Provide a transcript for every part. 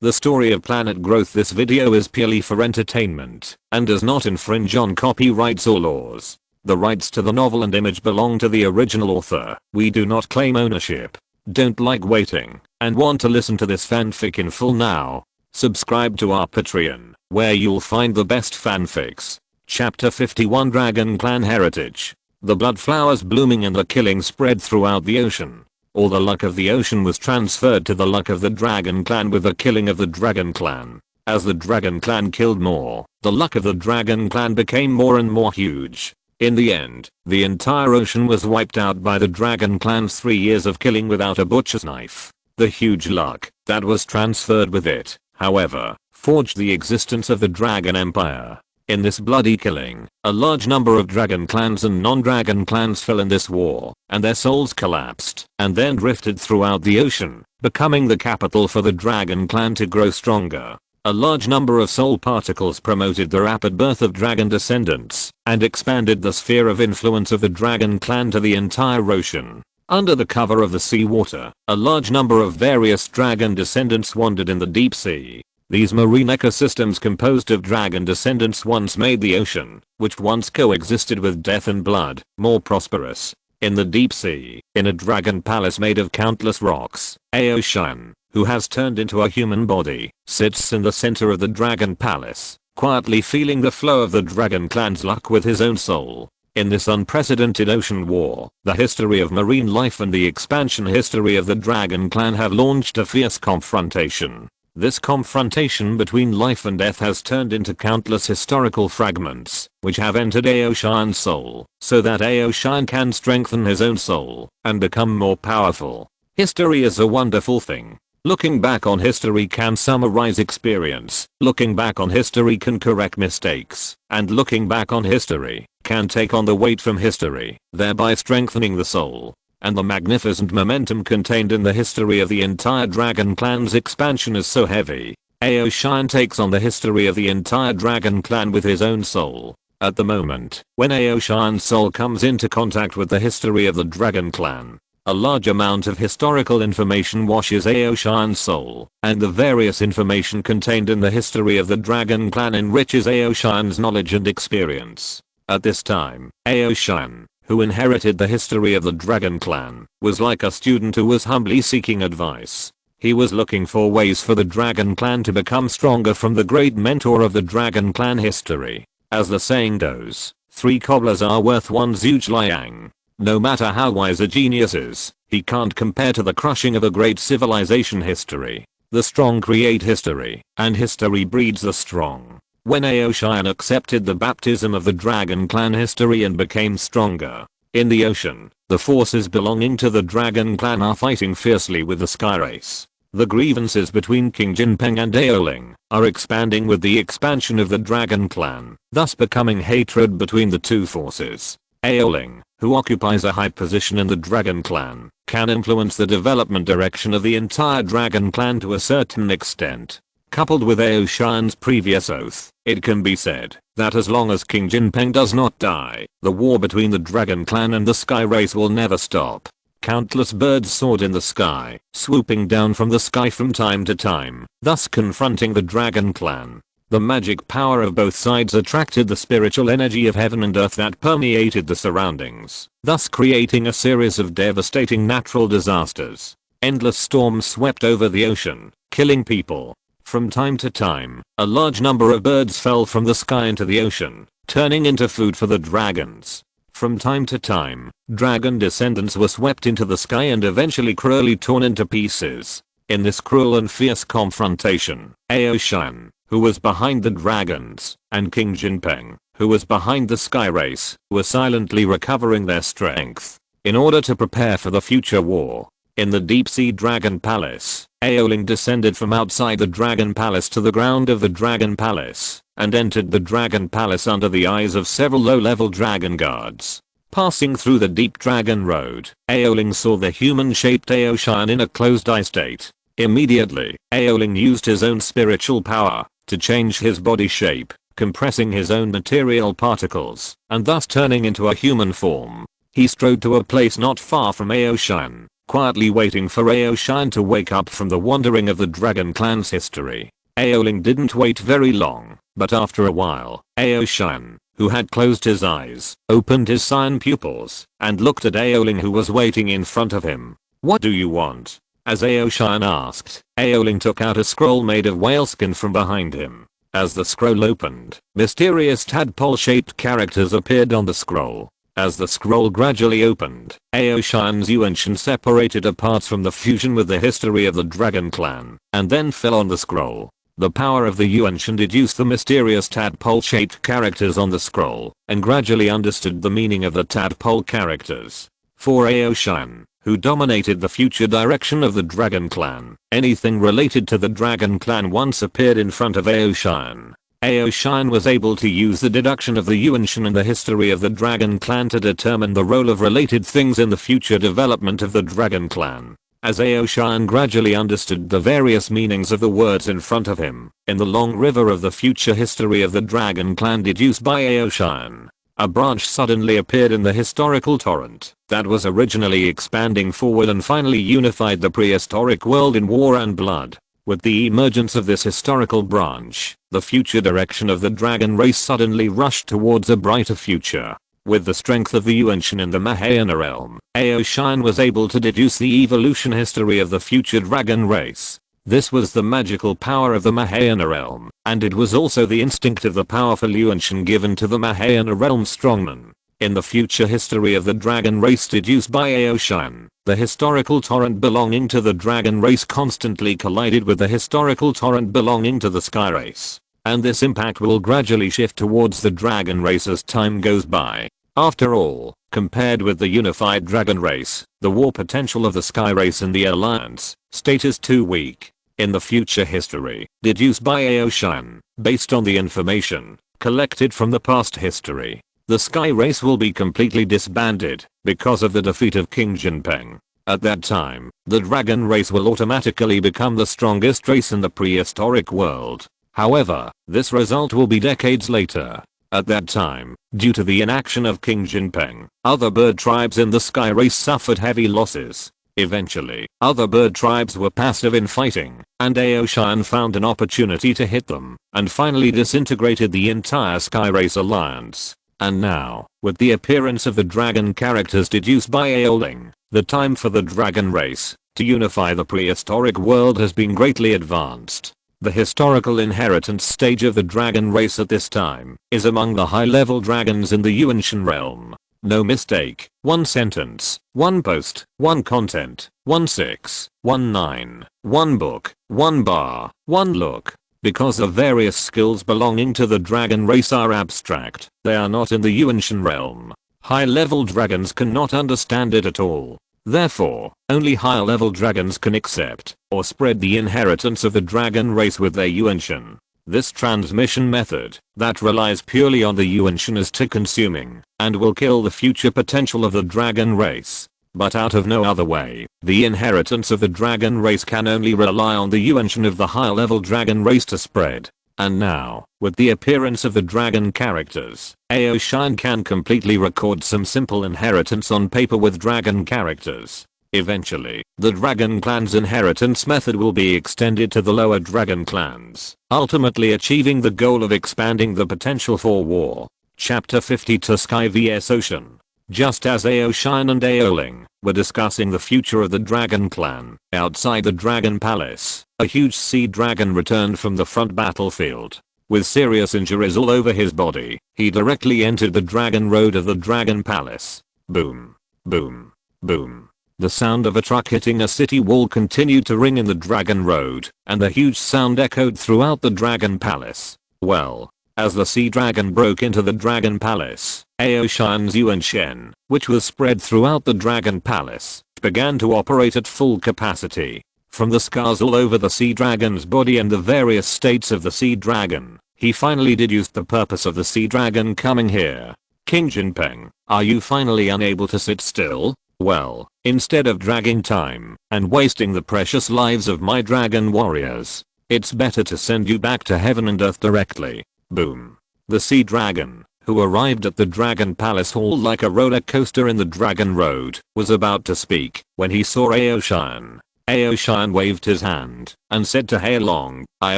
The story of planet growth. This video is purely for entertainment and does not infringe on copyrights or laws. The rights to the novel and image belong to the original author. We do not claim ownership. Don't like waiting and want to listen to this fanfic in full now? Subscribe to our Patreon, where you'll find the best fanfics. Chapter 51 Dragon Clan Heritage. The blood flowers blooming and the killing spread throughout the ocean. All the luck of the ocean was transferred to the luck of the Dragon Clan with the killing of the Dragon Clan. As the Dragon Clan killed more, the luck of the Dragon Clan became more and more huge. In the end, the entire ocean was wiped out by the Dragon Clan's 3 years of killing without a butcher's knife. The huge luck that was transferred with it, however, forged the existence of the Dragon Empire. In this bloody killing, a large number of Dragon Clans and non-Dragon Clans fell in this war, and their souls collapsed and then drifted throughout the ocean, becoming the capital for the Dragon Clan to grow stronger. A large number of soul particles promoted the rapid birth of dragon descendants and expanded the sphere of influence of the Dragon Clan to the entire ocean. Under the cover of the seawater, a large number of various dragon descendants wandered in the deep sea. These marine ecosystems composed of dragon descendants once made the ocean, which once coexisted with death and blood, more prosperous. In the deep sea, in a dragon palace made of countless rocks, Aoshan, who has turned into a human body, sits in the center of the dragon palace, quietly feeling the flow of the Dragon Clan's luck with his own soul. In this unprecedented ocean war, the history of marine life and the expansion history of the Dragon Clan have launched a fierce confrontation. This confrontation between life and death has turned into countless historical fragments, which have entered Aoshan's soul, so that Aoshan can strengthen his own soul and become more powerful. History is a wonderful thing. Looking back on history can summarize experience, looking back on history can correct mistakes, and looking back on history can take on the weight from history, thereby strengthening the soul. And the magnificent momentum contained in the history of the entire Dragon Clan's expansion is so heavy. Aoshan takes on the history of the entire Dragon Clan with his own soul. At the moment, when Aoshan's soul comes into contact with the history of the Dragon Clan, a large amount of historical information washes Aoshan's soul, and the various information contained in the history of the Dragon Clan enriches Aoshan's knowledge and experience. At this time, Aoshan, who inherited the history of the Dragon Clan, was like a student who was humbly seeking advice. He was looking for ways for the Dragon Clan to become stronger from the great mentor of the Dragon Clan history. As the saying goes, 3 cobblers are worth 1 zhuge liang. No matter how wise a genius is, he can't compare to the crushing of a great civilization history. The strong create history, and history breeds the strong. When Aoshan accepted the baptism of the Dragon Clan history and became stronger, in the ocean, the forces belonging to the Dragon Clan are fighting fiercely with the Sky Race. The grievances between King Jinpeng and Aoling are expanding with the expansion of the Dragon Clan, thus becoming hatred between the two forces. Aoling, who occupies a high position in the Dragon Clan, can influence the development direction of the entire Dragon Clan to a certain extent. Coupled with Aoshan's previous oath, it can be said that as long as King Jinpeng does not die, the war between the Dragon Clan and the Sky Race will never stop. Countless birds soared in the sky, swooping down from the sky from time to time, thus confronting the Dragon Clan. The magic power of both sides attracted the spiritual energy of heaven and earth that permeated the surroundings, thus creating a series of devastating natural disasters. Endless storms swept over the ocean, killing people. From time to time, a large number of birds fell from the sky into the ocean, turning into food for the dragons. From time to time, dragon descendants were swept into the sky and eventually cruelly torn into pieces. In this cruel and fierce confrontation, Aoshan, who was behind the dragons, and King Jinpeng, who was behind the Sky Race, were silently recovering their strength in order to prepare for the future war. In the deep sea Dragon Palace, Aoling descended from outside the Dragon Palace to the ground of the Dragon Palace, and entered the Dragon Palace under the eyes of several low-level dragon guards. Passing through the deep dragon road, Aoling saw the human-shaped Aoshan in a closed-eye state. Immediately, Aoling used his own spiritual power to change his body shape, compressing his own material particles, and thus turning into a human form. He strode to a place not far from Aoshan, quietly waiting for Aoshin to wake up from the wandering of the Dragon Clan's history. Aoling didn't wait very long, but after a while, Aoshin, who had closed his eyes, opened his cyan pupils, and looked at Aoling who was waiting in front of him. "What do you want?" As Aoshin asked, Aoling took out a scroll made of whaleskin from behind him. As the scroll opened, mysterious tadpole-shaped characters appeared on the scroll. As the scroll gradually opened, Aoshin's Yuanshan separated apart from the fusion with the history of the Dragon Clan, and then fell on the scroll. The power of the Yuanshan deduced the mysterious tadpole-shaped characters on the scroll, and gradually understood the meaning of the tadpole characters. For Aoshin, who dominated the future direction of the Dragon Clan, anything related to the Dragon Clan once appeared in front of Aoshin. Aoshin was able to use the deduction of the Yuanshan and the history of the Dragon Clan to determine the role of related things in the future development of the Dragon Clan. As Aoshin gradually understood the various meanings of the words in front of him, in the long river of the future history of the Dragon Clan deduced by Aoshin, a branch suddenly appeared in the historical torrent that was originally expanding forward and finally unified the prehistoric world in war and blood. With the emergence of this historical branch, the future direction of the dragon race suddenly rushed towards a brighter future. With the strength of the Yuanshan in the Mahayana realm, Aoshin was able to deduce the evolution history of the future dragon race. This was the magical power of the Mahayana realm, and it was also the instinct of the powerful Yuanshan given to the Mahayana realm strongman. In the future history of the dragon race deduced by Aoshin, the historical torrent belonging to the dragon race constantly collided with the historical torrent belonging to the sky race. And this impact will gradually shift towards the dragon race as time goes by. After all, compared with the unified dragon race, the war potential of the sky race and the alliance state is too weak. In the future history, deduced by Aoshin, based on the information collected from the past history, the sky race will be completely disbanded because of the defeat of King Jinping. At that time, the dragon race will automatically become the strongest race in the prehistoric world. However, this result will be decades later. At that time, due to the inaction of King Jinping, other bird tribes in the sky race suffered heavy losses. Eventually, other bird tribes were passive in fighting, and Aoshin found an opportunity to hit them, and finally disintegrated the entire sky race alliance. And now, with the appearance of the dragon characters deduced by Aoling, the time for the dragon race to unify the prehistoric world has been greatly advanced. The historical inheritance stage of the dragon race at this time is among the high-level dragons in the Yuanshan realm. No mistake, one sentence, one post, one content, 1619, one book, one bar, one look. Because the various skills belonging to the dragon race are abstract, they are not in the Yuanshan realm. High-level dragons cannot understand it at all. Therefore, only higher-level dragons can accept or spread the inheritance of the dragon race with their Yuanshan. This transmission method that relies purely on the Yuanshan is too consuming and will kill the future potential of the dragon race. But out of no other way, the inheritance of the dragon race can only rely on the Yuanshan of the higher level dragon race to spread. And now, with the appearance of the dragon characters, Aoshin can completely record some simple inheritance on paper with dragon characters. Eventually, the dragon clan's inheritance method will be extended to the lower dragon clans, ultimately achieving the goal of expanding the potential for war. Chapter 52 Sky vs Ocean. Just as Aoshin and Aoling were discussing the future of the dragon clan, outside the dragon palace, a huge sea dragon returned from the front battlefield. With serious injuries all over his body, he directly entered the dragon road of the dragon palace. Boom. Boom. Boom. The sound of a truck hitting a city wall continued to ring in the dragon road, and the huge sound echoed throughout the dragon palace. Well, as the sea dragon broke into the dragon palace, Aoshin's Yuanshan, which was spread throughout the dragon palace, began to operate at full capacity. From the scars all over the sea dragon's body and the various states of the sea dragon, he finally deduced the purpose of the sea dragon coming here. King Jinping, are you finally unable to sit still? Well, instead of dragging time and wasting the precious lives of my dragon warriors, it's better to send you back to heaven and earth directly. Boom. The sea dragon, who arrived at the Dragon Palace Hall like a roller coaster in the Dragon Road, was about to speak when he saw Aoshan. Aoshan waved his hand and said to Hailong, "I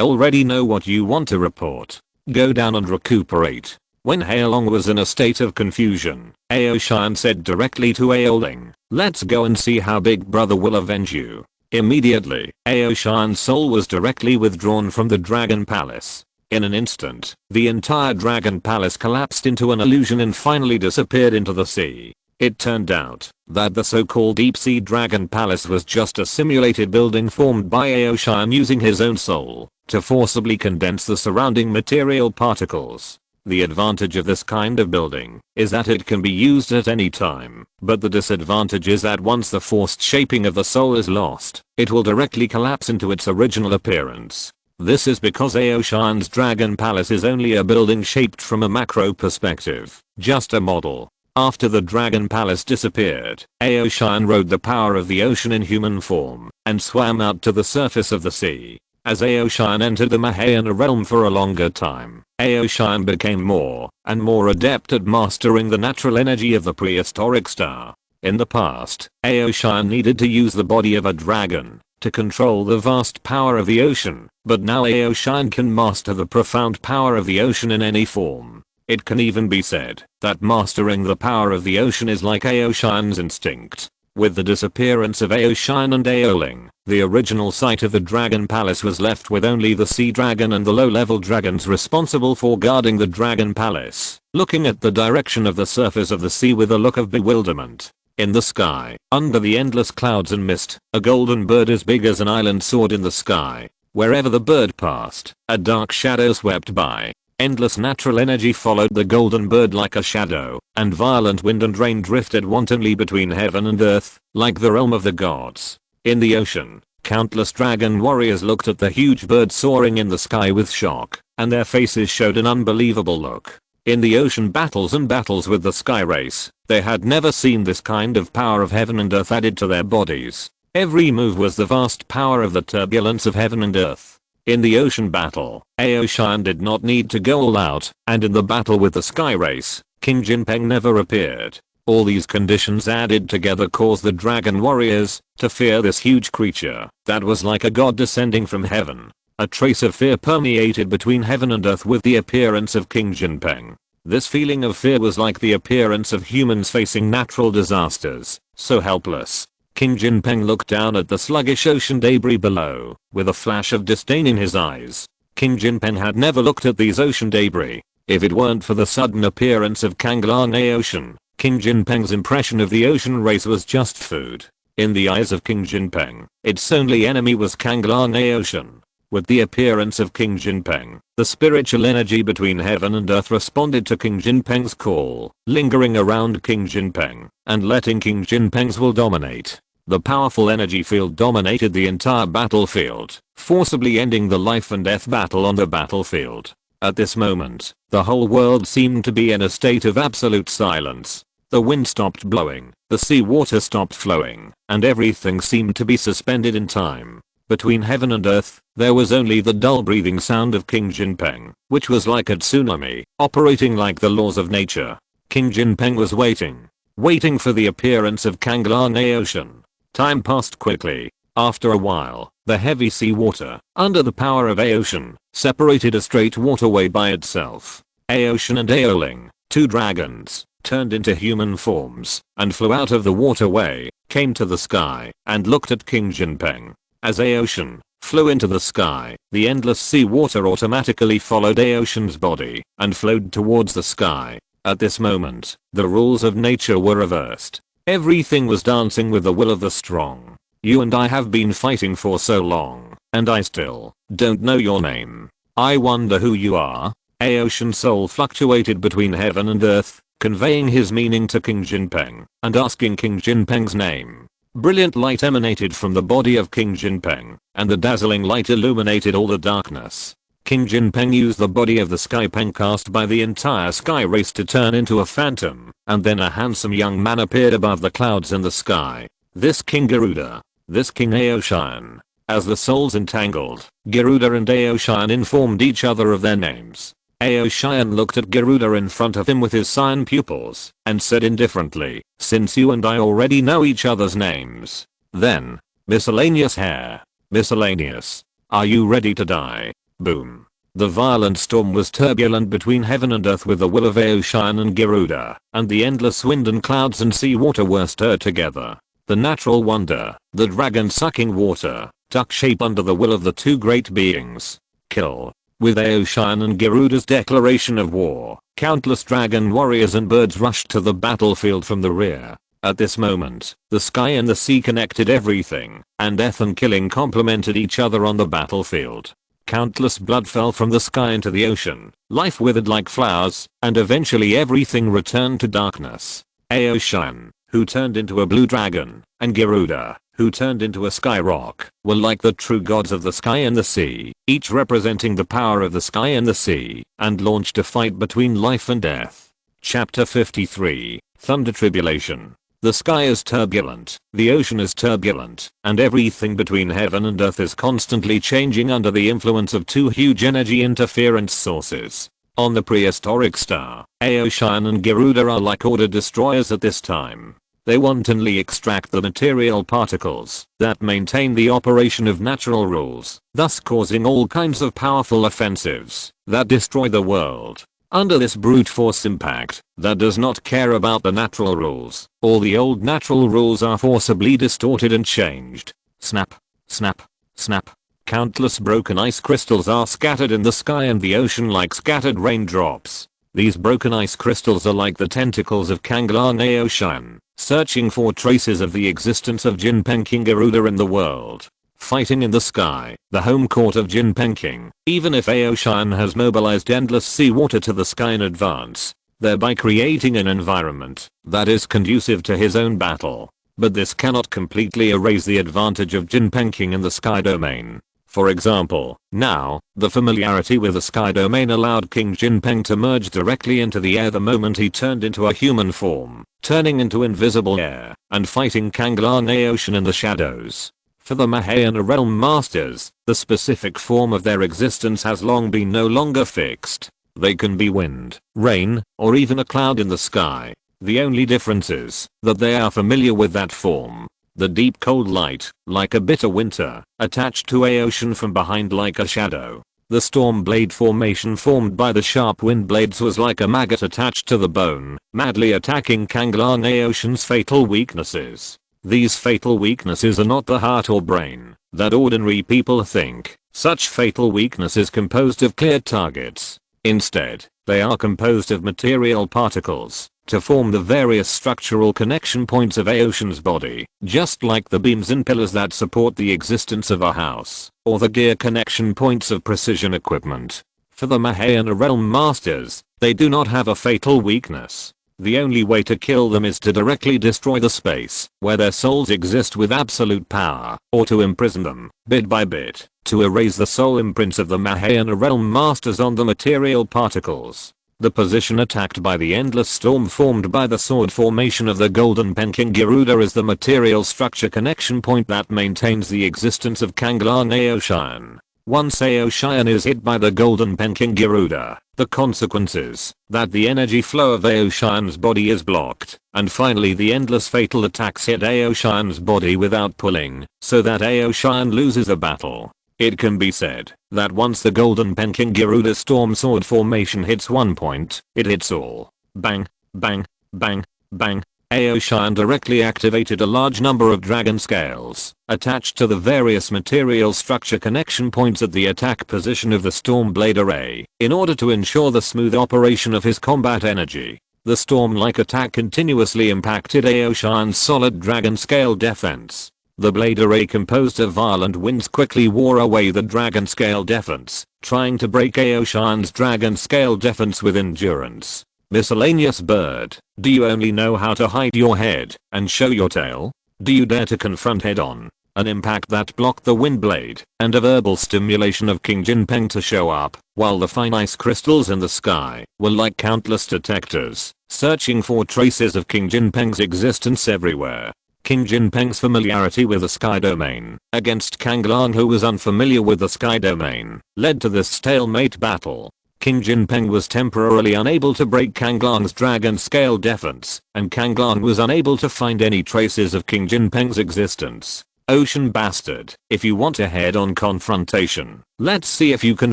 already know what you want to report. Go down and recuperate." When Hailong was in a state of confusion, Aoshan said directly to Aoling, "Let's go and see how Big Brother will avenge you." Immediately, Aoshan's soul was directly withdrawn from the Dragon Palace. In an instant, the entire Dragon Palace collapsed into an illusion and finally disappeared into the sea. It turned out that the so-called Deep Sea Dragon Palace was just a simulated building formed by Aoshan using his own soul to forcibly condense the surrounding material particles. The advantage of this kind of building is that it can be used at any time, but the disadvantage is that once the forced shaping of the soul is lost, it will directly collapse into its original appearance. This is because Aoshan's Dragon Palace is only a building shaped from a macro perspective, just a model. After the Dragon Palace disappeared, Aoshan rode the power of the ocean in human form and swam out to the surface of the sea. As Aoshan entered the Mahayana realm for a longer time, Aoshan became more and more adept at mastering the natural energy of the prehistoric star. In the past, Aoshan needed to use the body of a dragon to control the vast power of the ocean, but now Aoshan can master the profound power of the ocean in any form. It can even be said that mastering the power of the ocean is like Aoshan's instinct. With the disappearance of Aoshan and Aoling, the original site of the Dragon Palace was left with only the Sea Dragon and the low-level dragons responsible for guarding the Dragon Palace, looking at the direction of the surface of the sea with a look of bewilderment. In the sky, under the endless clouds and mist, a golden bird as big as an island soared in the sky. Wherever the bird passed, a dark shadow swept by. Endless natural energy followed the golden bird like a shadow, and violent wind and rain drifted wantonly between heaven and earth, like the realm of the gods. In the ocean, countless dragon warriors looked at the huge bird soaring in the sky with shock, and their faces showed an unbelievable look. In the ocean battles and battles with the sky race, they had never seen this kind of power of heaven and earth added to their bodies. Every move was the vast power of the turbulence of heaven and earth. In the ocean battle, Aoshan did not need to go all out, and in the battle with the sky race, King Jinpeng never appeared. All these conditions added together caused the dragon warriors to fear this huge creature that was like a god descending from heaven. A trace of fear permeated between heaven and earth with the appearance of King Jinpeng. This feeling of fear was like the appearance of humans facing natural disasters, so helpless. King Jinpeng looked down at the sluggish ocean debris below, with a flash of disdain in his eyes. King Jinpeng had never looked at these ocean debris. If it weren't for the sudden appearance of Kanglang Ocean, King Jinpeng's impression of the ocean race was just food. In the eyes of King Jinpeng, its only enemy was Kanglang Ocean. With the appearance of King Jinpeng, the spiritual energy between heaven and earth responded to King Jinpeng's call, lingering around King Jinpeng and letting King Jinpeng's will dominate. The powerful energy field dominated the entire battlefield, forcibly ending the life and death battle on the battlefield. At this moment, the whole world seemed to be in a state of absolute silence. The wind stopped blowing, the sea water stopped flowing, and everything seemed to be suspended in time. Between heaven and earth, there was only the dull breathing sound of King Jinpeng, which was like a tsunami, operating like the laws of nature. King Jinpeng was waiting for the appearance of Kanglang Ocean. Time passed quickly. After a while, the heavy sea water, under the power of Aoshan, separated a straight waterway by itself. Aoshan and Aoling, two dragons, turned into human forms and flew out of the waterway, came to the sky, and looked at King Jinpeng. As Aoshan flew into the sky, the endless sea water automatically followed Aoshan's body and flowed towards the sky. At this moment, the rules of nature were reversed. Everything was dancing with the will of the strong. You and I have been fighting for so long, and I still don't know your name. I wonder who you are. Aoshan's soul fluctuated between heaven and earth, conveying his meaning to King Jinpeng and asking King Jinpeng's name. Brilliant light emanated from the body of King Jinpeng, and the dazzling light illuminated all the darkness. King Jinpeng used the body of the Skypeng cast by the entire sky race to turn into a phantom, and then a handsome young man appeared above the clouds in the sky. This King Garuda. This King Aoshan. As the souls entangled, Garuda and Aoshan informed each other of their names. Aoshan looked at Garuda in front of him with his cyan pupils and said indifferently, "Since you and I already know each other's names, then, miscellaneous hair, miscellaneous, are you ready to die?" Boom. The violent storm was turbulent between heaven and earth with the will of Aoshan and Garuda, and the endless wind and clouds and sea water were stirred together. The natural wonder, the dragon sucking water, took shape under the will of the two great beings. Kill. With Aoshan and Garuda's declaration of war, countless dragon warriors and birds rushed to the battlefield from the rear. At this moment, the sky and the sea connected everything, and death and killing complemented each other on the battlefield. Countless blood fell from the sky into the ocean, life withered like flowers, and eventually everything returned to darkness. Aoshan, who turned into a blue dragon, and Garuda, who turned into a sky rock, were like the true gods of the sky and the sea, each representing the power of the sky and the sea, and launched a fight between life and death. Chapter 53, Thunder Tribulation. The sky is turbulent, the ocean is turbulent, and everything between heaven and earth is constantly changing under the influence of two huge energy interference sources. On the prehistoric star, Aoshan and Garuda are like order destroyers at this time. They wantonly extract the material particles that maintain the operation of natural rules, thus causing all kinds of powerful offensives that destroy the world. Under this brute force impact that does not care about the natural rules, all the old natural rules are forcibly distorted and changed. Snap, snap, snap. Countless broken ice crystals are scattered in the sky and the ocean like scattered raindrops. These broken ice crystals are like the tentacles of Kanglan Aoshan, searching for traces of the existence of Jinpeng King Garuda in the world. Fighting in the sky, the home court of Jinpeng King, even if Aoshan has mobilized endless seawater to the sky in advance, thereby creating an environment that is conducive to his own battle. But this cannot completely erase the advantage of Jinpeng King in the sky domain. For example, now, the familiarity with the sky domain allowed King Jinpeng to merge directly into the air the moment he turned into a human form, turning into invisible air, and fighting Kanglan Aoshan in the shadows. For the Mahayana realm masters, the specific form of their existence has long been no longer fixed. They can be wind, rain, or even a cloud in the sky. The only difference is that they are familiar with that form. The deep cold light, like a bitter winter, attached to Aoshan from behind like a shadow. The storm blade formation formed by the sharp wind blades was like a maggot attached to the bone, madly attacking Kanglan Aoshan's fatal weaknesses. These fatal weaknesses are not the heart or brain that ordinary people think. Such fatal weakness is composed of clear targets. Instead, they are composed of material particles to form the various structural connection points of Aoshan's body, just like the beams and pillars that support the existence of a house, or the gear connection points of precision equipment. For the Mahayana realm masters, they do not have a fatal weakness. The only way to kill them is to directly destroy the space where their souls exist with absolute power, or to imprison them, bit by bit, to erase the soul imprints of the Mahayana realm masters on the material particles. The position attacked by the endless storm formed by the sword formation of the golden pen King Garuda is the material structure connection point that maintains the existence of Kanglan Aoshan. Once Aoshan is hit by the golden pen King Garuda, the consequence is that the energy flow of Aoshan's body is blocked, and finally the endless fatal attacks hit Aoshan's body without pulling, so that Aoshan loses a battle. It can be said that once the golden pen King Garuda storm sword formation hits one point, it hits all. Bang, bang, bang, bang. Aoshan directly activated a large number of dragon scales attached to the various material structure connection points at the attack position of the storm blade array in order to ensure the smooth operation of his combat energy. The storm-like attack continuously impacted Aoshan's solid dragon scale defense. The blade array composed of violent winds quickly wore away the dragon scale defense, trying to break Aoshan's dragon scale defense with endurance. Miscellaneous bird, do you only know how to hide your head and show your tail? Do you dare to confront head-on an impact that blocked the wind blade and a verbal stimulation of King Jinpeng to show up, while the fine ice crystals in the sky were like countless detectors, searching for traces of King Jinpeng's existence everywhere? King Jinpeng's familiarity with the sky domain against Kanglan, who was unfamiliar with the sky domain, led to this stalemate battle. King Jinpeng was temporarily unable to break Kanglong's dragon scale defense, and Kanglong was unable to find any traces of King Jinpeng's existence. Ocean bastard, if you want a head-on confrontation, let's see if you can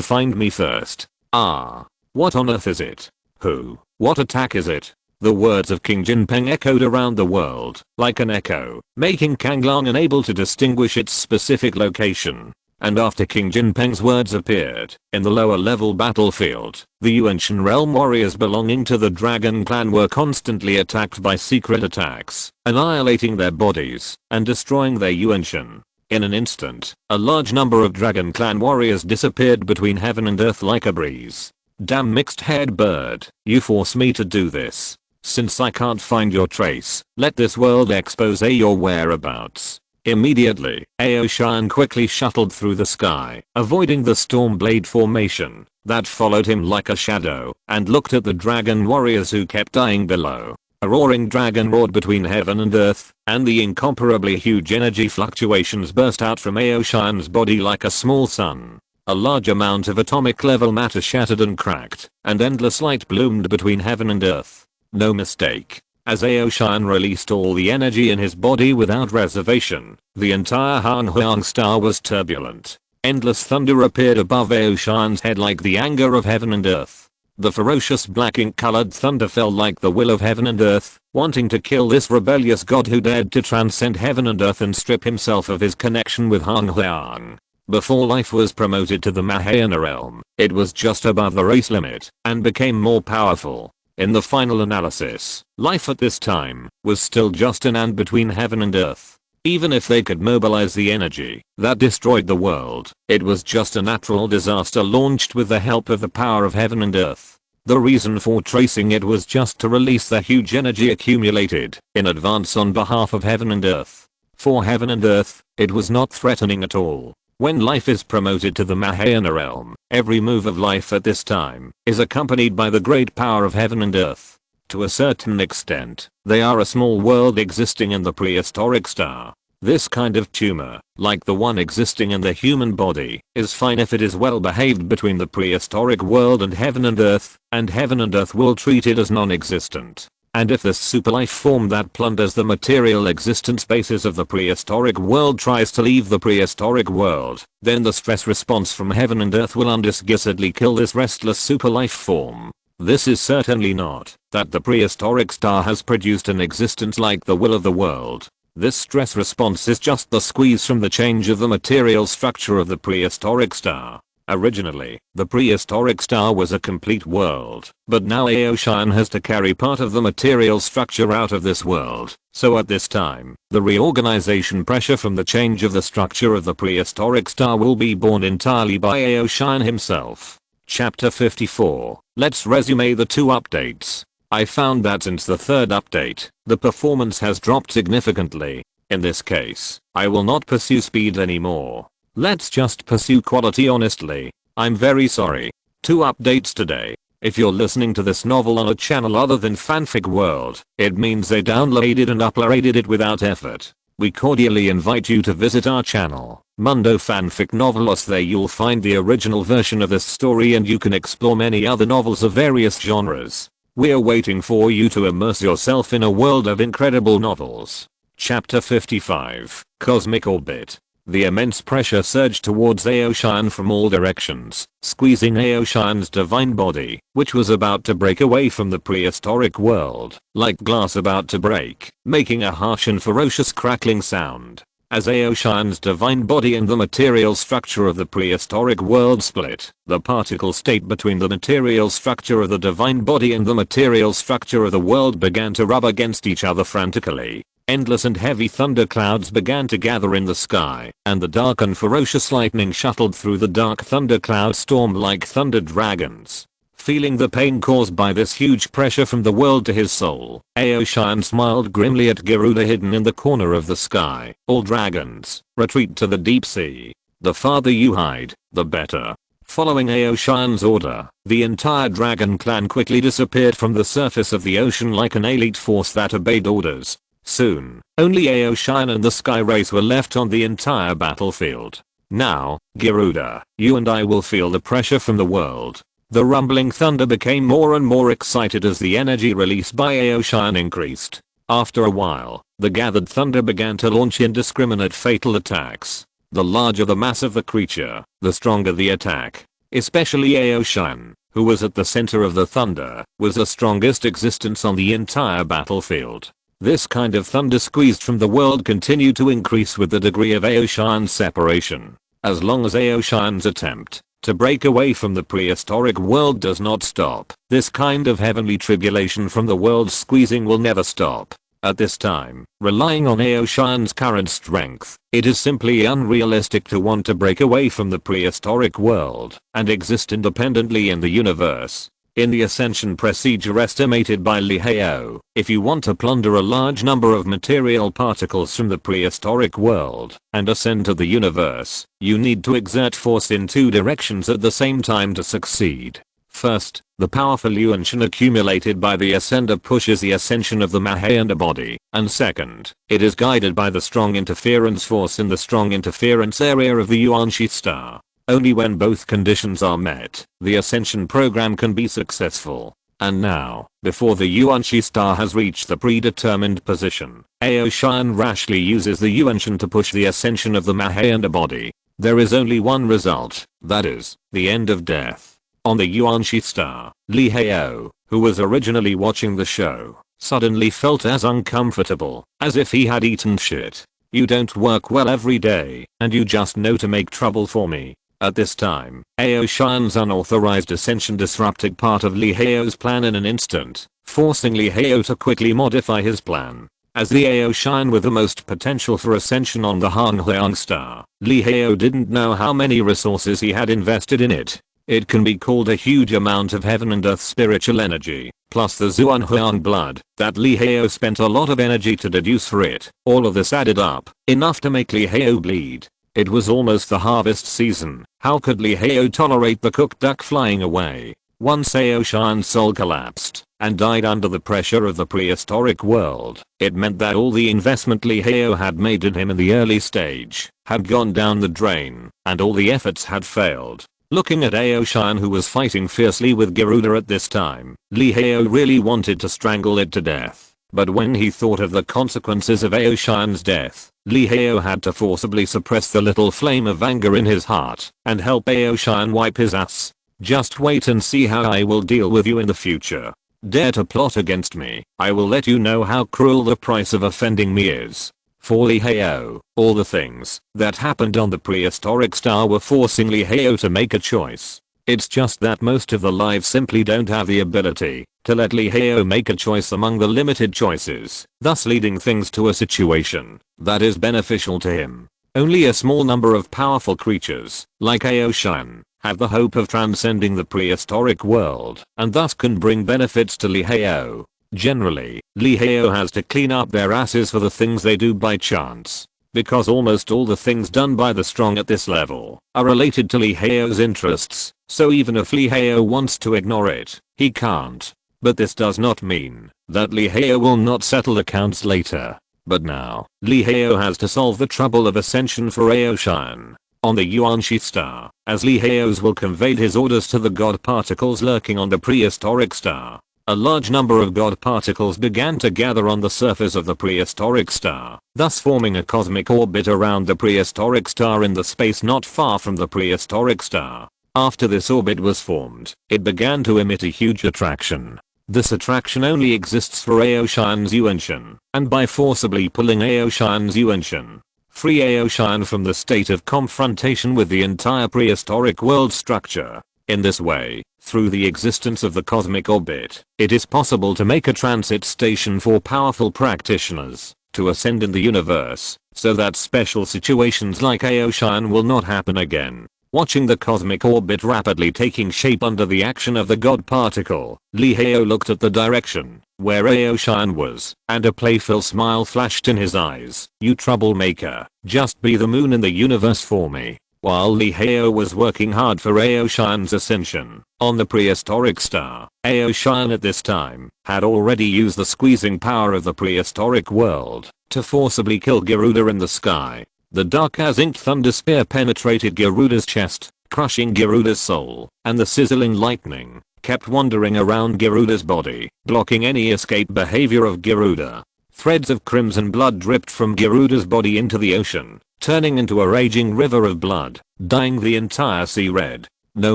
find me first. Ah. What on earth is it? Who? What attack is it? The words of King Jinpeng echoed around the world, like an echo, making Kanglong unable to distinguish its specific location. And after King Jinpeng's words appeared, in the lower level battlefield, the Yuanshan realm warriors belonging to the Dragon clan were constantly attacked by secret attacks, annihilating their bodies, and destroying their Yuanshan. In an instant, a large number of Dragon clan warriors disappeared between heaven and earth like a breeze. Damn mixed-haired bird, you force me to do this. Since I can't find your trace, let this world expose your whereabouts. Immediately, Aoshan quickly shuttled through the sky, avoiding the storm blade formation that followed him like a shadow, and looked at the dragon warriors who kept dying below. A roaring dragon roared between heaven and earth, and the incomparably huge energy fluctuations burst out from Aoshan's body like a small sun. A large amount of atomic level matter shattered and cracked, and endless light bloomed between heaven and earth. No mistake. As Aoshan released all the energy in his body without reservation, the entire Hanghuang star was turbulent. Endless thunder appeared above Aoshan's head like the anger of heaven and earth. The ferocious black ink colored thunder fell like the will of heaven and earth, wanting to kill this rebellious god who dared to transcend heaven and earth and strip himself of his connection with Hanghuang. Before life was promoted to the Mahayana realm, it was just above the race limit, and became more powerful. In the final analysis, life at this time was still just an ant between heaven and earth. Even if they could mobilize the energy that destroyed the world, it was just a natural disaster launched with the help of the power of heaven and earth. The reason for tracing it was just to release the huge energy accumulated in advance on behalf of heaven and earth. For heaven and earth, it was not threatening at all. When life is promoted to the Mahayana realm, every move of life at this time is accompanied by the great power of heaven and earth. To a certain extent, they are a small world existing in the prehistoric star. This kind of tumor, like the one existing in the human body, is fine if it is well behaved between the prehistoric world and heaven and earth will treat it as non-existent. And if this superlife form that plunders the material existence basis of the prehistoric world tries to leave the prehistoric world, then the stress response from heaven and earth will undisguisedly kill this restless superlife form. This is certainly not that the prehistoric star has produced an existence like the will of the world. This stress response is just the squeeze from the change of the material structure of the prehistoric star. Originally, the prehistoric star was a complete world, but now Aoshan has to carry part of the material structure out of this world, so at this time, the reorganization pressure from the change of the structure of the prehistoric star will be borne entirely by Aoshan himself. Chapter 54. Let's resume the two updates. I found that since the third update, the performance has dropped significantly. In this case, I will not pursue speed anymore. Let's just pursue quality honestly. I'm very sorry. 2 updates today. If you're listening to this novel on a channel other than Fanfic World, it means they downloaded and uploaded it without effort. We cordially invite you to visit our channel, Mundo Fanfic Novelos. There you'll find the original version of this story and you can explore many other novels of various genres. We're waiting for you to immerse yourself in a world of incredible novels. Chapter 55, Cosmic Orbit. The immense pressure surged towards Aoshan from all directions, squeezing Aoshan's divine body, which was about to break away from the prehistoric world, like glass about to break, making a harsh and ferocious crackling sound. As Aoshan's divine body and the material structure of the prehistoric world split, the particle state between the material structure of the divine body and the material structure of the world began to rub against each other frantically. Endless and heavy thunderclouds began to gather in the sky, and the dark and ferocious lightning shuttled through the dark thundercloud storm like thunder dragons. Feeling the pain caused by this huge pressure from the world to his soul, Aoshan smiled grimly at Garuda hidden in the corner of the sky. All dragons, retreat to the deep sea. The farther you hide, the better. Following Aoshan's order, the entire dragon clan quickly disappeared from the surface of the ocean like an elite force that obeyed orders. Soon, only Aoshan and the Sky Race were left on the entire battlefield. Now, Garuda, you and I will feel the pressure from the world. The rumbling thunder became more and more excited as the energy released by Aoshan increased. After a while, the gathered thunder began to launch indiscriminate fatal attacks. The larger the mass of the creature, the stronger the attack. Especially Aoshan, who was at the center of the thunder, was the strongest existence on the entire battlefield. This kind of thunder squeezed from the world continued to increase with the degree of Aoshan's separation. As long as Aoshan's attempt to break away from the prehistoric world does not stop, this kind of heavenly tribulation from the world's squeezing will never stop. At this time, relying on Aoshan's current strength, it is simply unrealistic to want to break away from the prehistoric world and exist independently in the universe. In the ascension procedure estimated by Lee Heo, if you want to plunder a large number of material particles from the prehistoric world and ascend to the universe, you need to exert force in two directions at the same time to succeed. First, the powerful ascension accumulated by the ascender pushes the ascension of the Mahayana body, and second, it is guided by the strong interference force in the strong interference area of the Yuanshi star. Only when both conditions are met, the ascension program can be successful. And now, before the Yuanshi star has reached the predetermined position, Aoshan rashly uses the Yuanshan to push the ascension of the Mahayana body. There is only one result, that is, the end of death. On the Yuanshi star, Lee Heo, who was originally watching the show, suddenly felt as uncomfortable as if he had eaten shit. You don't work well every day, and you just know to make trouble for me. At this time, Aoshan's unauthorized ascension disrupted part of Lee Heo's plan in an instant, forcing Lee Heo to quickly modify his plan. As the Aoshan with the most potential for ascension on the Hanhyang star, Lee Heo didn't know how many resources he had invested in it. It can be called a huge amount of heaven and earth spiritual energy, plus the Zhuanghuang blood, that Lee Heo spent a lot of energy to deduce for it. All of this added up, enough to make Lee Heo bleed. It was almost the harvest season. How could Lee Heo tolerate the cooked duck flying away? Once Aoshan's soul collapsed and died under the pressure of the prehistoric world, it meant that all the investment Lee Heo had made in him in the early stage had gone down the drain, and all the efforts had failed. Looking at Aoshan, who was fighting fiercely with Garuda at this time, Lee Heo really wanted to strangle it to death. But when he thought of the consequences of Aoshan's death, Lee Heo had to forcibly suppress the little flame of anger in his heart and help Aoshan wipe his ass. Just wait and see how I will deal with you in the future. Dare to plot against me, I will let you know how cruel the price of offending me is. For Lee Heo, all the things that happened on the prehistoric star were forcing Lee Heo to make a choice. It's just that most of the lives simply don't have the ability to let Lee Heo make a choice among the limited choices, thus leading things to a situation that is beneficial to him. Only a small number of powerful creatures, like Aoshan, have the hope of transcending the prehistoric world, and thus can bring benefits to Lee Heo. Generally, Lee Heo has to clean up their asses for the things they do by chance, because almost all the things done by the strong at this level are related to Lee Heo's interests, so even if Lee Heo wants to ignore it, he can't. But this does not mean that Lee Heo will not settle accounts later. But now, Lee Heo has to solve the trouble of ascension for Aoshan. On the Yuanshi star, as Lee Heo's will conveyed his orders to the god particles lurking on the prehistoric star, a large number of god particles began to gather on the surface of the prehistoric star, thus forming a cosmic orbit around the prehistoric star in the space not far from the prehistoric star. After this orbit was formed, it began to emit a huge attraction. This attraction only exists for Aoshan's Yuanshan, and by forcibly pulling Aoshan's Yuanshan, free Aoshan from the state of confrontation with the entire prehistoric world structure. In this way, through the existence of the cosmic orbit, it is possible to make a transit station for powerful practitioners to ascend in the universe, so that special situations like Aoshan will not happen again. Watching the cosmic orbit rapidly taking shape under the action of the god particle, Lee Heo looked at the direction where Aoshan was, and a playful smile flashed in his eyes. You troublemaker, just be the moon in the universe for me. While Lee Heo was working hard for Aoshan's ascension on the prehistoric star, Aoshan at this time had already used the squeezing power of the prehistoric world to forcibly kill Garuda in the sky. The dark as ink thunder spear penetrated Garuda's chest, crushing Garuda's soul, and the sizzling lightning kept wandering around Garuda's body, blocking any escape behavior of Garuda. Threads of crimson blood dripped from Garuda's body into the ocean, turning into a raging river of blood, dyeing the entire sea red. No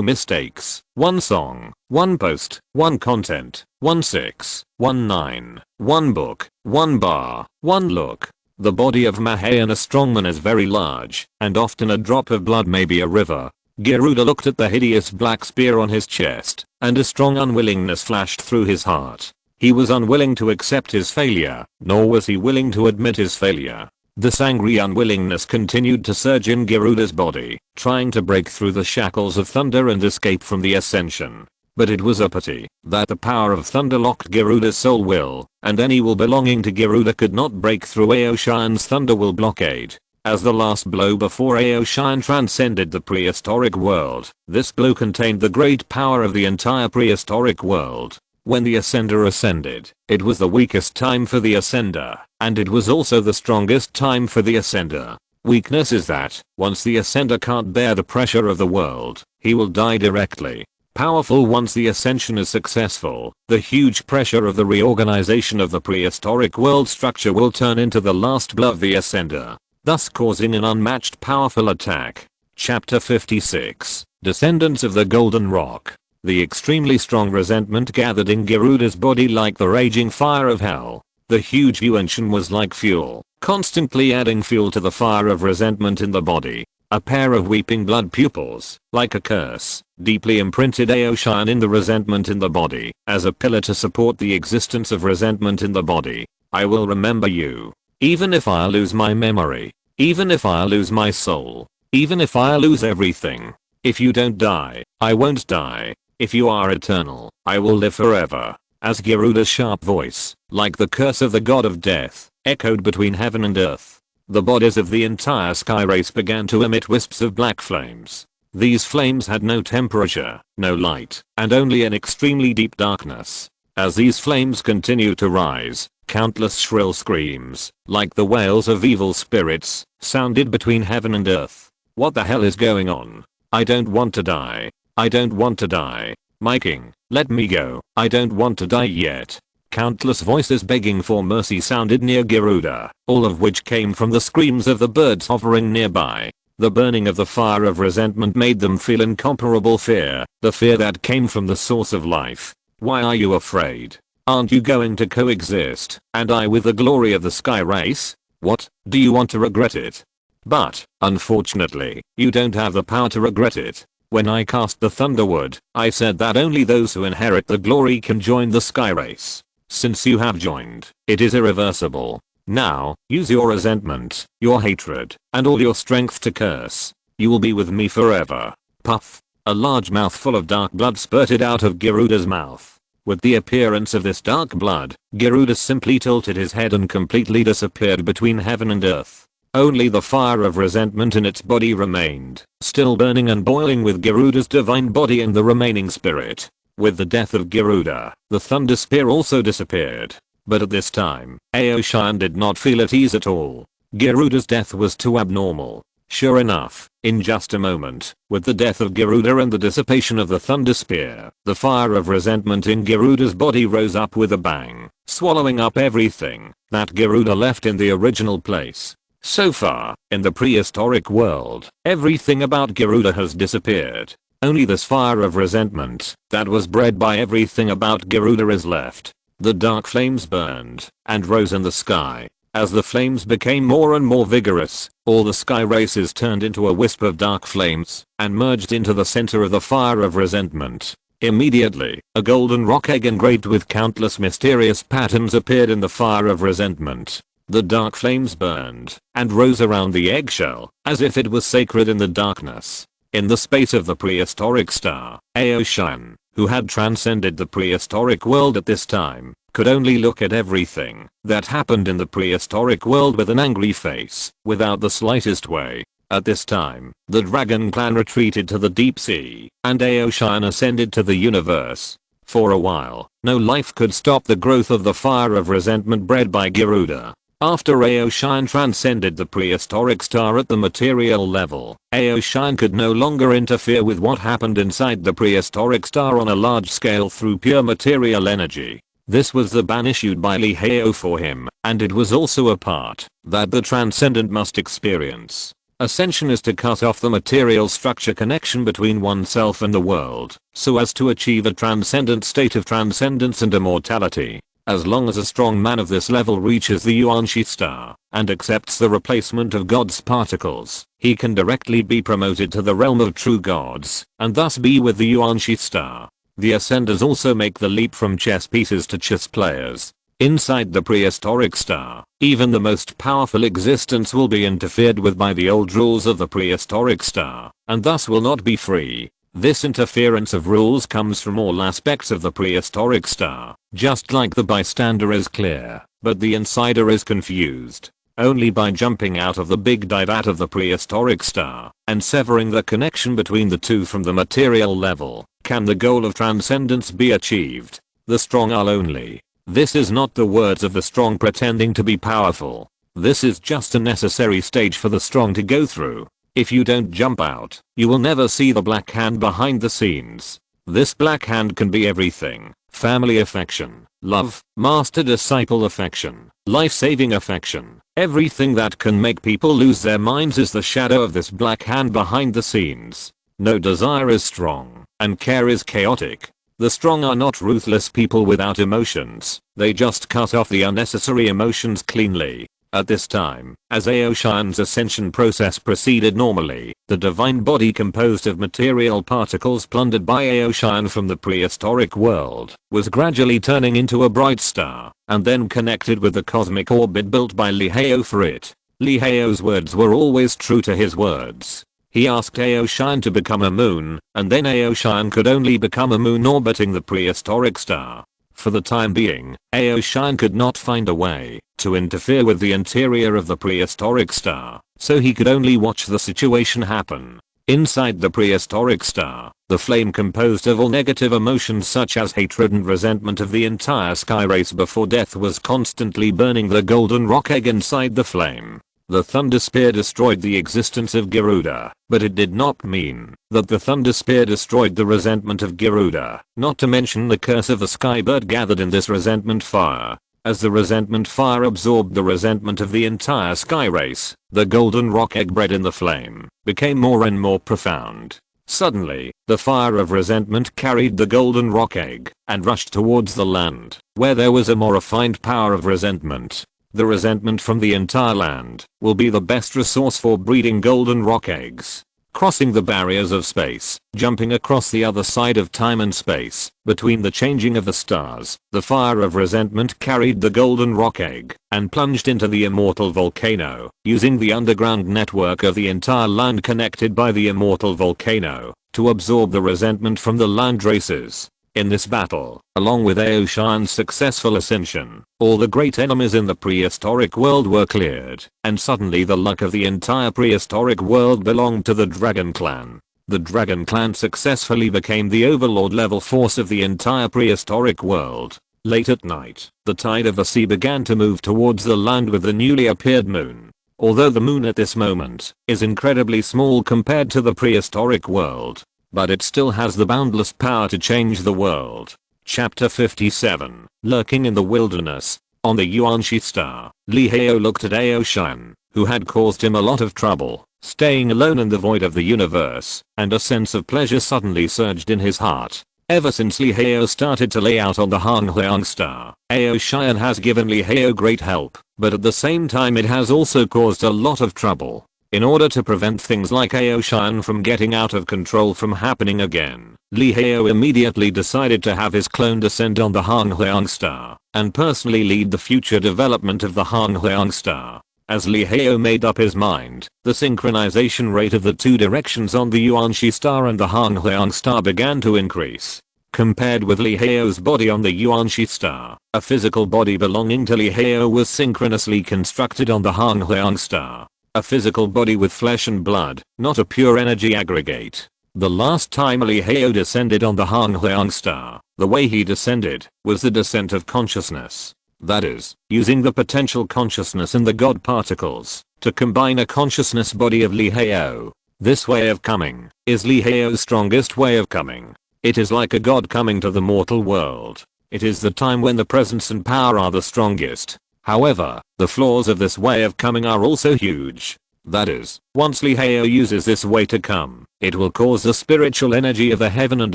mistakes. One song, one post, one content, 1619, one book, one bar, one look. The body of Mahayana strongman is very large, and often a drop of blood may be a river. Garuda looked at the hideous black spear on his chest, and a strong unwillingness flashed through his heart. He was unwilling to accept his failure, nor was he willing to admit his failure. This angry unwillingness continued to surge in Garuda's body, trying to break through the shackles of thunder and escape from the ascension. But it was a pity that the power of thunder locked Garuda's soul will, and any will belonging to Garuda could not break through Aoshan's thunder will blockade. As the last blow before Aoshan transcended the prehistoric world, this blow contained the great power of the entire prehistoric world. When the Ascender ascended, it was the weakest time for the Ascender, and it was also the strongest time for the Ascender. Weakness is that, once the Ascender can't bear the pressure of the world, he will die directly. Powerful once the ascension is successful, the huge pressure of the reorganization of the prehistoric world structure will turn into the last blow of the Ascender, thus causing an unmatched powerful attack. Chapter 56, Descendants of the Golden Rock. The extremely strong resentment gathered in Garuda's body like the raging fire of hell. The huge Yuanshan was like fuel, constantly adding fuel to the fire of resentment in the body. A pair of weeping blood pupils, like a curse, deeply imprinted Aoshan in the resentment in the body, as a pillar to support the existence of resentment in the body. I will remember you. Even if I lose my memory. Even if I lose my soul. Even if I lose everything. If you don't die, I won't die. If you are eternal, I will live forever. As Garuda's sharp voice, like the curse of the god of death, echoed between heaven and earth, the bodies of the entire sky race began to emit wisps of black flames. These flames had no temperature, no light, and only an extremely deep darkness. As these flames continued to rise, countless shrill screams, like the wails of evil spirits, sounded between heaven and earth. What the hell is going on? I don't want to die. I don't want to die. My king, let me go. I don't want to die yet. Countless voices begging for mercy sounded near Garuda, all of which came from the screams of the birds hovering nearby. The burning of the fire of resentment made them feel incomparable fear, the fear that came from the source of life. Why are you afraid? Aren't you going to coexist, and I with the glory of the sky race? What, do you want to regret it? But, unfortunately, you don't have the power to regret it. When I cast the Thunderword, I said that only those who inherit the glory can join the sky race. Since you have joined, it is irreversible. Now, use your resentment, your hatred, and all your strength to curse. You will be with me forever. Puff. A large mouthful of dark blood spurted out of Garuda's mouth. With the appearance of this dark blood, Garuda simply tilted his head and completely disappeared between heaven and earth. Only the fire of resentment in its body remained, still burning and boiling with Garuda's divine body and the remaining spirit. With the death of Garuda, the thunder spear also disappeared. But at this time, Aoshan did not feel at ease at all. Garuda's death was too abnormal. Sure enough, in just a moment, with the death of Garuda and the dissipation of the thunder spear, the fire of resentment in Garuda's body rose up with a bang, swallowing up everything that Garuda left in the original place. So far, in the prehistoric world, everything about Garuda has disappeared. Only this fire of resentment that was bred by everything about Garuda is left. The dark flames burned and rose in the sky. As the flames became more and more vigorous, all the sky races turned into a wisp of dark flames and merged into the center of the fire of resentment. Immediately, a golden rock egg engraved with countless mysterious patterns appeared in the fire of resentment. The dark flames burned and rose around the eggshell, as if it was sacred in the darkness. In the space of the prehistoric star, Aoshan, who had transcended the prehistoric world at this time, could only look at everything that happened in the prehistoric world with an angry face, without the slightest way. At this time, the dragon clan retreated to the deep sea, and Aoshan ascended to the universe. For a while, no life could stop the growth of the fire of resentment bred by Garuda. After Aoshin transcended the prehistoric star at the material level, Aoshin could no longer interfere with what happened inside the prehistoric star on a large scale through pure material energy. This was the ban issued by Lee Heo for him, and it was also a part that the transcendent must experience. Ascension is to cut off the material structure connection between oneself and the world, so as to achieve a transcendent state of transcendence and immortality. As long as a strong man of this level reaches the Yuanshi star and accepts the replacement of God's particles, he can directly be promoted to the realm of true gods and thus be with the Yuanshi star. The ascenders also make the leap from chess pieces to chess players. Inside the prehistoric star, even the most powerful existence will be interfered with by the old rules of the prehistoric star and thus will not be free. This interference of rules comes from all aspects of the prehistoric star, just like the bystander is clear, but the insider is confused. Only by jumping out of the big divat of the prehistoric star and severing the connection between the two from the material level can the goal of transcendence be achieved. The strong are lonely. This is not the words of the strong pretending to be powerful. This is just a necessary stage for the strong to go through. If you don't jump out, you will never see the black hand behind the scenes. This black hand can be everything: family affection, love, master-disciple affection, life-saving affection. Everything that can make people lose their minds is the shadow of this black hand behind the scenes. No desire is strong, and care is chaotic. The strong are not ruthless people without emotions, they just cut off the unnecessary emotions cleanly. At this time, as Aoshin's ascension process proceeded normally, the divine body composed of material particles plundered by Aoshin from the prehistoric world was gradually turning into a bright star, and then connected with the cosmic orbit built by Lee Heo for it. Lee Heo's words were always true to his words. He asked Aoshin to become a moon, and then Aoshin could only become a moon orbiting the prehistoric star. For the time being, Aoshin could not find a way to interfere with the interior of the prehistoric star, so he could only watch the situation happen. Inside the prehistoric star, the flame composed of all negative emotions such as hatred and resentment of the entire sky race before death was constantly burning the golden rock egg inside the flame. The thunder spear destroyed the existence of Garuda, but it did not mean that the thunder spear destroyed the resentment of Garuda, not to mention the curse of the skybird gathered in this resentment fire. As the resentment fire absorbed the resentment of the entire sky race, the golden rock egg bred in the flame became more and more profound. Suddenly, the fire of resentment carried the golden rock egg and rushed towards the land, where there was a more refined power of resentment. The resentment from the entire land will be the best resource for breeding golden rock eggs. Crossing the barriers of space, jumping across the other side of time and space, between the changing of the stars, the fire of resentment carried the golden rock egg and plunged into the immortal volcano, using the underground network of the entire land connected by the immortal volcano to absorb the resentment from the land races. In this battle, along with Aoshin's successful ascension, all the great enemies in the prehistoric world were cleared, and suddenly the luck of the entire prehistoric world belonged to the Dragon Clan. The Dragon Clan successfully became the overlord level force of the entire prehistoric world. Late at night, the tide of the sea began to move towards the land with the newly appeared moon. Although the moon at this moment is incredibly small compared to the prehistoric world, but it still has the boundless power to change the world. Chapter 57, Lurking in the Wilderness. On the Yuanshi star, Lee Heo looked at Aoshin, who had caused him a lot of trouble, staying alone in the void of the universe, and a sense of pleasure suddenly surged in his heart. Ever since Lee Heo started to lay out on the Hangliang star, Aoshin has given Lee Heo great help, but at the same time it has also caused a lot of trouble. In order to prevent things like Aoshin from getting out of control from happening again, Lee Heo immediately decided to have his clone descend on the Hangliang star and personally lead the future development of the Hangliang star. As Lee Heo made up his mind, the synchronization rate of the two directions on the Yuanshi star and the Hangliang star began to increase. Compared with Lee Heo's body on the Yuanshi star, a physical body belonging to Lee Heo was synchronously constructed on the Hangliang star. A physical body with flesh and blood, not a pure energy aggregate. The last time Lee Heo descended on the Hangliang star, the way he descended was the descent of consciousness. that is, using the potential consciousness in the God particles to combine a consciousness body of Liheo. This way of coming is Liheo's strongest way of coming. It is like a god coming to the mortal world. It is the time when the presence and power are the strongest. However, the flaws of this way of coming are also huge. That is, once Liheo uses this way to come, it will cause the spiritual energy of the heaven and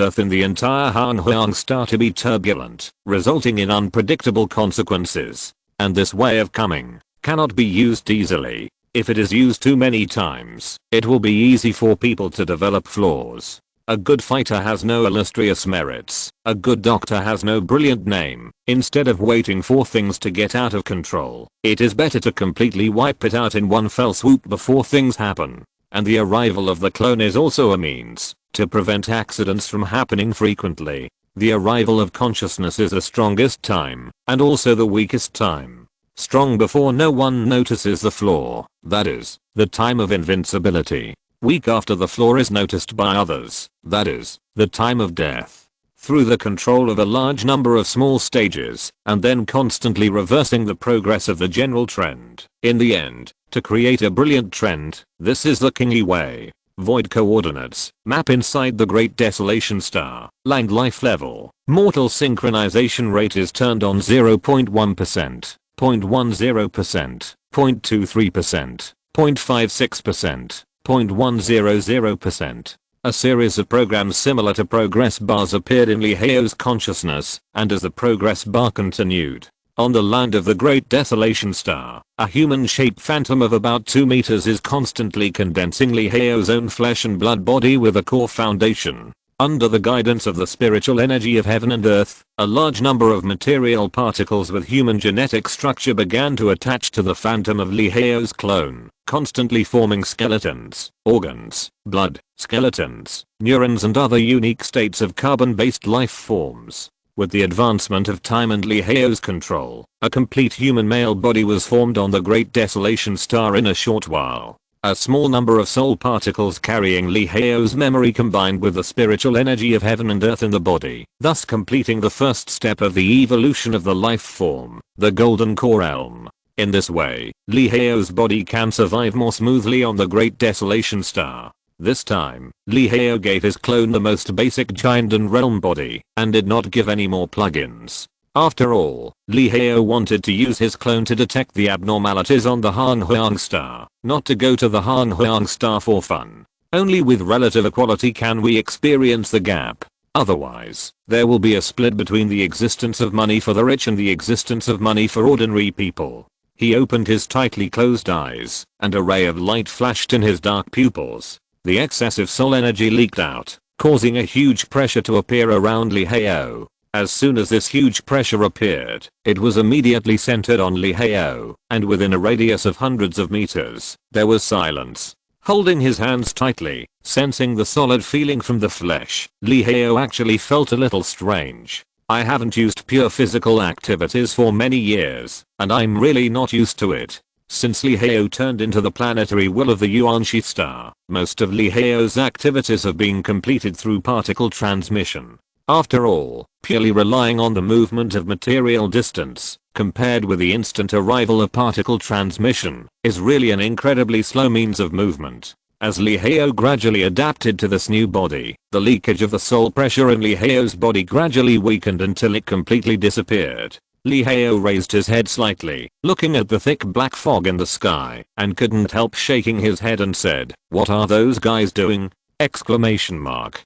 earth in the entire Han Huang star to be turbulent, resulting in unpredictable consequences. And this way of coming cannot be used easily. If it is used too many times, it will be easy for people to develop flaws. A good fighter has no illustrious merits. A good doctor has no brilliant name. Instead of waiting for things to get out of control, it is better to completely wipe it out in one fell swoop before things happen. And the arrival of the clone is also a means to prevent accidents from happening frequently. The arrival of consciousness is the strongest time, and also the weakest time. Strong before no one notices the flaw, that is, the time of invincibility. Weak after the flaw is noticed by others, that is, the time of death. Through the control of a large number of small stages, and then constantly reversing the progress of the general trend. In the end, to create a brilliant trend, this is the kingly way. Void coordinates, map inside the Great Desolation Star, land life level, mortal synchronization rate is turned on 0.1%, 0.10%, 0.23%, 0.56%. 0.100%. A series of programs similar to progress bars appeared in Liheo's consciousness, and as the progress bar continued, on the land of the Great Desolation Star, a human-shaped phantom of about 2 meters is constantly condensing Liheo's own flesh and blood body with a core foundation. Under the guidance of the spiritual energy of heaven and earth, a large number of material particles with human genetic structure began to attach to the phantom of Liheo's clone, constantly forming skeletons, organs, blood, skeletons, neurons and other unique states of carbon-based life forms. With the advancement of time and Liheo's control, a complete human male body was formed on the Great Desolation Star in a short while. A small number of soul particles carrying Liheo's memory combined with the spiritual energy of heaven and earth in the body, thus completing the first step of the evolution of the life form, the Golden Core Elm. In this way, Liheo's body can survive more smoothly on the Great Desolation Star. This time, Liheo gave his clone the most basic giant and realm body, and did not give any more plugins. After all, Liheo wanted to use his clone to detect the abnormalities on the Han Huang star, not to go to the Han Huang star for fun. Only with relative equality can we experience the gap. Otherwise, there will be a split between the existence of money for the rich and the existence of money for ordinary people. He opened his tightly closed eyes, and a ray of light flashed in his dark pupils. The excessive soul energy leaked out, causing a huge pressure to appear around Liheo. As soon as this huge pressure appeared, it was immediately centered on Liheo, and within a radius of hundreds of meters, there was silence. Holding his hands tightly, sensing the solid feeling from the flesh, Liheo actually felt a little strange. I haven't used pure physical activities for many years, and I'm really not used to it. Since Liheo turned into the planetary will of the Yuanxi star, most of Liheo's activities have been completed through particle transmission. After all, purely relying on the movement of material distance, compared with the instant arrival of particle transmission, is really an incredibly slow means of movement. As Liheo gradually adapted to this new body, the leakage of the soul pressure in Liheo's body gradually weakened until it completely disappeared. Liheo raised his head slightly, looking at the thick black fog in the sky, and couldn't help shaking his head and said, "What are those guys doing?" Exclamation mark.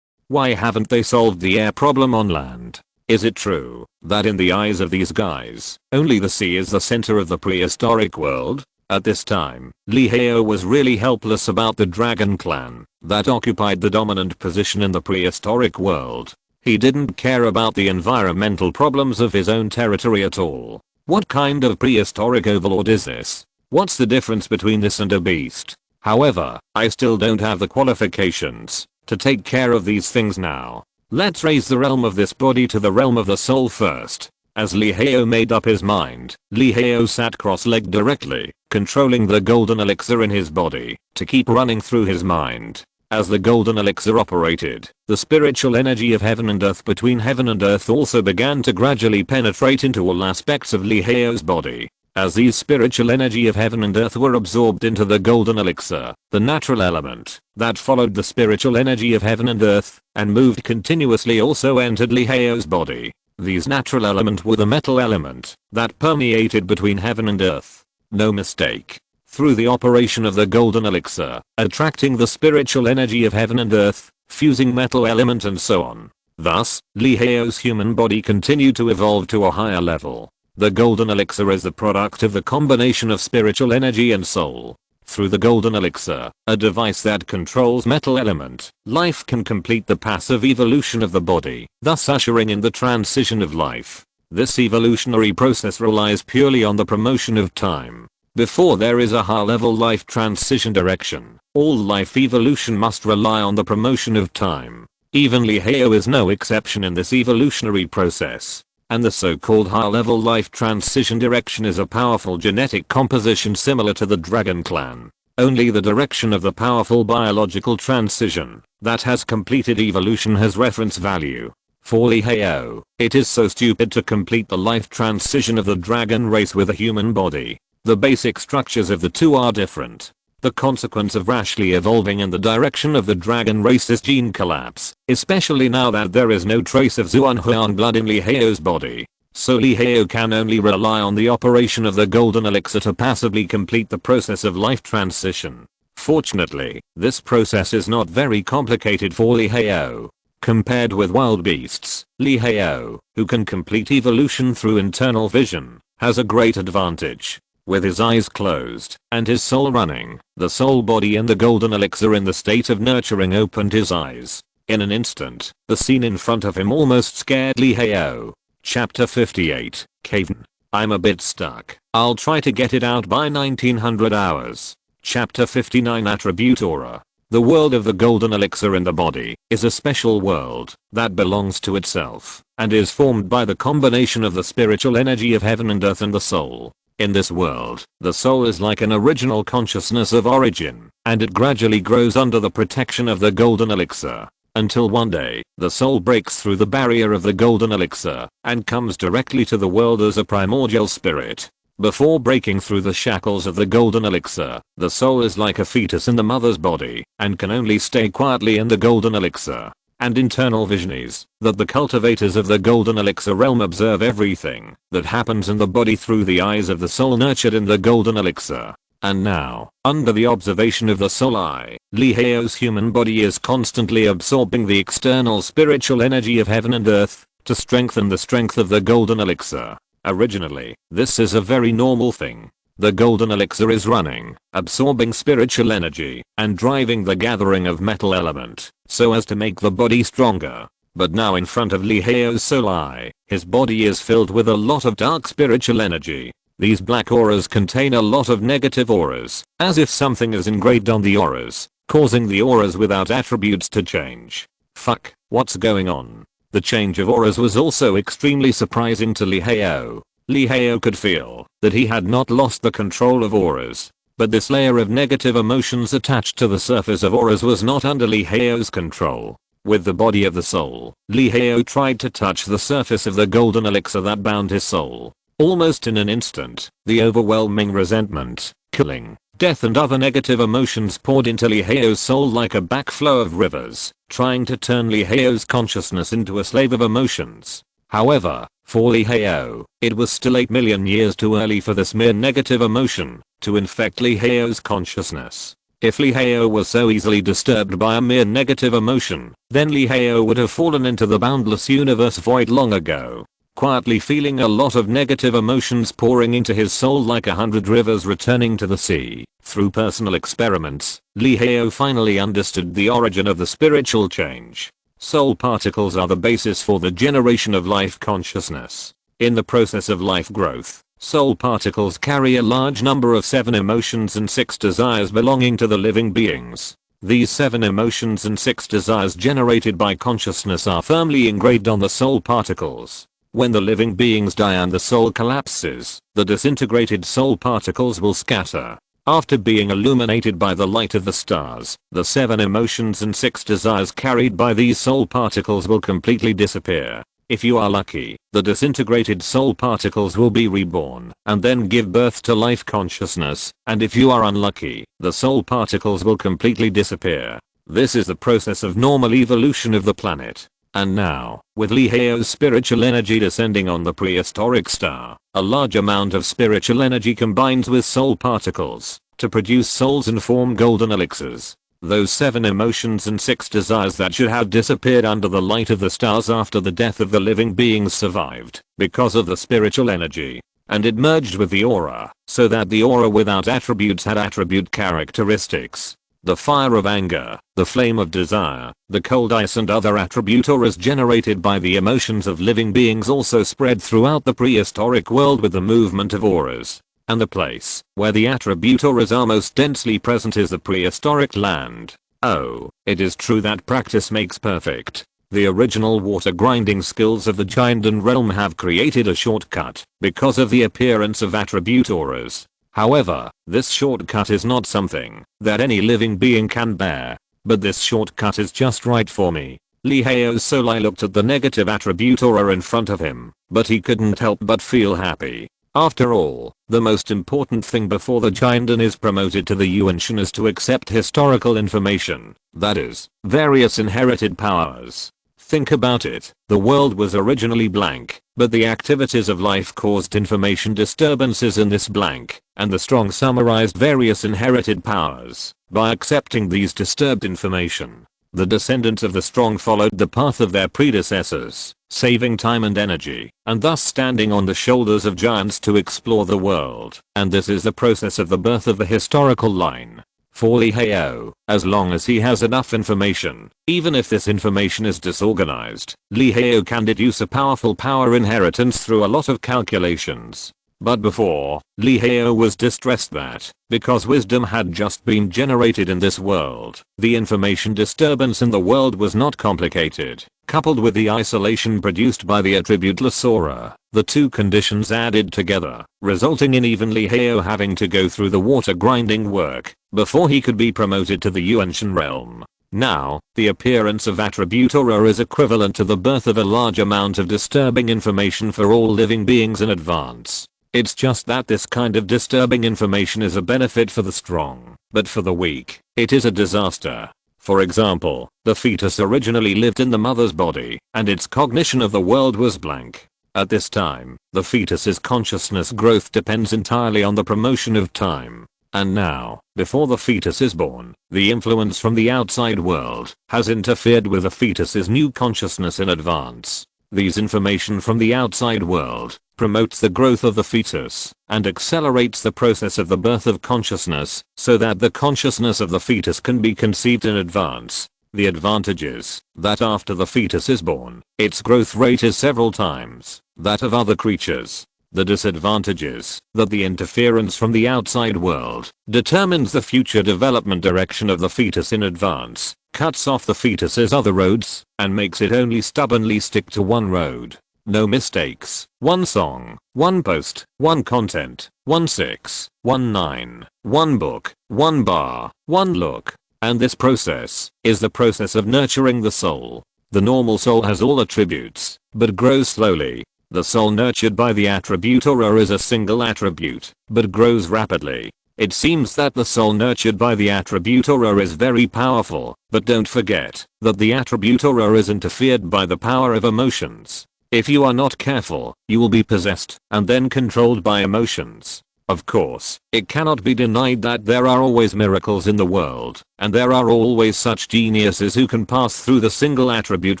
Why haven't they solved the air problem on land? Is it true that in the eyes of these guys, only the sea is the center of the prehistoric world? At this time, Liheo was really helpless about the Dragon Clan that occupied the dominant position in the prehistoric world. He didn't care about the environmental problems of his own territory at all. What kind of prehistoric overlord is this? What's the difference between this and a beast? However, I still don't have the qualifications to take care of these things now. Let's raise the realm of this body to the realm of the soul first. As Liheo made up his mind, Liheo sat cross-legged directly, controlling the golden elixir in his body to keep running through his mind. As the golden elixir operated, the spiritual energy of heaven and earth between heaven and earth also began to gradually penetrate into all aspects of Lee Hao's body. As these spiritual energy of heaven and earth were absorbed into the golden elixir, the natural element that followed the spiritual energy of heaven and earth and moved continuously also entered Lee Hao's body. These natural element were the metal element that permeated between heaven and earth. No mistake. Through the operation of the golden elixir, attracting the spiritual energy of heaven and earth, fusing metal element and so on. Thus, Lee Hao's human body continued to evolve to a higher level. The golden elixir is the product of the combination of spiritual energy and soul. Through the golden elixir, a device that controls metal element, life can complete the passive evolution of the body, thus ushering in the transition of life. This evolutionary process relies purely on the promotion of time. Before there is a high-level life transition direction, all life evolution must rely on the promotion of time. Even Lee Hao is no exception in this evolutionary process. And the so-called high-level life transition direction is a powerful genetic composition similar to the Dragon Clan. Only the direction of the powerful biological transition that has completed evolution has reference value. For Lee Hao, it is so stupid to complete the life transition of the dragon race with a human body. The basic structures of the two are different. The consequence of rashly evolving in the direction of the dragon race is gene collapse, especially now that there is no trace of Zhuanghuan blood in Lee Hao's body. So Lee Hao can only rely on the operation of the golden elixir to passively complete the process of life transition. Fortunately, this process is not very complicated for Lee Hao. Compared with wild beasts, Lee Hao, who can complete evolution through internal vision, has a great advantage. With his eyes closed and his soul running, the soul body and the golden elixir in the state of nurturing opened his eyes. In an instant, the scene in front of him almost scared Lee Hao. Chapter 58, Caven. I'm a bit stuck. I'll try to get it out by 1900 hours. Chapter 59, Attribute Aura. The world of the golden elixir in the body is a special world that belongs to itself and is formed by the combination of the spiritual energy of heaven and earth and the soul. In this world, the soul is like an original consciousness of origin, and it gradually grows under the protection of the golden elixir, until one day, the soul breaks through the barrier of the golden elixir, and comes directly to the world as a primordial spirit. Before breaking through the shackles of the golden elixir, the soul is like a fetus in the mother's body, and can only stay quietly in the golden elixir. And internal vision is that the cultivators of the golden elixir realm observe everything that happens in the body through the eyes of the soul nurtured in the golden elixir. And now, under the observation of the soul eye, Lee Hao's human body is constantly absorbing the external spiritual energy of heaven and earth to strengthen the strength of the golden elixir. Originally, this is a very normal thing. The golden elixir is running, absorbing spiritual energy, and driving the gathering of metal element, so as to make the body stronger. But now in front of Lee Hao's soul eye, his body is filled with a lot of dark spiritual energy. These black auras contain a lot of negative auras, as if something is engraved on the auras, causing the auras without attributes to change. Fuck, what's going on? The change of auras was also extremely surprising to Lee Hao. Lee Hao could feel that he had not lost the control of auras, but this layer of negative emotions attached to the surface of auras was not under Lee Hao's control. With the body of the soul, Lee Hao tried to touch the surface of the golden elixir that bound his soul. Almost in an instant, the overwhelming resentment, killing, death and other negative emotions poured into Lee Hao's soul like a backflow of rivers, trying to turn Lee Hao's consciousness into a slave of emotions. However, for Lee Hao, it was still 8 million years too early for this mere negative emotion to infect Lee Hao's consciousness. If Lee Hao was so easily disturbed by a mere negative emotion, then Lee Hao would have fallen into the boundless universe void long ago. Quietly feeling a lot of negative emotions pouring into his soul like 100 rivers returning to the sea. Through personal experiments, Lee Hao finally understood the origin of the spiritual change. Soul particles are the basis for the generation of life consciousness. In the process of life growth, soul particles carry a large number of 7 emotions and 6 desires belonging to the living beings. These 7 emotions and 6 desires generated by consciousness are firmly engraved on the soul particles. When the living beings die and the soul collapses, the disintegrated soul particles will scatter. After being illuminated by the light of the stars, the 7 emotions and 6 desires carried by these soul particles will completely disappear. If you are lucky, the disintegrated soul particles will be reborn and then give birth to life consciousness, and if you are unlucky, the soul particles will completely disappear. This is the process of normal evolution of the planet. And now, with Liheo's spiritual energy descending on the prehistoric star, a large amount of spiritual energy combines with soul particles to produce souls and form golden elixirs. Those 7 emotions and 6 desires that should have disappeared under the light of the stars after the death of the living beings survived because of the spiritual energy. And it merged with the aura, so that the aura without attributes had attribute characteristics. The fire of anger, the flame of desire, the cold ice and other attribute auras generated by the emotions of living beings also spread throughout the prehistoric world with the movement of auras. And the place where the attribute auras are most densely present is the prehistoric land. Oh, it is true that practice makes perfect. The original water grinding skills of the Giandan realm have created a shortcut because of the appearance of attribute auras. However, this shortcut is not something that any living being can bear. But this shortcut is just right for me. Liheo's soul eye looked at the negative attribute aura in front of him, but he couldn't help but feel happy. After all, the most important thing before the Giandan is promoted to the Yuanshan is to accept historical information, that is, various inherited powers. Think about it, the world was originally blank, but the activities of life caused information disturbances in this blank, and the strong summarized various inherited powers. By accepting these disturbed information, the descendants of the strong followed the path of their predecessors, saving time and energy, and thus standing on the shoulders of giants to explore the world. And this is the process of the birth of the historical line. For Liheo, as long as he has enough information, even if this information is disorganized, Liheo can deduce a powerful power inheritance through a lot of calculations. But before, Liheo was distressed that, because wisdom had just been generated in this world, the information disturbance in the world was not complicated. Coupled with the isolation produced by the attributeless aura, the two conditions added together, resulting in even Liheo having to go through the water grinding work before he could be promoted to the Yuanshan realm. Now, the appearance of attribute aura is equivalent to the birth of a large amount of disturbing information for all living beings in advance. It's just that this kind of disturbing information is a benefit for the strong, but for the weak, it is a disaster. For example, the fetus originally lived in the mother's body, and its cognition of the world was blank. At this time, the fetus's consciousness growth depends entirely on the promotion of time. And now, before the fetus is born, the influence from the outside world has interfered with the fetus's new consciousness in advance. These information from the outside world promotes the growth of the fetus and accelerates the process of the birth of consciousness so that the consciousness of the fetus can be conceived in advance. The advantage is that after the fetus is born, its growth rate is several times that of other creatures. The disadvantage is that the interference from the outside world determines the future development direction of the fetus in advance, cuts off the fetus's other roads, and makes it only stubbornly stick to one road. No mistakes, one song, one post, one content, one 6, one 9, one book, one bar, one look. And this process is the process of nurturing the soul. The normal soul has all attributes, but grows slowly. The soul nurtured by the attribute aura is a single attribute, but grows rapidly. It seems that the soul nurtured by the attribute aura is very powerful, but don't forget that the attribute aura is interfered by the power of emotions. If you are not careful, you will be possessed and then controlled by emotions. Of course, it cannot be denied that there are always miracles in the world, and there are always such geniuses who can pass through the single attribute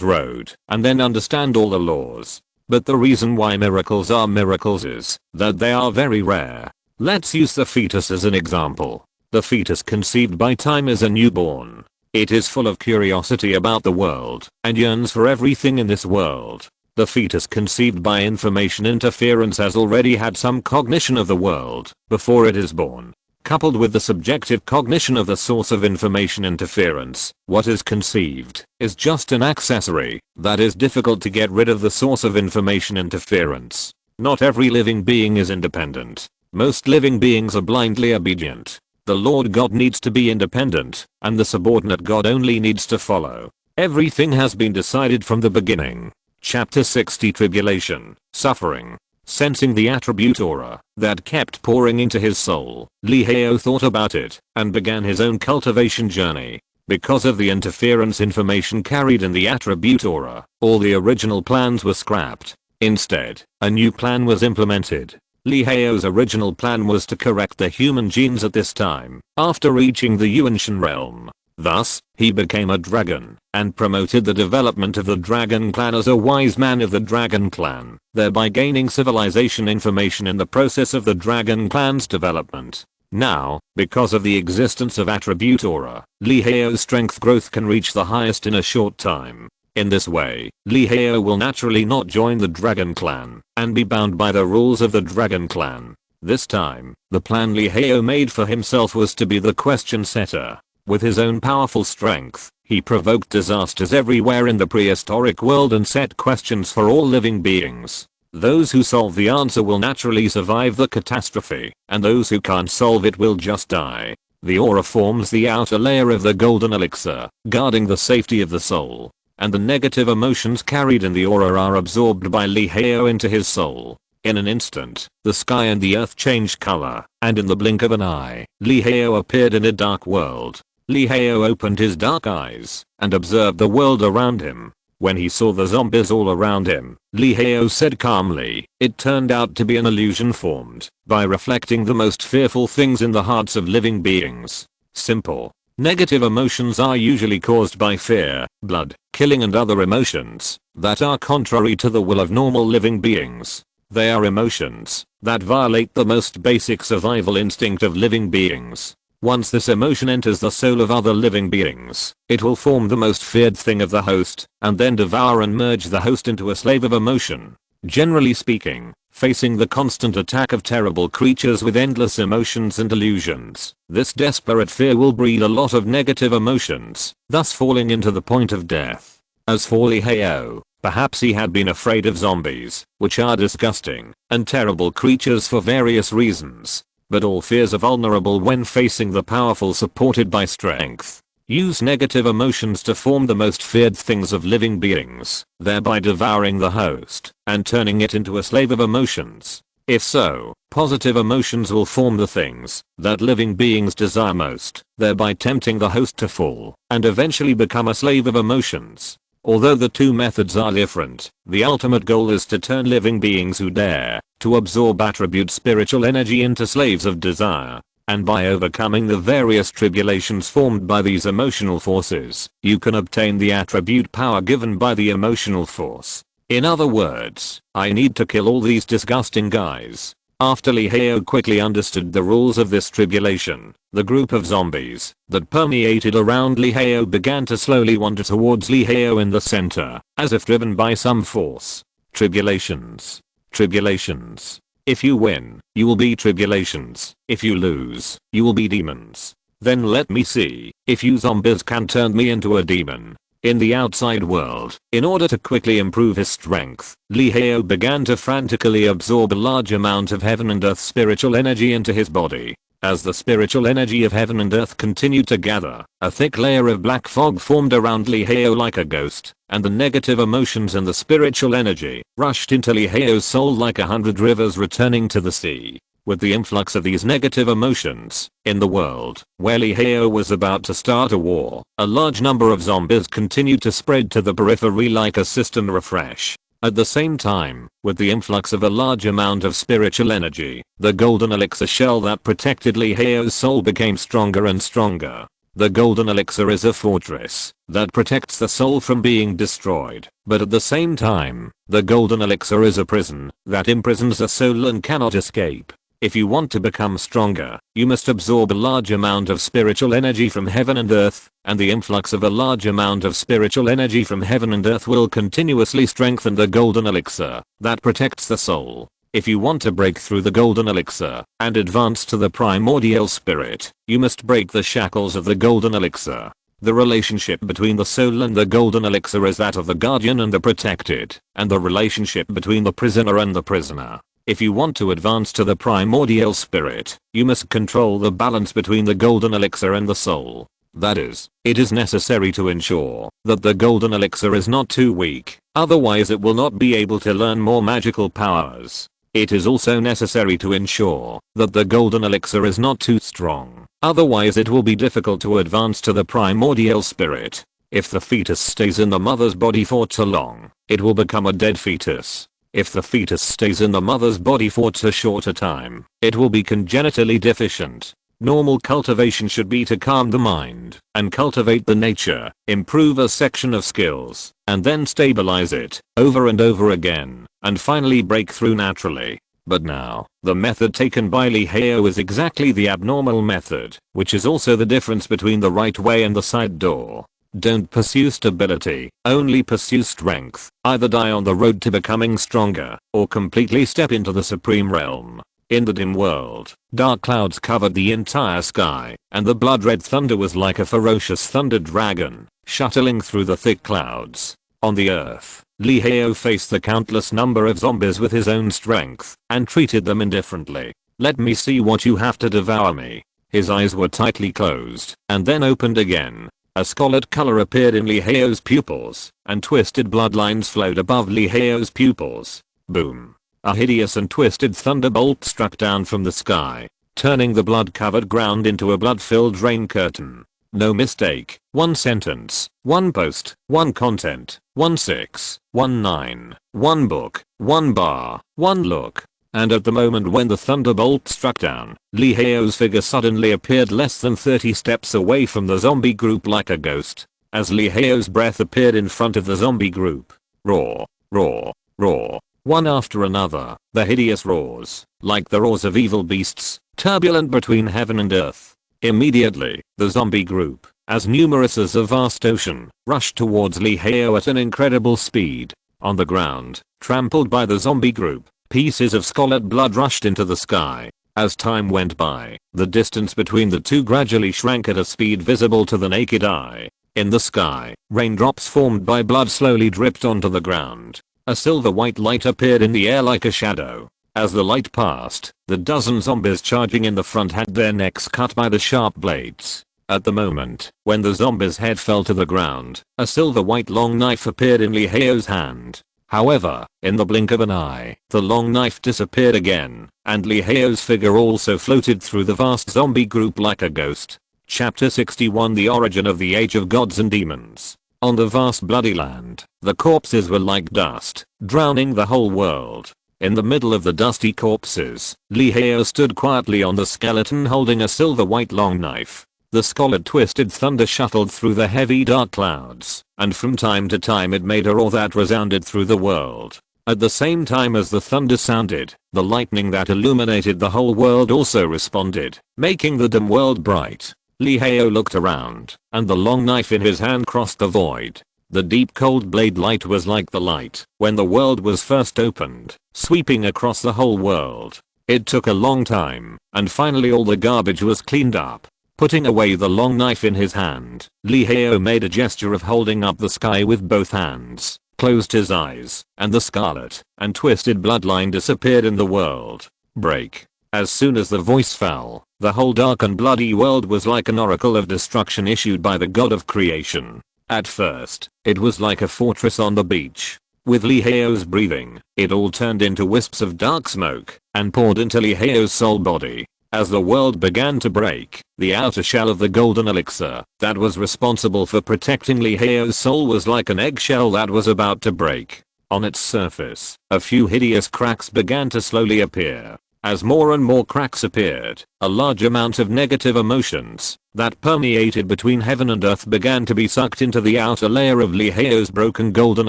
road and then understand all the laws. But the reason why miracles are miracles is that they are very rare. Let's use the fetus as an example. The fetus conceived by time is a newborn. It is full of curiosity about the world and yearns for everything in this world. The fetus conceived by information interference has already had some cognition of the world before it is born. Coupled with the subjective cognition of the source of information interference, what is conceived is just an accessory that is difficult to get rid of the source of information interference. Not every living being is independent. Most living beings are blindly obedient. The Lord God needs to be independent, and the subordinate God only needs to follow. Everything has been decided from the beginning. Chapter 60 Tribulation, Suffering. Sensing the attribute aura that kept pouring into his soul, Liheo thought about it and began his own cultivation journey. Because of the interference information carried in the attribute aura, all the original plans were scrapped. Instead, a new plan was implemented. Liheo's original plan was to correct the human genes at this time, after reaching the Yuanshan realm. Thus, he became a dragon, and promoted the development of the dragon clan as a wise man of the dragon clan, thereby gaining civilization information in the process of the dragon clan's development. Now, because of the existence of attribute aura, Liheo's strength growth can reach the highest in a short time. In this way, Liheo will naturally not join the dragon clan, and be bound by the rules of the dragon clan. This time, the plan Liheo made for himself was to be the question setter. With his own powerful strength, he provoked disasters everywhere in the prehistoric world and set questions for all living beings. Those who solve the answer will naturally survive the catastrophe, and those who can't solve it will just die. The aura forms the outer layer of the golden elixir, guarding the safety of the soul, and the negative emotions carried in the aura are absorbed by Liheo into his soul. In an instant, the sky and the earth changed color, and in the blink of an eye, Liheo appeared in a dark world. Liheo opened his dark eyes and observed the world around him. When he saw the zombies all around him, Liheo said calmly, "It turned out to be an illusion formed by reflecting the most fearful things in the hearts of living beings. Simple. Negative emotions are usually caused by fear, blood, killing and other emotions that are contrary to the will of normal living beings. They are emotions that violate the most basic survival instinct of living beings. Once this emotion enters the soul of other living beings, it will form the most feared thing of the host, and then devour and merge the host into a slave of emotion. Generally speaking, facing the constant attack of terrible creatures with endless emotions and illusions, this desperate fear will breed a lot of negative emotions, thus falling into the point of death. As for Liheo, perhaps he had been afraid of zombies, which are disgusting and terrible creatures for various reasons. But all fears are vulnerable when facing the powerful supported by strength. Use negative emotions to form the most feared things of living beings, thereby devouring the host and turning it into a slave of emotions. If so, positive emotions will form the things that living beings desire most, thereby tempting the host to fall and eventually become a slave of emotions. Although the two methods are different, the ultimate goal is to turn living beings who dare to absorb attribute spiritual energy into slaves of desire. And by overcoming the various tribulations formed by these emotional forces, you can obtain the attribute power given by the emotional force. In other words, I need to kill all these disgusting guys. After Liheo quickly understood the rules of this tribulation, the group of zombies that permeated around Liheo began to slowly wander towards Liheo in the center, as if driven by some force. Tribulations. Tribulations. If you win, you will be tribulations. If you lose, you will be demons. Then let me see if you zombies can turn me into a demon. In the outside world, in order to quickly improve his strength, Liheo began to frantically absorb a large amount of heaven and earth spiritual energy into his body. As the spiritual energy of heaven and earth continued to gather, a thick layer of black fog formed around Liheo like a ghost, and the negative emotions and the spiritual energy rushed into Liheo's soul like 100 rivers returning to the sea. With the influx of these negative emotions, in the world where Liheo was about to start a war, a large number of zombies continued to spread to the periphery like a system refresh. At the same time, with the influx of a large amount of spiritual energy, the golden elixir shell that protected Liheo's soul became stronger and stronger. The golden elixir is a fortress that protects the soul from being destroyed, but at the same time, the golden elixir is a prison that imprisons the soul and cannot escape. If you want to become stronger, you must absorb a large amount of spiritual energy from heaven and earth, and the influx of a large amount of spiritual energy from heaven and earth will continuously strengthen the golden elixir that protects the soul. If you want to break through the golden elixir and advance to the primordial spirit, you must break the shackles of the golden elixir. The relationship between the soul and the golden elixir is that of the guardian and the protected, and the relationship between the prisoner and the prisoner. If you want to advance to the primordial spirit, you must control the balance between the golden elixir and the soul. That is, it is necessary to ensure that the golden elixir is not too weak, otherwise it will not be able to learn more magical powers. It is also necessary to ensure that the golden elixir is not too strong, otherwise it will be difficult to advance to the primordial spirit. If the fetus stays in the mother's body for too long, it will become a dead fetus. If the fetus stays in the mother's body for too short a time, it will be congenitally deficient. Normal cultivation should be to calm the mind and cultivate the nature, improve a section of skills, and then stabilize it over and over again, and finally break through naturally. But now, the method taken by Lee Heo is exactly the abnormal method, which is also the difference between the right way and the side door. Don't pursue stability, only pursue strength. Either die on the road to becoming stronger, or completely step into the supreme realm. In the dim world, dark clouds covered the entire sky, and the blood-red thunder was like a ferocious thunder dragon, shuttling through the thick clouds. On the earth, Lee Heo faced the countless number of zombies with his own strength, and treated them indifferently. "Let me see what you have to devour me." His eyes were tightly closed, and then opened again. A scarlet color appeared in Lee Heo's pupils, and twisted bloodlines flowed above Lee Heo's pupils. Boom. A hideous and twisted thunderbolt struck down from the sky, turning the blood-covered ground into a blood-filled rain curtain. No mistake, one sentence, one post, one content, 1619, one book, one bar, one look. And at the moment when the thunderbolt struck down, Lee Heo's figure suddenly appeared less than 30 steps away from the zombie group like a ghost. As Lee Heo's breath appeared in front of the zombie group, roar, roar, roar. One after another, the hideous roars, like the roars of evil beasts, turbulent between heaven and earth. Immediately, the zombie group, as numerous as a vast ocean, rushed towards Lee Heo at an incredible speed. On the ground, trampled by the zombie group, pieces of scarlet blood rushed into the sky. As time went by, the distance between the two gradually shrank at a speed visible to the naked eye. In the sky, raindrops formed by blood slowly dripped onto the ground. A silver-white light appeared in the air like a shadow. As the light passed, the dozen zombies charging in the front had their necks cut by the sharp blades. At the moment, when the zombie's head fell to the ground, a silver-white long knife appeared in Lee Heo's hand. However, in the blink of an eye, the long knife disappeared again, and Lee Heo's figure also floated through the vast zombie group like a ghost. Chapter 61 The Origin of the Age of Gods and Demons. On the vast bloody land, the corpses were like dust, drowning the whole world. In the middle of the dusty corpses, Lee Heo stood quietly on the skeleton holding a silver-white long knife. The scarlet twisted thunder shuttled through the heavy dark clouds, and from time to time it made a roar that resounded through the world. At the same time as the thunder sounded, the lightning that illuminated the whole world also responded, making the dim world bright. Lee Heo looked around, and the long knife in his hand crossed the void. The deep cold blade light was like the light when the world was first opened, sweeping across the whole world. It took a long time, and finally all the garbage was cleaned up. Putting away the long knife in his hand, Lee Heo made a gesture of holding up the sky with both hands, closed his eyes, and the scarlet and twisted bloodline disappeared in the world. Break. As soon as the voice fell, the whole dark and bloody world was like an oracle of destruction issued by the god of creation. At first, it was like a fortress on the beach. With Lee Heo's breathing, it all turned into wisps of dark smoke and poured into Lee Heo's soul body. As the world began to break, the outer shell of the golden elixir that was responsible for protecting Lee Heo's soul was like an eggshell that was about to break. On its surface, a few hideous cracks began to slowly appear. As more and more cracks appeared, a large amount of negative emotions that permeated between heaven and earth began to be sucked into the outer layer of Lee Heo's broken golden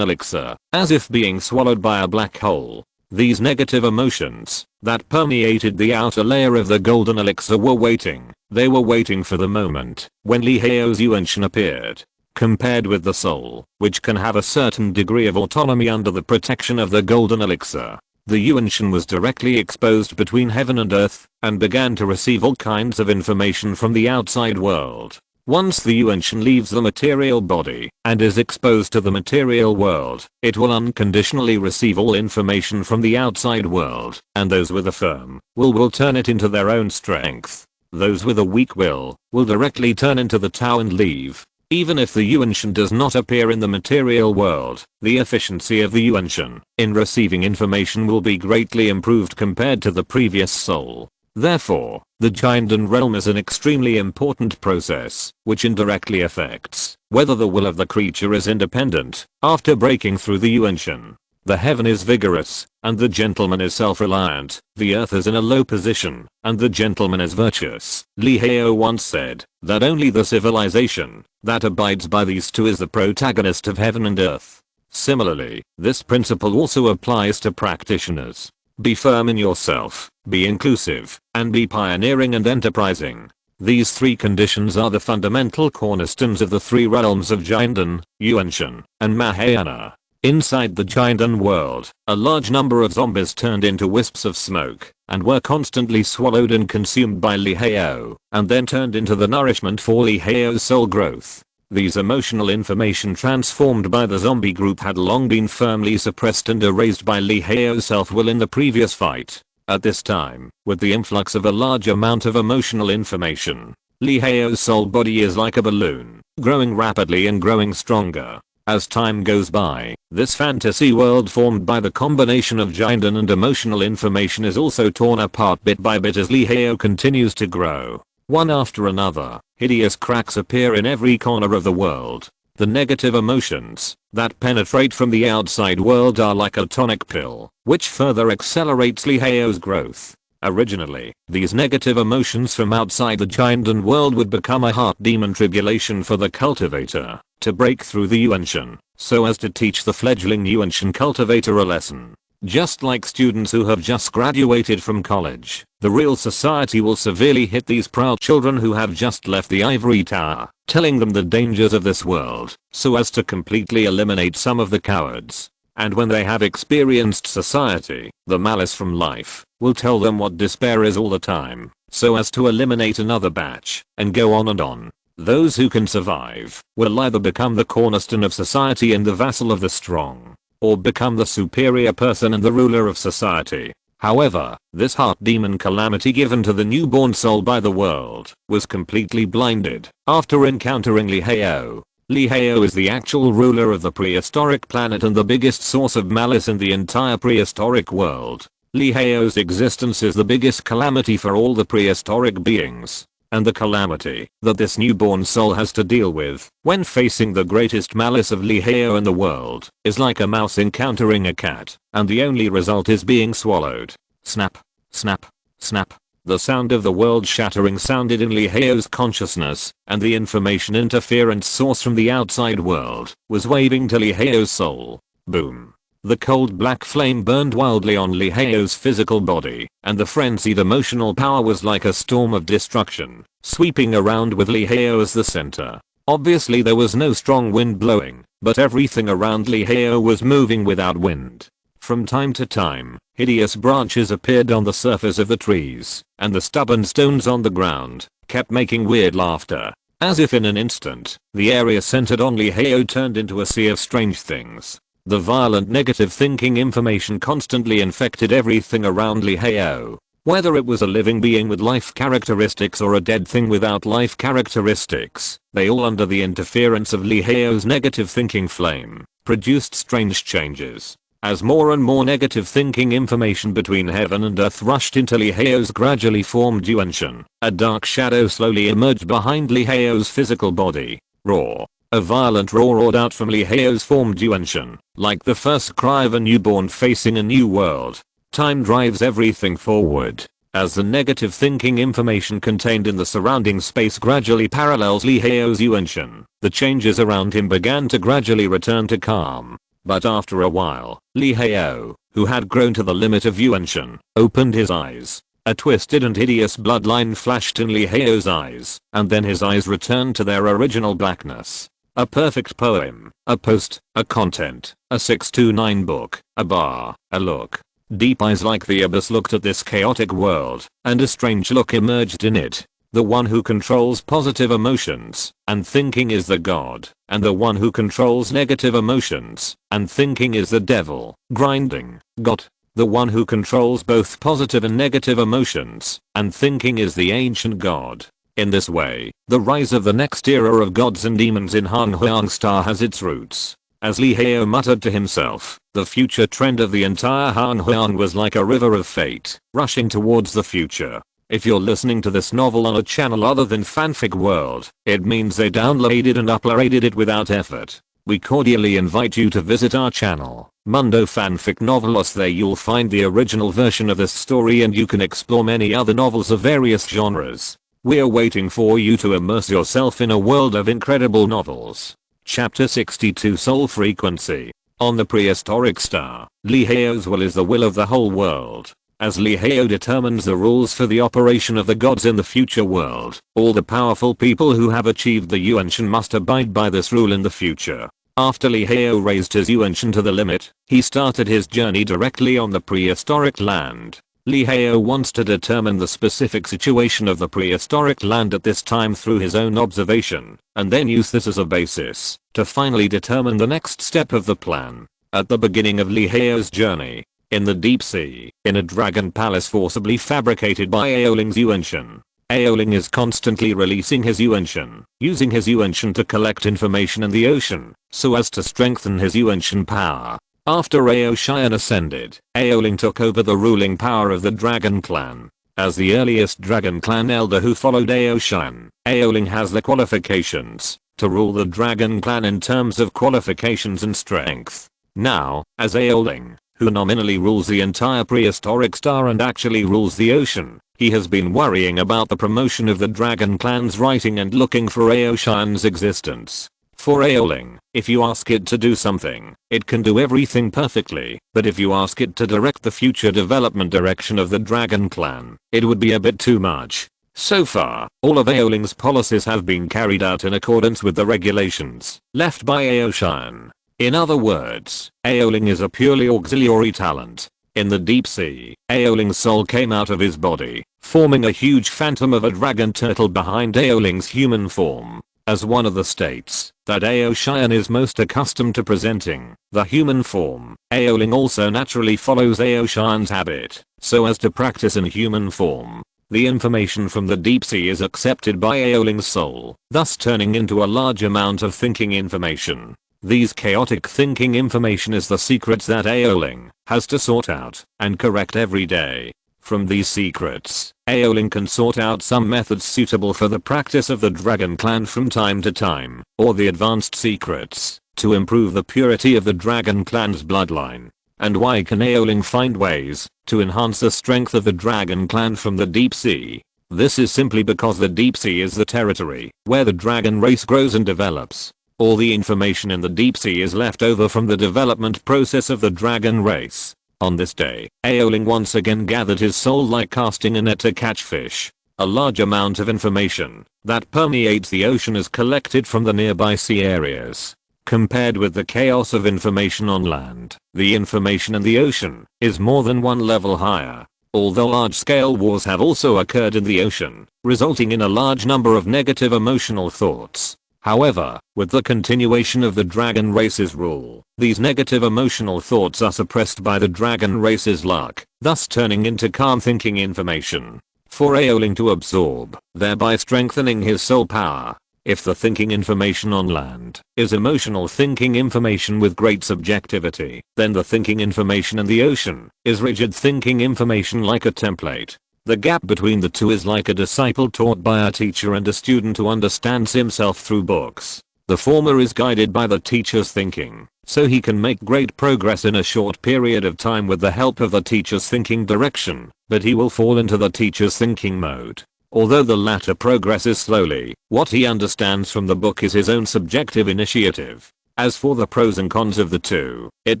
elixir, as if being swallowed by a black hole. These negative emotions that permeated the outer layer of the golden elixir were waiting. They were waiting for the moment when Lee Heo's union appeared. Compared with the soul, which can have a certain degree of autonomy under the protection of the golden elixir, the union was directly exposed between heaven and earth and began to receive all kinds of information from the outside world. Once the Yuanshan leaves the material body and is exposed to the material world, it will unconditionally receive all information from the outside world, and those with a firm will turn it into their own strength. Those with a weak will directly turn into the Tao and leave. Even if the Yuanshan does not appear in the material world, the efficiency of the Yuanshan in receiving information will be greatly improved compared to the previous soul. Therefore, the Jindan realm is an extremely important process, which indirectly affects whether the will of the creature is independent. After breaking through the Yuanshan, the heaven is vigorous, and the gentleman is self-reliant, the earth is in a low position, and the gentleman is virtuous. Li Hao once said that only the civilization that abides by these two is the protagonist of heaven and earth. Similarly, this principle also applies to practitioners. Be firm in yourself, be inclusive, and be pioneering and enterprising. These three conditions are the fundamental cornerstones of the three realms of Jindan, Yuanshan, and Mahayana. Inside the Jindan world, a large number of zombies turned into wisps of smoke, and were constantly swallowed and consumed by Li Hao, and then turned into the nourishment for Li Hao's soul growth. These emotional information transformed by the zombie group had long been firmly suppressed and erased by Li Hao's self-will in the previous fight. At this time, with the influx of a large amount of emotional information, Li Hao's soul body is like a balloon, growing rapidly and growing stronger. As time goes by, this fantasy world formed by the combination of Jindan and emotional information is also torn apart bit by bit as Li Hao continues to grow. One after another, hideous cracks appear in every corner of the world. The negative emotions that penetrate from the outside world are like a tonic pill, which further accelerates Li Hao's growth. Originally, these negative emotions from outside the Jindan world would become a heart demon tribulation for the cultivator to break through the Yuanshan, so as to teach the fledgling Yuanshan cultivator a lesson. Just like students who have just graduated from college, the real society will severely hit these proud children who have just left the ivory tower, telling them the dangers of this world, so as to completely eliminate some of the cowards. And when they have experienced society, the malice from life will tell them what despair is all the time, so as to eliminate another batch, and go on and on. Those who can survive will either become the cornerstone of society and the vassal of the strong, or become the superior person and the ruler of society. However, this heart demon calamity given to the newborn soul by the world was completely blinded after encountering Li Hao. Li Hao is the actual ruler of the prehistoric planet and the biggest source of malice in the entire prehistoric world. Li Hao's existence is the biggest calamity for all the prehistoric beings. And the calamity that this newborn soul has to deal with when facing the greatest malice of Li Hao in the world is like a mouse encountering a cat, and the only result is being swallowed. Snap, snap, snap. The sound of the world-shattering sounded in Li Hao's consciousness, and the information interference source from the outside world was waving to Li Hao's soul. Boom. The cold black flame burned wildly on Li Hao's physical body, and the frenzied emotional power was like a storm of destruction, sweeping around with Li Hao as the center. Obviously there was no strong wind blowing, but everything around Li Hao was moving without wind. From time to time, hideous branches appeared on the surface of the trees, and the stubborn stones on the ground kept making weird laughter. As if in an instant, the area centered on Li Hao turned into a sea of strange things. The violent negative thinking information constantly infected everything around Li Hao. Whether it was a living being with life characteristics or a dead thing without life characteristics, they all under the interference of Li Hao's negative thinking flame, produced strange changes. As more and more negative thinking information between heaven and earth rushed into Li Hao's gradually formed Yuanshan, a dark shadow slowly emerged behind Li Hao's physical body. Roar. A violent roar roared out from Li Hao's formed Yuanshan, like the first cry of a newborn facing a new world. Time drives everything forward. As the negative thinking information contained in the surrounding space gradually parallels Li Hao's Yuanshan, the changes around him began to gradually return to calm. But after a while, Li Hao, who had grown to the limit of Yuanshan, opened his eyes. A twisted and hideous bloodline flashed in Li Hao's eyes, and then his eyes returned to their original blackness. A perfect poem, a post, a content, a 629 book, a bar, a look. Deep eyes like the abyss looked at this chaotic world, and a strange look emerged in it. The one who controls positive emotions and thinking is the god, and the one who controls negative emotions and thinking is the devil, grinding, god. The one who controls both positive and negative emotions and thinking is the ancient god. In this way, the rise of the next era of gods and demons in Han Huang Star has its roots. As Li Hao muttered to himself, the future trend of the entire Han Huang was like a river of fate, rushing towards the future. If you're listening to this novel on a channel other than Fanfic World, it means they downloaded and uploaded it without effort. We cordially invite you to visit our channel, Mundo Fanfic Novelos. There you'll find the original version of this story and you can explore many other novels of various genres. We're waiting for you to immerse yourself in a world of incredible novels. Chapter 62 Soul Frequency. On the prehistoric star, Li Hao's will is the will of the whole world. As Li Hao determines the rules for the operation of the gods in the future world, all the powerful people who have achieved the Yuanshan must abide by this rule in the future. After Li Hao raised his Yuanshan to the limit, he started his journey directly on the prehistoric land. Li Hao wants to determine the specific situation of the prehistoric land at this time through his own observation, and then use this as a basis to finally determine the next step of the plan. At the beginning of Li Hao's journey, in the deep sea, in a dragon palace forcibly fabricated by Aoling's Yuanshan, Aoling is constantly releasing his Yuanshan, using his Yuanshan to collect information in the ocean, so as to strengthen his Yuanshan power. After Aoshan ascended, Aoling took over the ruling power of the Dragon Clan. As the earliest Dragon Clan elder who followed Aoshan, Aoling has the qualifications to rule the Dragon Clan in terms of qualifications and strength. Now, as Aoling, who nominally rules the entire prehistoric star and actually rules the ocean, he has been worrying about the promotion of the Dragon Clan's writing and looking for Aoshan's existence. For Aoling, if you ask it to do something, it can do everything perfectly, but if you ask it to direct the future development direction of the Dragon Clan, it would be a bit too much. So far, all of Aoling's policies have been carried out in accordance with the regulations left by Aoshan. In other words, Aoling is a purely auxiliary talent. In the deep sea, Aoling's soul came out of his body, forming a huge phantom of a dragon turtle behind Aoling's human form. As one of the states that Aoshan is most accustomed to presenting, the human form, Aoling also naturally follows Aoshan's habit, so as to practice in human form. The information from the deep sea is accepted by Aoling's soul, thus turning into a large amount of thinking information. These chaotic thinking information is the secrets that Aoling has to sort out and correct every day. From these secrets, Aoling can sort out some methods suitable for the practice of the Dragon Clan from time to time, or the advanced secrets to improve the purity of the Dragon Clan's bloodline. And why can Aoling find ways to enhance the strength of the Dragon Clan from the deep sea? This is simply because the deep sea is the territory where the dragon race grows and develops. All the information in the deep sea is left over from the development process of the dragon race. On this day, Aoling once again gathered his soul like casting a net to catch fish. A large amount of information that permeates the ocean is collected from the nearby sea areas. Compared with the chaos of information on land, the information in the ocean is more than one level higher. Although large-scale wars have also occurred in the ocean, resulting in a large number of negative emotional thoughts. However, with the continuation of the dragon race's rule, these negative emotional thoughts are suppressed by the dragon race's luck, thus turning into calm thinking information for Aoling to absorb, thereby strengthening his soul power. If the thinking information on land is emotional thinking information with great subjectivity, then the thinking information in the ocean is rigid thinking information like a template. The gap between the two is like a disciple taught by a teacher and a student who understands himself through books. The former is guided by the teacher's thinking, so he can make great progress in a short period of time with the help of the teacher's thinking direction, but he will fall into the teacher's thinking mode. Although the latter progresses slowly, what he understands from the book is his own subjective initiative. As for the pros and cons of the two, it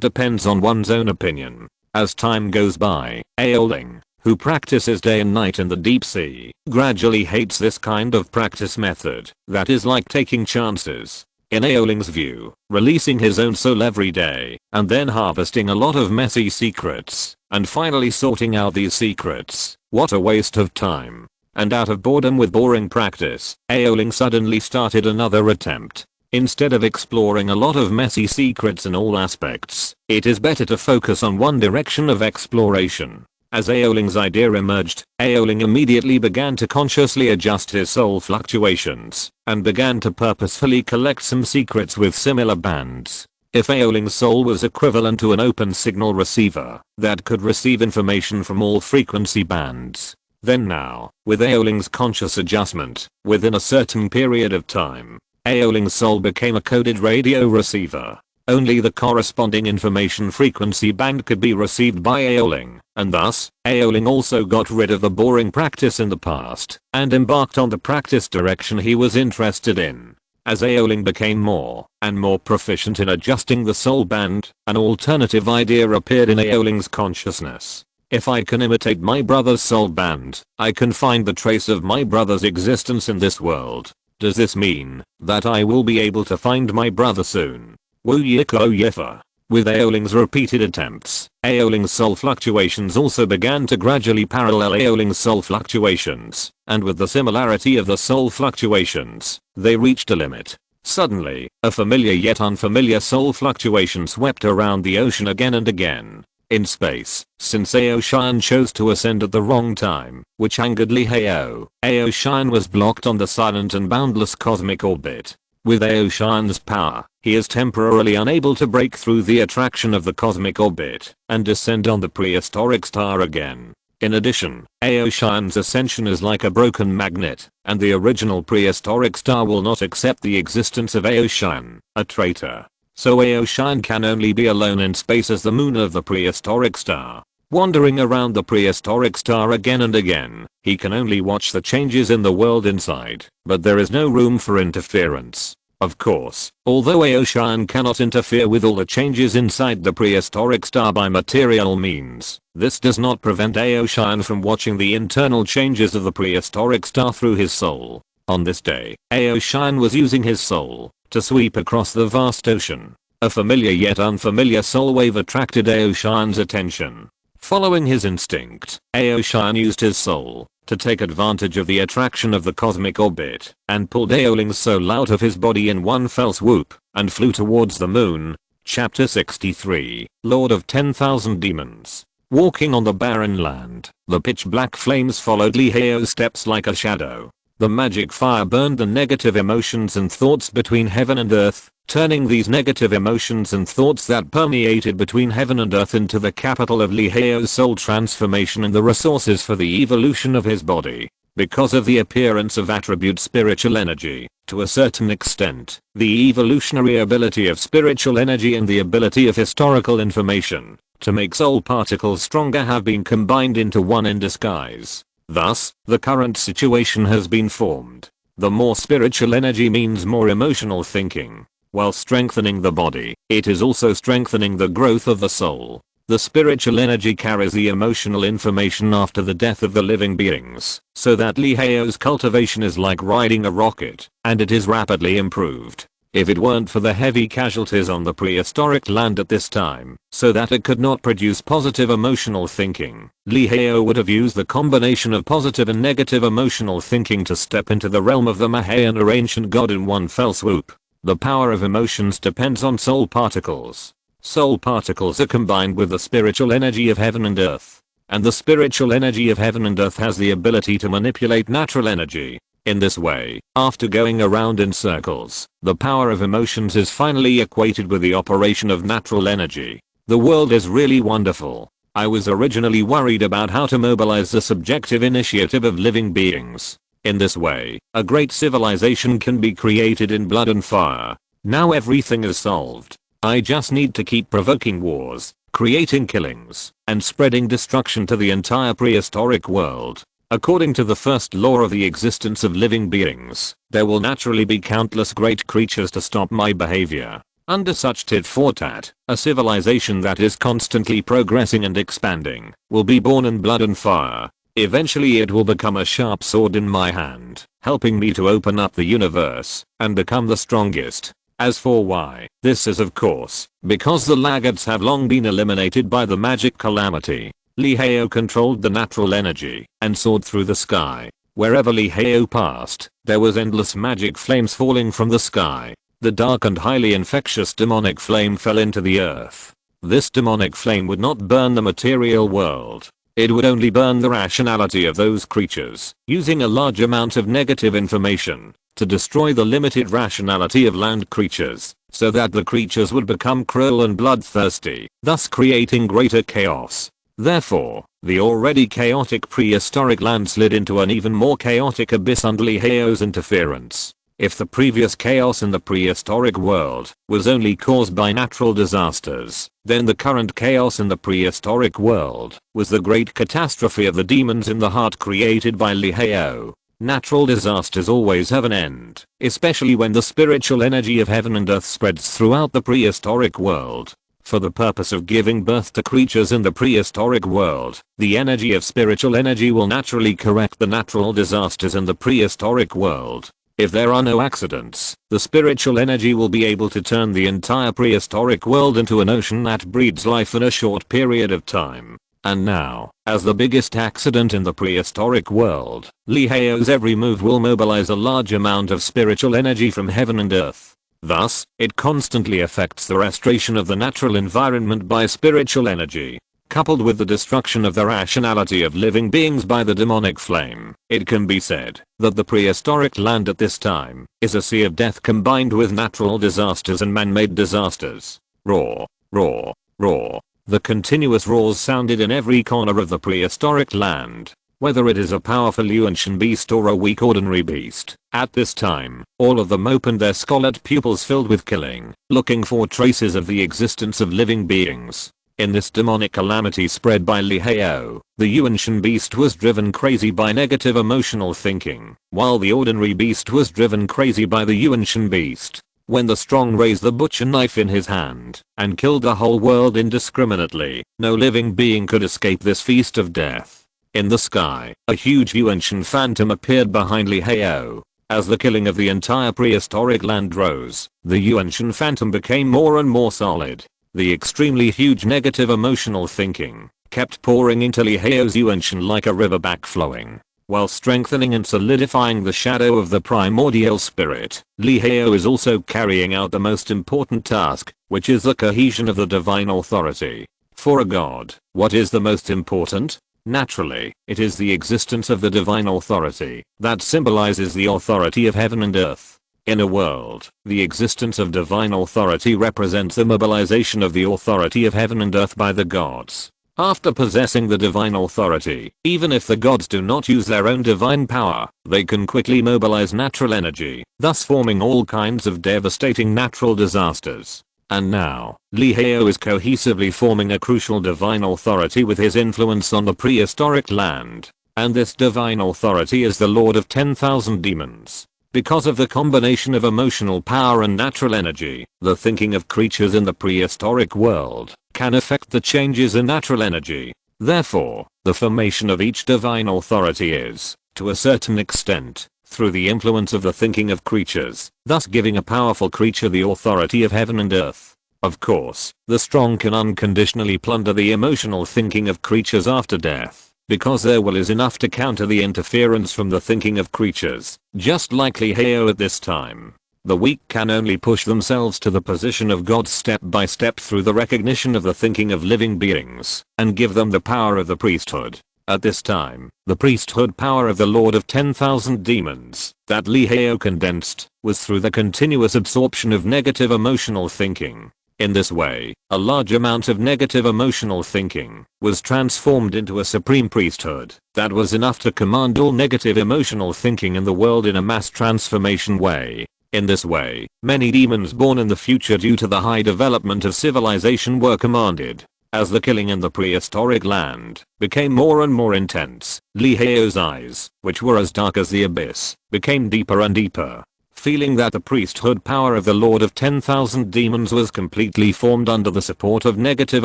depends on one's own opinion. As time goes by, Aoling, who practices day and night in the deep sea, gradually hates this kind of practice method that is like taking chances. In Aoling's view, releasing his own soul every day, and then harvesting a lot of messy secrets, and finally sorting out these secrets, what a waste of time. and out of boredom with boring practice, Aoling suddenly started another attempt. Instead of exploring a lot of messy secrets in all aspects, it is better to focus on one direction of exploration. As Aoling's idea emerged, Aoling immediately began to consciously adjust his soul fluctuations, and began to purposefully collect some secrets with similar bands. If Aoling's soul was equivalent to an open signal receiver that could receive information from all frequency bands, then now, with Aoling's conscious adjustment, within a certain period of time, Aoling's soul became a coded radio receiver. Only the corresponding information frequency band could be received by Aoling, and thus, Aoling also got rid of the boring practice in the past, and embarked on the practice direction he was interested in. As Aoling became more and more proficient in adjusting the soul band, an alternative idea appeared in Aoling's consciousness. If I can imitate my brother's soul band, I can find the trace of my brother's existence in this world. Does this mean that I will be able to find my brother soon? Woo yiko yifa. With Aoling's repeated attempts, Aoling's soul fluctuations also began to gradually parallel Aoling's soul fluctuations, and with the similarity of the soul fluctuations, they reached a limit. Suddenly, a familiar yet unfamiliar soul fluctuation swept around the ocean again and again. In space, since Aoshan chose to ascend at the wrong time, which angered Lihao, Aoshan was blocked on the silent and boundless cosmic orbit. With Aoshan's power, he is temporarily unable to break through the attraction of the cosmic orbit and descend on the prehistoric star again. In addition, Aoshan's ascension is like a broken magnet, and the original prehistoric star will not accept the existence of Aoshan, a traitor. So Aoshan can only be alone in space as the moon of the prehistoric star. Wandering around the prehistoric star again and again, he can only watch the changes in the world inside, but there is no room for interference. Of course, although Aoshan cannot interfere with all the changes inside the prehistoric star by material means, this does not prevent Aoshan from watching the internal changes of the prehistoric star through his soul. On this day, Aoshan was using his soul to sweep across the vast ocean. A familiar yet unfamiliar soul wave attracted Aoshan's attention. Following his instinct, Aoshan used his soul to take advantage of the attraction of the cosmic orbit and pulled Aoling's soul out of his body in one fell swoop and flew towards the moon. Chapter 63, Lord of 10,000 Demons. Walking on the barren land, the pitch black flames followed Lihao's steps like a shadow. The magic fire burned the negative emotions and thoughts between heaven and earth, turning these negative emotions and thoughts that permeated between heaven and earth into the capital of Lihao's soul transformation and the resources for the evolution of his body. Because of the appearance of attribute spiritual energy, to a certain extent, the evolutionary ability of spiritual energy and the ability of historical information to make soul particles stronger have been combined into one in disguise. Thus, the current situation has been formed. The more spiritual energy means more emotional thinking. While strengthening the body, it is also strengthening the growth of the soul. The spiritual energy carries the emotional information after the death of the living beings, so that Lihao's cultivation is like riding a rocket, and it is rapidly improved. If it weren't for the heavy casualties on the prehistoric land at this time, so that it could not produce positive emotional thinking, Lihao would have used the combination of positive and negative emotional thinking to step into the realm of the Mahayan or ancient god in one fell swoop. The power of emotions depends on soul particles. Soul particles are combined with the spiritual energy of heaven and earth, and the spiritual energy of heaven and earth has the ability to manipulate natural energy. In this way, after going around in circles, the power of emotions is finally equated with the operation of natural energy. The world is really wonderful. I was originally worried about how to mobilize the subjective initiative of living beings. In this way, a great civilization can be created in blood and fire. Now everything is solved. I just need to keep provoking wars, creating killings, and spreading destruction to the entire prehistoric world. According to the first law of the existence of living beings, there will naturally be countless great creatures to stop my behavior. Under such tit for tat, a civilization that is constantly progressing and expanding will be born in blood and fire. Eventually it will become a sharp sword in my hand, helping me to open up the universe and become the strongest. As for why, this is of course, because the laggards have long been eliminated by the magic calamity. Lihao controlled the natural energy and soared through the sky. Wherever Lee Heo passed, there was endless magic flames falling from the sky. The dark and highly infectious demonic flame fell into the earth. This demonic flame would not burn the material world. It would only burn the rationality of those creatures, using a large amount of negative information to destroy the limited rationality of land creatures, so that the creatures would become cruel and bloodthirsty, thus creating greater chaos. Therefore, the already chaotic prehistoric land slid into an even more chaotic abyss under Lee Heo's interference. If the previous chaos in the prehistoric world was only caused by natural disasters, then the current chaos in the prehistoric world was the great catastrophe of the demons in the heart created by Lee Heo. Natural disasters always have an end, especially when the spiritual energy of heaven and earth spreads throughout the prehistoric world. For the purpose of giving birth to creatures in the prehistoric world, the energy of spiritual energy will naturally correct the natural disasters in the prehistoric world. If there are no accidents, the spiritual energy will be able to turn the entire prehistoric world into an ocean that breeds life in a short period of time. And now, as the biggest accident in the prehistoric world, Lee Heo's every move will mobilize a large amount of spiritual energy from heaven and earth. Thus, it constantly affects the restoration of the natural environment by spiritual energy. Coupled with the destruction of the rationality of living beings by the demonic flame, it can be said that the prehistoric land at this time is a sea of death combined with natural disasters and man-made disasters. Roar, roar, roar. The continuous roars sounded in every corner of the prehistoric land. Whether it is a powerful ancient beast or a weak ordinary beast, at this time, all of them opened their scarlet pupils filled with killing, looking for traces of the existence of living beings. In this demonic calamity spread by Lee Heo, the ancient beast was driven crazy by negative emotional thinking, while the ordinary beast was driven crazy by the ancient beast. When the strong raised the butcher knife in his hand and killed the whole world indiscriminately, no living being could escape this feast of death. In the sky, a huge ancient phantom appeared behind Lee Heo. As the killing of the entire prehistoric land rose, the ancient phantom became more and more solid. The extremely huge negative emotional thinking kept pouring into Lee Heo's ancient like a river backflowing. While strengthening and solidifying the shadow of the primordial spirit, Lee Heo is also carrying out the most important task, which is the cohesion of the divine authority. For a god, what is the most important? Naturally, it is the existence of the divine authority that symbolizes the authority of heaven and earth. In a world, the existence of divine authority represents the mobilization of the authority of heaven and earth by the gods. After possessing the divine authority, even if the gods do not use their own divine power, they can quickly mobilize natural energy, thus forming all kinds of devastating natural disasters. And now, Lee Heo is cohesively forming a crucial divine authority with his influence on the prehistoric land. And this divine authority is the Lord of 10,000 demons. Because of the combination of emotional power and natural energy, the thinking of creatures in the prehistoric world can affect the changes in natural energy. Therefore, the formation of each divine authority is, to a certain extent, through the influence of the thinking of creatures, thus giving a powerful creature the authority of heaven and earth. Of course, the strong can unconditionally plunder the emotional thinking of creatures after death, because their will is enough to counter the interference from the thinking of creatures, just like Lee Heo at this time. The weak can only push themselves to the position of God step by step through the recognition of the thinking of living beings, and give them the power of the priesthood. At this time, the priesthood power of the Lord of 10,000 demons that Lee Heo condensed was through the continuous absorption of negative emotional thinking. In this way, a large amount of negative emotional thinking was transformed into a supreme priesthood that was enough to command all negative emotional thinking in the world in a mass transformation way. In this way, many demons born in the future due to the high development of civilization were commanded. As the killing in the prehistoric land became more and more intense, Lee Heo's eyes, which were as dark as the abyss, became deeper and deeper. Feeling that the priesthood power of the Lord of 10,000 demons was completely formed under the support of negative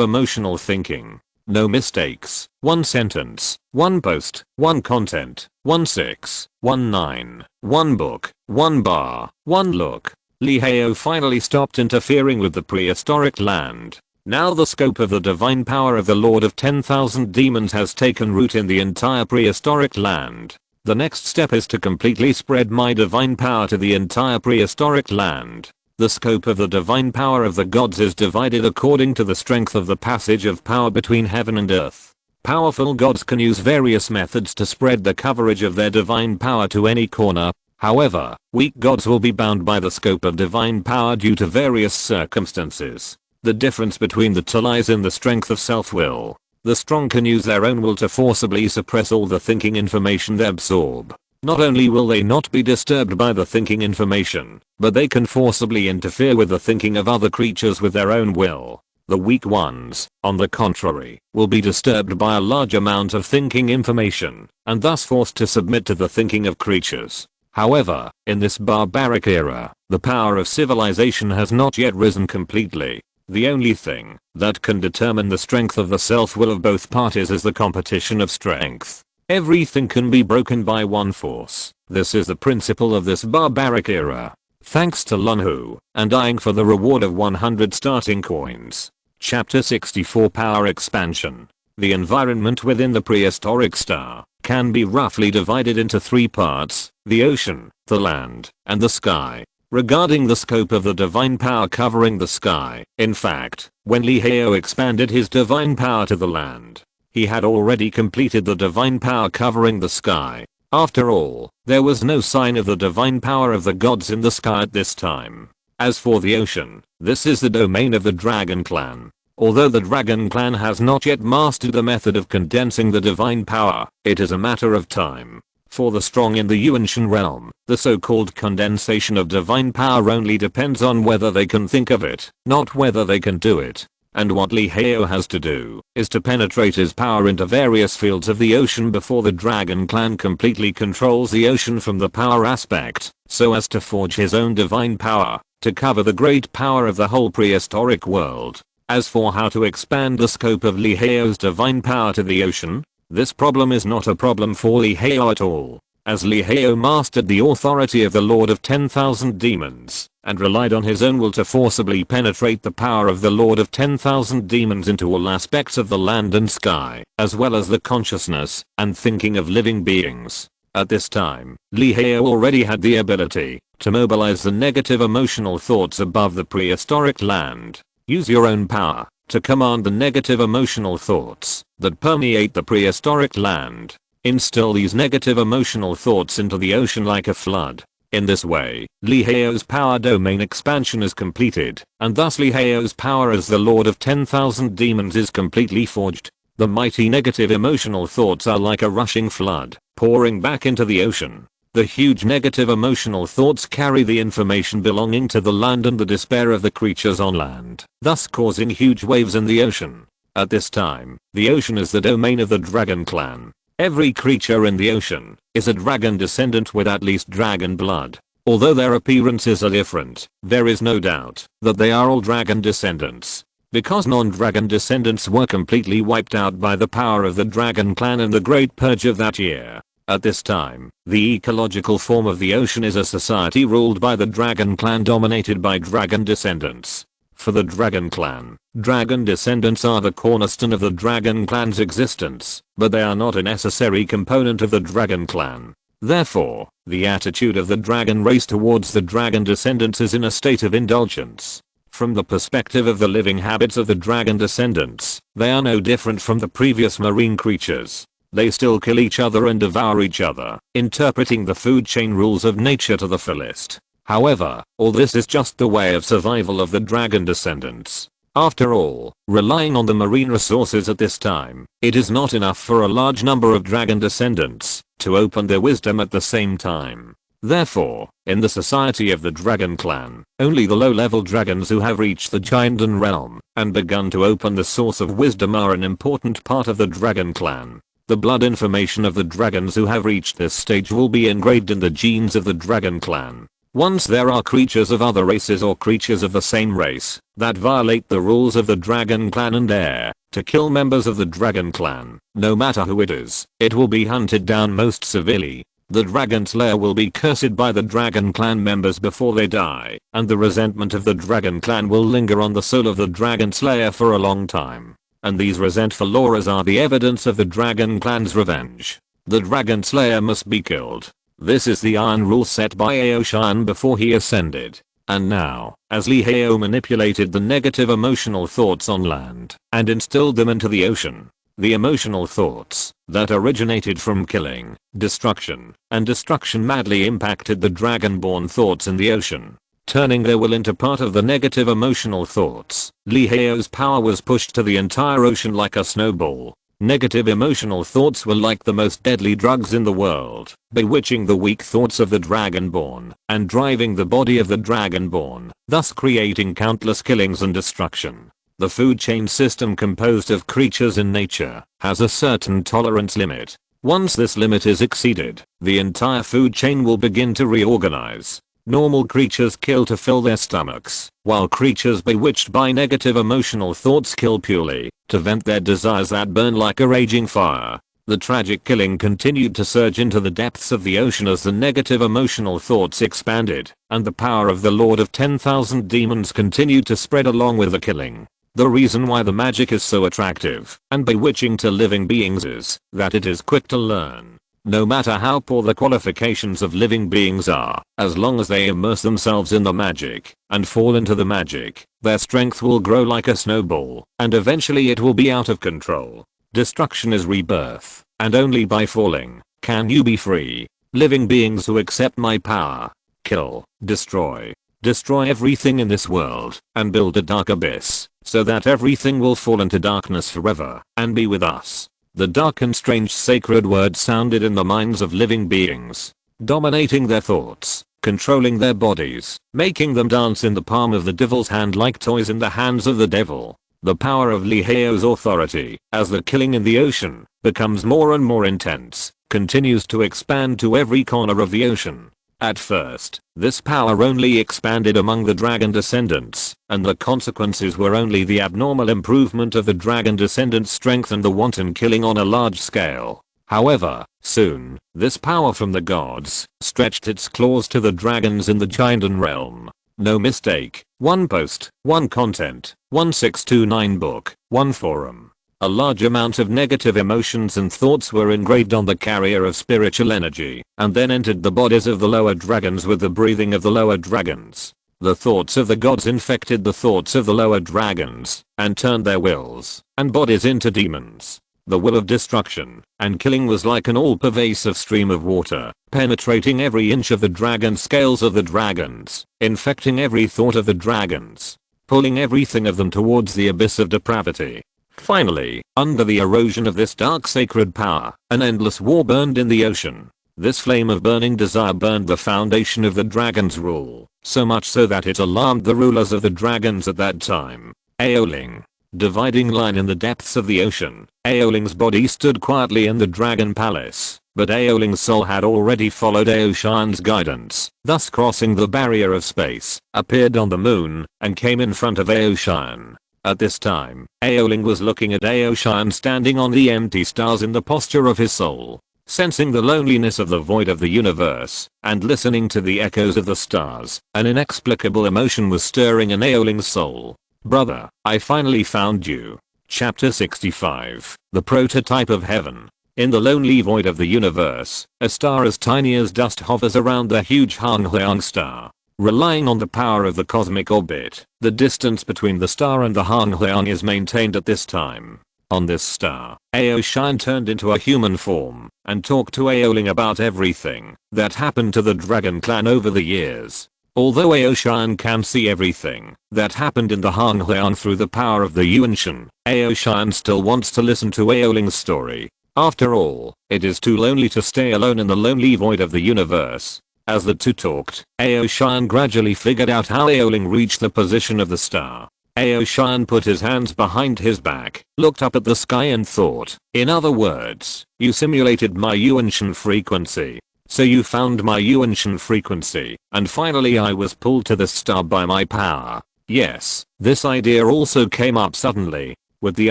emotional thinking. No mistakes, one sentence, one post, one content, 1619, one book, one bar, one look. Lee Heo finally stopped interfering with the prehistoric land. Now the scope of the divine power of the Lord of 10,000 demons has taken root in the entire prehistoric land. The next step is to completely spread my divine power to the entire prehistoric land. The scope of the divine power of the gods is divided according to the strength of the passage of power between heaven and earth. Powerful gods can use various methods to spread the coverage of their divine power to any corner. However, weak gods will be bound by the scope of divine power due to various circumstances. The difference between the two lies in the strength of self-will. The strong can use their own will to forcibly suppress all the thinking information they absorb. Not only will they not be disturbed by the thinking information, but they can forcibly interfere with the thinking of other creatures with their own will. The weak ones, on the contrary, will be disturbed by a large amount of thinking information, and thus forced to submit to the thinking of creatures. However, in this barbaric era, the power of civilization has not yet risen completely. The only thing that can determine the strength of the self-will of both parties is the competition of strength. Everything can be broken by one force. This is the principle of this barbaric era. Thanks to Lunhu, and dying for the reward of 100 starting coins. Chapter 64 Power Expansion. The environment within the prehistoric star can be roughly divided into 3 parts: the ocean, the land, and the sky. Regarding the scope of the divine power covering the sky, in fact, when Liheo expanded his divine power to the land, he had already completed the divine power covering the sky. After all, there was no sign of the divine power of the gods in the sky at this time. As for the ocean, this is the domain of the Dragon Clan. Although the Dragon Clan has not yet mastered the method of condensing the divine power, it is a matter of time. For the strong in the Yuanshan realm, the so-called condensation of divine power only depends on whether they can think of it, not whether they can do it. And what Liheo has to do is to penetrate his power into various fields of the ocean before the Dragon Clan completely controls the ocean from the power aspect, so as to forge his own divine power, to cover the great power of the whole prehistoric world. As for how to expand the scope of Liheo's divine power to the ocean, this problem is not a problem for Liheo at all, as Liheo mastered the authority of the Lord of 10,000 Demons, and relied on his own will to forcibly penetrate the power of the Lord of 10,000 Demons into all aspects of the land and sky, as well as the consciousness and thinking of living beings. At this time, Liheo already had the ability to mobilize the negative emotional thoughts above the prehistoric land. Use your own power to command the negative emotional thoughts that permeate the prehistoric land. Instill these negative emotional thoughts into the ocean like a flood. In this way, Liheo's power domain expansion is completed, and thus Liheo's power as the Lord of 10,000 Demons is completely forged. The mighty negative emotional thoughts are like a rushing flood, pouring back into the ocean. The huge negative emotional thoughts carry the information belonging to the land and the despair of the creatures on land, thus causing huge waves in the ocean. At this time, the ocean is the domain of the Dragon Clan. Every creature in the ocean is a dragon descendant with at least dragon blood. Although their appearances are different, there is no doubt that they are all dragon descendants. Because non-dragon descendants were completely wiped out by the power of the Dragon Clan in the Great Purge of that year. At this time, the ecological form of the ocean is a society ruled by the Dragon Clan dominated by dragon descendants. For the Dragon Clan, dragon descendants are the cornerstone of the Dragon Clan's existence, but they are not a necessary component of the Dragon Clan. Therefore, the attitude of the dragon race towards the dragon descendants is in a state of indulgence. From the perspective of the living habits of the dragon descendants, they are no different from the previous marine creatures. They still kill each other and devour each other, interpreting the food chain rules of nature to the fullest. However, all this is just the way of survival of the dragon descendants. After all, relying on the marine resources at this time, it is not enough for a large number of dragon descendants to open their wisdom at the same time. Therefore, in the society of the Dragon Clan, only the low-level dragons who have reached the Giandan realm and begun to open the source of wisdom are an important part of the Dragon Clan. The blood information of the dragons who have reached this stage will be engraved in the genes of the Dragon Clan. Once there are creatures of other races or creatures of the same race that violate the rules of the Dragon Clan and dare to kill members of the Dragon Clan, no matter who it is, it will be hunted down most severely. The Dragon Slayer will be cursed by the Dragon Clan members before they die, and the resentment of the Dragon Clan will linger on the soul of the Dragon Slayer for a long time. And these resentful auras are the evidence of the Dragon Clan's revenge. The dragon slayer must be killed. This is the iron rule set by Aoshan before he ascended. And now, as Lee Heo manipulated the negative emotional thoughts on land and instilled them into the ocean, the emotional thoughts that originated from killing, destruction, and destruction madly impacted the dragonborn thoughts in the ocean, turning their will into part of the negative emotional thoughts. Lee Heo's power was pushed to the entire ocean like a snowball. Negative emotional thoughts were like the most deadly drugs in the world, bewitching the weak thoughts of the dragonborn and driving the body of the dragonborn, thus creating countless killings and destruction. The food chain system, composed of creatures in nature, has a certain tolerance limit. Once this limit is exceeded, the entire food chain will begin to reorganize. Normal creatures kill to fill their stomachs, while creatures bewitched by negative emotional thoughts kill purely to vent their desires that burn like a raging fire. The tragic killing continued to surge into the depths of the ocean as the negative emotional thoughts expanded, and the power of the Lord of 10,000 Demons continued to spread along with the killing. The reason why the magic is so attractive and bewitching to living beings is that it is quick to learn. No matter how poor the qualifications of living beings are, as long as they immerse themselves in the magic and fall into the magic, their strength will grow like a snowball, and eventually it will be out of control. Destruction is rebirth, and only by falling can you be free. Living beings who accept my power, kill, destroy everything in this world, and build a dark abyss, so that everything will fall into darkness forever and be with us. The dark and strange sacred words sounded in the minds of living beings, dominating their thoughts, controlling their bodies, making them dance in the palm of the devil's hand like toys in the hands of the devil. The power of Lee Heo's authority, as the killing in the ocean becomes more and more intense, continues to expand to every corner of the ocean. At first, this power only expanded among the dragon descendants, and the consequences were only the abnormal improvement of the dragon descendants' strength and the wanton killing on a large scale. However, soon, this power from the gods stretched its claws to the dragons in the Giandan realm. No mistake, one post, one content, 1629 book, one forum. A large amount of negative emotions and thoughts were engraved on the carrier of spiritual energy, and then entered the bodies of the lower dragons with the breathing of the lower dragons. The thoughts of the gods infected the thoughts of the lower dragons, and turned their wills and bodies into demons. The will of destruction and killing was like an all-pervasive stream of water, penetrating every inch of the dragon scales of the dragons, infecting every thought of the dragons, pulling everything of them towards the abyss of depravity. Finally, under the erosion of this dark sacred power, an endless war burned in the ocean. This flame of burning desire burned the foundation of the dragon's rule, so much so that it alarmed the rulers of the dragons at that time. Aoling. Dividing line in the depths of the ocean, Aoling's body stood quietly in the dragon palace, but Aoling's soul had already followed Aoshan's guidance, thus crossing the barrier of space, appeared on the moon, and came in front of Aoshan. At this time, Aoling was looking at Aoshan standing on the empty stars in the posture of his soul, sensing the loneliness of the void of the universe, and listening to the echoes of the stars. An inexplicable emotion was stirring in Aoling's soul. Brother, I finally found you. Chapter 65. The Prototype of Heaven. In the lonely void of the universe, a star as tiny as dust hovers around the huge Hangliang star. Relying on the power of the cosmic orbit, the distance between the star and the Hangliang is maintained at this time. On this star, Aoshan turned into a human form and talked to Aoling about everything that happened to the dragon clan over the years. Although Aoshan can see everything that happened in the Hangliang through the power of the Yuanshan, Aoshan still wants to listen to Aoling's story. After all, it is too lonely to stay alone in the lonely void of the universe. As the two talked, Aoshan gradually figured out how Aoling reached the position of the star. Aoshan put his hands behind his back, looked up at the sky and thought, in other words, you simulated my Yuanshan frequency. So you found my Yuanshan frequency, and finally I was pulled to the star by my power. Yes, this idea also came up suddenly. With the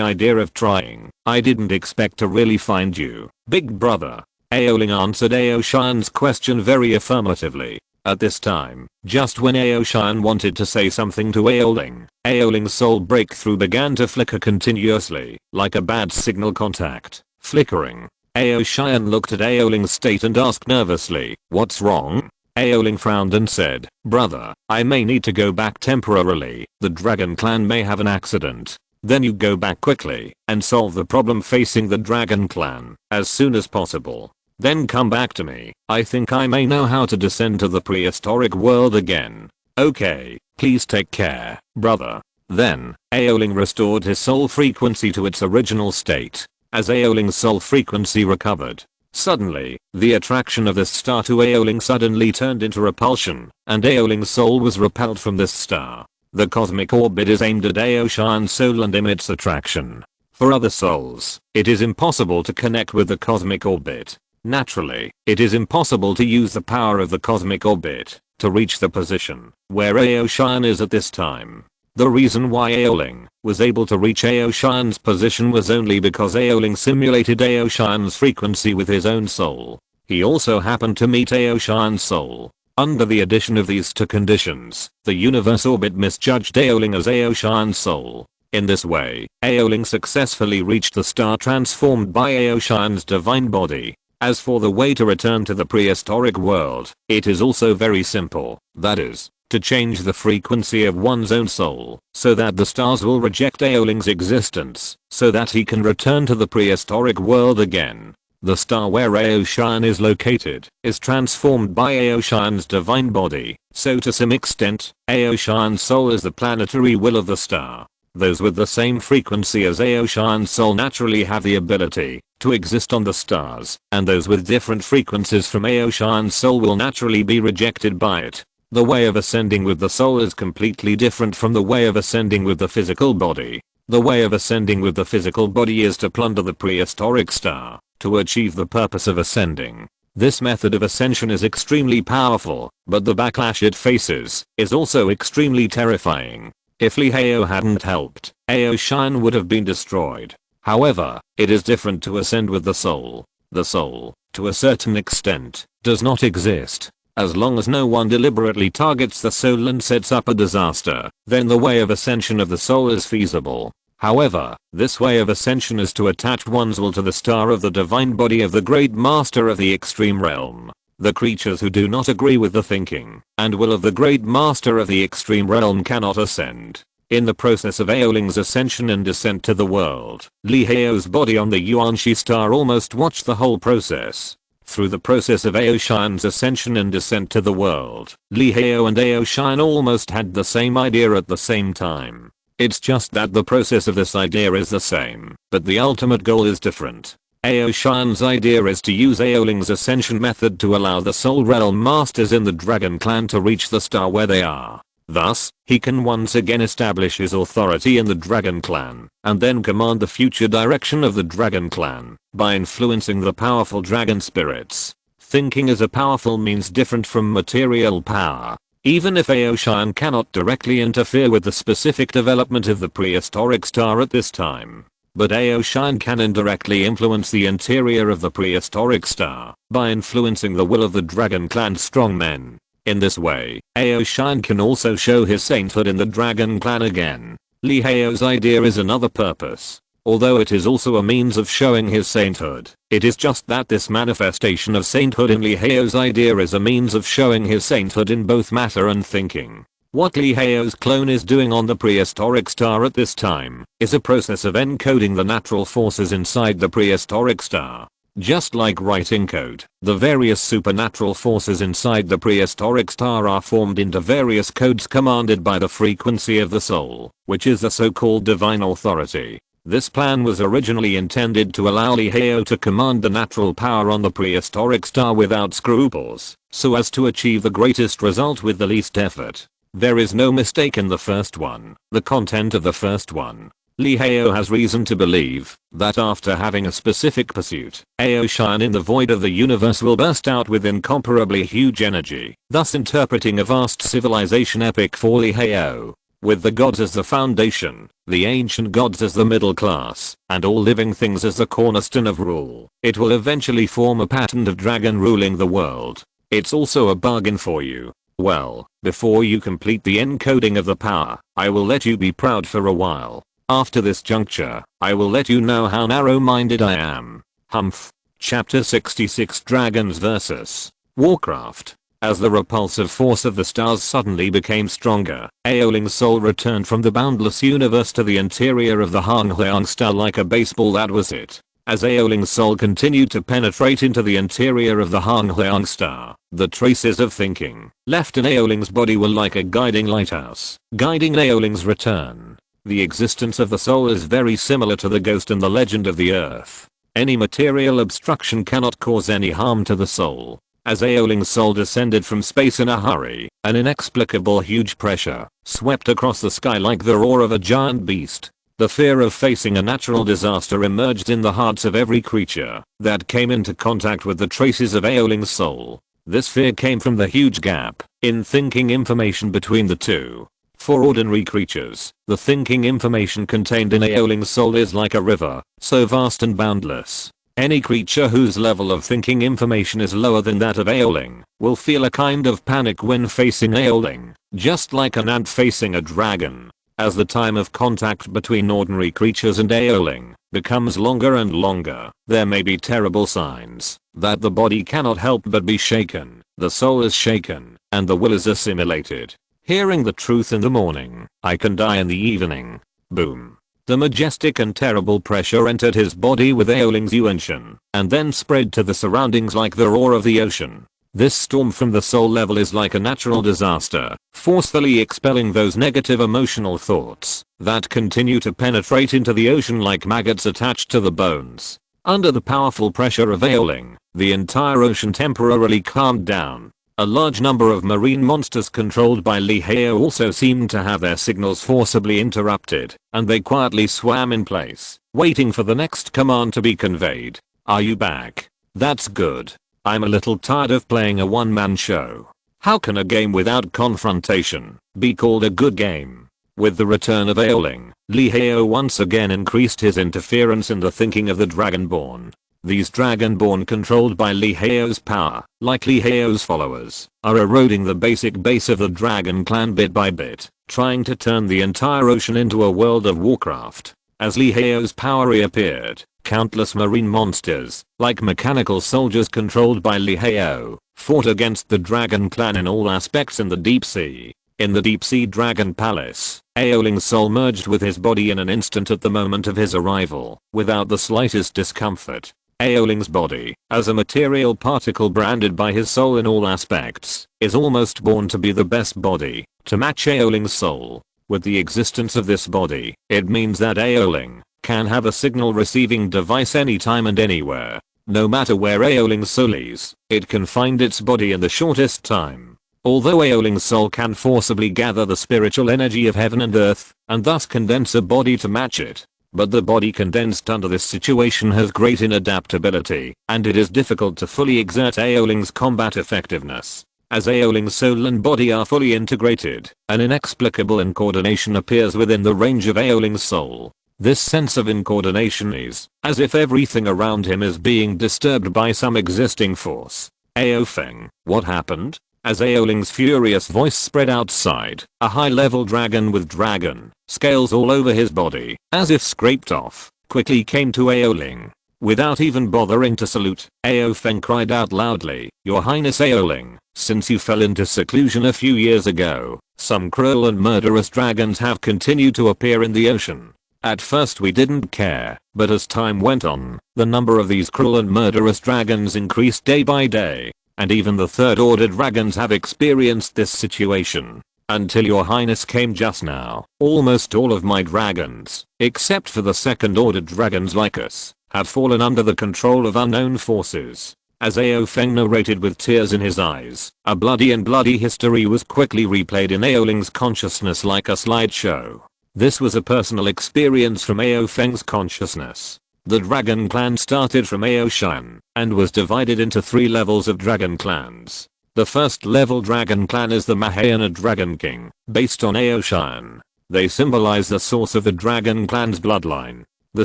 idea of trying, I didn't expect to really find you, big brother. Aoling answered Aoshan's question very affirmatively. At this time, just when Aoshan wanted to say something to Aoling, Aoling's soul breakthrough began to flicker continuously, like a bad signal contact, flickering. Aoshan looked at Aoling's state and asked nervously, "What's wrong?" Aoling frowned and said, "Brother, I may need to go back temporarily. The dragon clan may have an accident. Then you go back quickly and solve the problem facing the dragon clan as soon as possible. Then come back to me. I think I may know how to descend to the prehistoric world again." "Okay, please take care, brother." Then, Aoling restored his soul frequency to its original state. As Aoling's soul frequency recovered, suddenly, the attraction of this star to Aoling suddenly turned into repulsion, and Aoling's soul was repelled from this star. The cosmic orbit is aimed at Aoshan's soul and emits attraction. For other souls, it is impossible to connect with the cosmic orbit. Naturally, it is impossible to use the power of the cosmic orbit to reach the position where Aoshan is at this time. The reason why Aoling was able to reach Aoshan's position was only because Aoling simulated Aoshan's frequency with his own soul. He also happened to meet Aoshan's soul. Under the addition of these two conditions, the universe orbit misjudged Aoling as Aoshan's soul. In this way, Aoling successfully reached the star transformed by Aoshan's divine body. As for the way to return to the prehistoric world, it is also very simple. That is, to change the frequency of one's own soul, so that the stars will reject Aoling's existence, so that he can return to the prehistoric world again. The star where Aoshan is located is transformed by Aoshan's divine body, so to some extent, Aoshan's soul is the planetary will of the star. Those with the same frequency as Aoshan's soul naturally have the ability to exist on the stars, and those with different frequencies from Aoshan's soul will naturally be rejected by it. The way of ascending with the soul is completely different from the way of ascending with the physical body. The way of ascending with the physical body is to plunder the prehistoric star to achieve the purpose of ascending. This method of ascension is extremely powerful, but the backlash it faces is also extremely terrifying. If Lihao hadn't helped, Aoshan would have been destroyed. However, it is different to ascend with the soul. The soul, to a certain extent, does not exist. As long as no one deliberately targets the soul and sets up a disaster, then the way of ascension of the soul is feasible. However, this way of ascension is to attach one's will to the star of the divine body of the great master of the extreme realm. The creatures who do not agree with the thinking and will of the great master of the extreme realm cannot ascend. In the process of Aoling's ascension and descent to the world, Lihao's body on the Yuanshi star almost watched the whole process. Through the process of Aoshan's ascension and descent to the world, Lihao and Aoshan almost had the same idea at the same time. It's just that the process of this idea is the same, but the ultimate goal is different. Aoshan's idea is to use Aoling's ascension method to allow the soul realm masters in the dragon clan to reach the star where they are. Thus, he can once again establish his authority in the dragon clan, and then command the future direction of the dragon clan by influencing the powerful dragon spirits. Thinking as a powerful means different from material power. Even if Aoshan cannot directly interfere with the specific development of the prehistoric star at this time, but Aoshan can indirectly influence the interior of the prehistoric star by influencing the will of the dragon clan strongmen. In this way, Aoshan can also show his sainthood in the dragon clan again. Lihao's idea is another purpose. Although it is also a means of showing his sainthood, it is just that this manifestation of sainthood in Lihao's idea is a means of showing his sainthood in both matter and thinking. What Lihao's clone is doing on the prehistoric star at this time is a process of encoding the natural forces inside the prehistoric star. Just like writing code, the various supernatural forces inside the prehistoric star are formed into various codes commanded by the frequency of the soul, which is the so-called divine authority. This plan was originally intended to allow Lihao to command the natural power on the prehistoric star without scruples, so as to achieve the greatest result with the least effort. There is no mistake in the first one, the content of the first one. Lihao has reason to believe that after having a specific pursuit, Aoshan in the void of the universe will burst out with incomparably huge energy, thus interpreting a vast civilization epic for Lihao. With the gods as the foundation, the ancient gods as the middle class, and all living things as the cornerstone of rule, it will eventually form a pattern of dragon ruling the world. It's also a bargain for you. Well, before you complete the encoding of the power, I will let you be proud for a while. After this juncture, I will let you know how narrow-minded I am. Humph. Chapter 66 Dragons vs. Warcraft. As the repulsive force of the stars suddenly became stronger, Aoling's soul returned from the boundless universe to the interior of the Hangheong star like a baseball. That was it. As Aoling's soul continued to penetrate into the interior of the Hangheong star, the traces of thinking left in Aoling's body were like a guiding lighthouse, guiding Aoling's return. The existence of the soul is very similar to the ghost in the legend of the earth. Any material obstruction cannot cause any harm to the soul. As Aoling's soul descended from space in a hurry, an inexplicable huge pressure swept across the sky like the roar of a giant beast. The fear of facing a natural disaster emerged in the hearts of every creature that came into contact with the traces of Aoling's soul. This fear came from the huge gap in thinking information between the two. For ordinary creatures, the thinking information contained in Aoling's soul is like a river, so vast and boundless. Any creature whose level of thinking information is lower than that of Aoling will feel a kind of panic when facing Aoling, just like an ant facing a dragon. As the time of contact between ordinary creatures and Aoling becomes longer and longer, there may be terrible signs that the body cannot help but be shaken, the soul is shaken, and the will is assimilated. Hearing the truth in the morning, I can die in the evening. Boom. The majestic and terrible pressure entered his body with Aoling's union, and then spread to the surroundings like the roar of the ocean. This storm from the soul level is like a natural disaster, forcefully expelling those negative emotional thoughts that continue to penetrate into the ocean like maggots attached to the bones. Under the powerful pressure of Aoling, the entire ocean temporarily calmed down. A large number of marine monsters controlled by Li Hao also seemed to have their signals forcibly interrupted, and they quietly swam in place, waiting for the next command to be conveyed. Are you back? That's good. I'm a little tired of playing a one-man show. How can a game without confrontation be called a good game? With the return of Aoling, Li Hao once again increased his interference in the thinking of the Dragonborn. These Dragonborn controlled by Li Hao's power, like Li Hao's followers, are eroding the basic base of the Dragon clan bit by bit, trying to turn the entire ocean into a world of Warcraft. As Li Hao's power reappeared, countless marine monsters, like mechanical soldiers controlled by Li Hao, fought against the Dragon clan in all aspects in the deep sea. In the deep sea Dragon Palace, Aoling's soul merged with his body in an instant at the moment of his arrival, without the slightest discomfort. Aoling's body, as a material particle branded by his soul in all aspects, is almost born to be the best body to match Aoling's soul. With the existence of this body, it means that Aoling can have a signal receiving device anytime and anywhere. No matter where Aoling's soul is, it can find its body in the shortest time. Although Aoling's soul can forcibly gather the spiritual energy of heaven and earth, and thus condense a body to match it, but the body condensed under this situation has great inadaptability, and it is difficult to fully exert Aoling's combat effectiveness. As Aoling's soul and body are fully integrated, an inexplicable incoordination appears within the range of Aoling's soul. This sense of incoordination is as if everything around him is being disturbed by some existing force. Aofeng, what happened? As Aoling's furious voice spread outside, a high-level dragon with dragon scales all over his body, as if scraped off, quickly came to Aoling. Without even bothering to salute, Aofeng cried out loudly, "Your Highness Aoling, since you fell into seclusion a few years ago, some cruel and murderous dragons have continued to appear in the ocean. At first we didn't care, but as time went on, the number of these cruel and murderous dragons increased day by day. And even the third order dragons have experienced this situation. Until your highness came just now, almost all of my dragons, except for the second order dragons like us, have fallen under the control of unknown forces." As Aofeng narrated with tears in his eyes, a bloody history was quickly replayed in Aoling's consciousness like a slideshow. This was a personal experience from Aofeng's consciousness. The Dragon clan started from Aoshan and was divided into 3 levels of Dragon clans. The first level Dragon clan is the Mahayana Dragon King, based on Aoshan. They symbolize the source of the Dragon clan's bloodline. The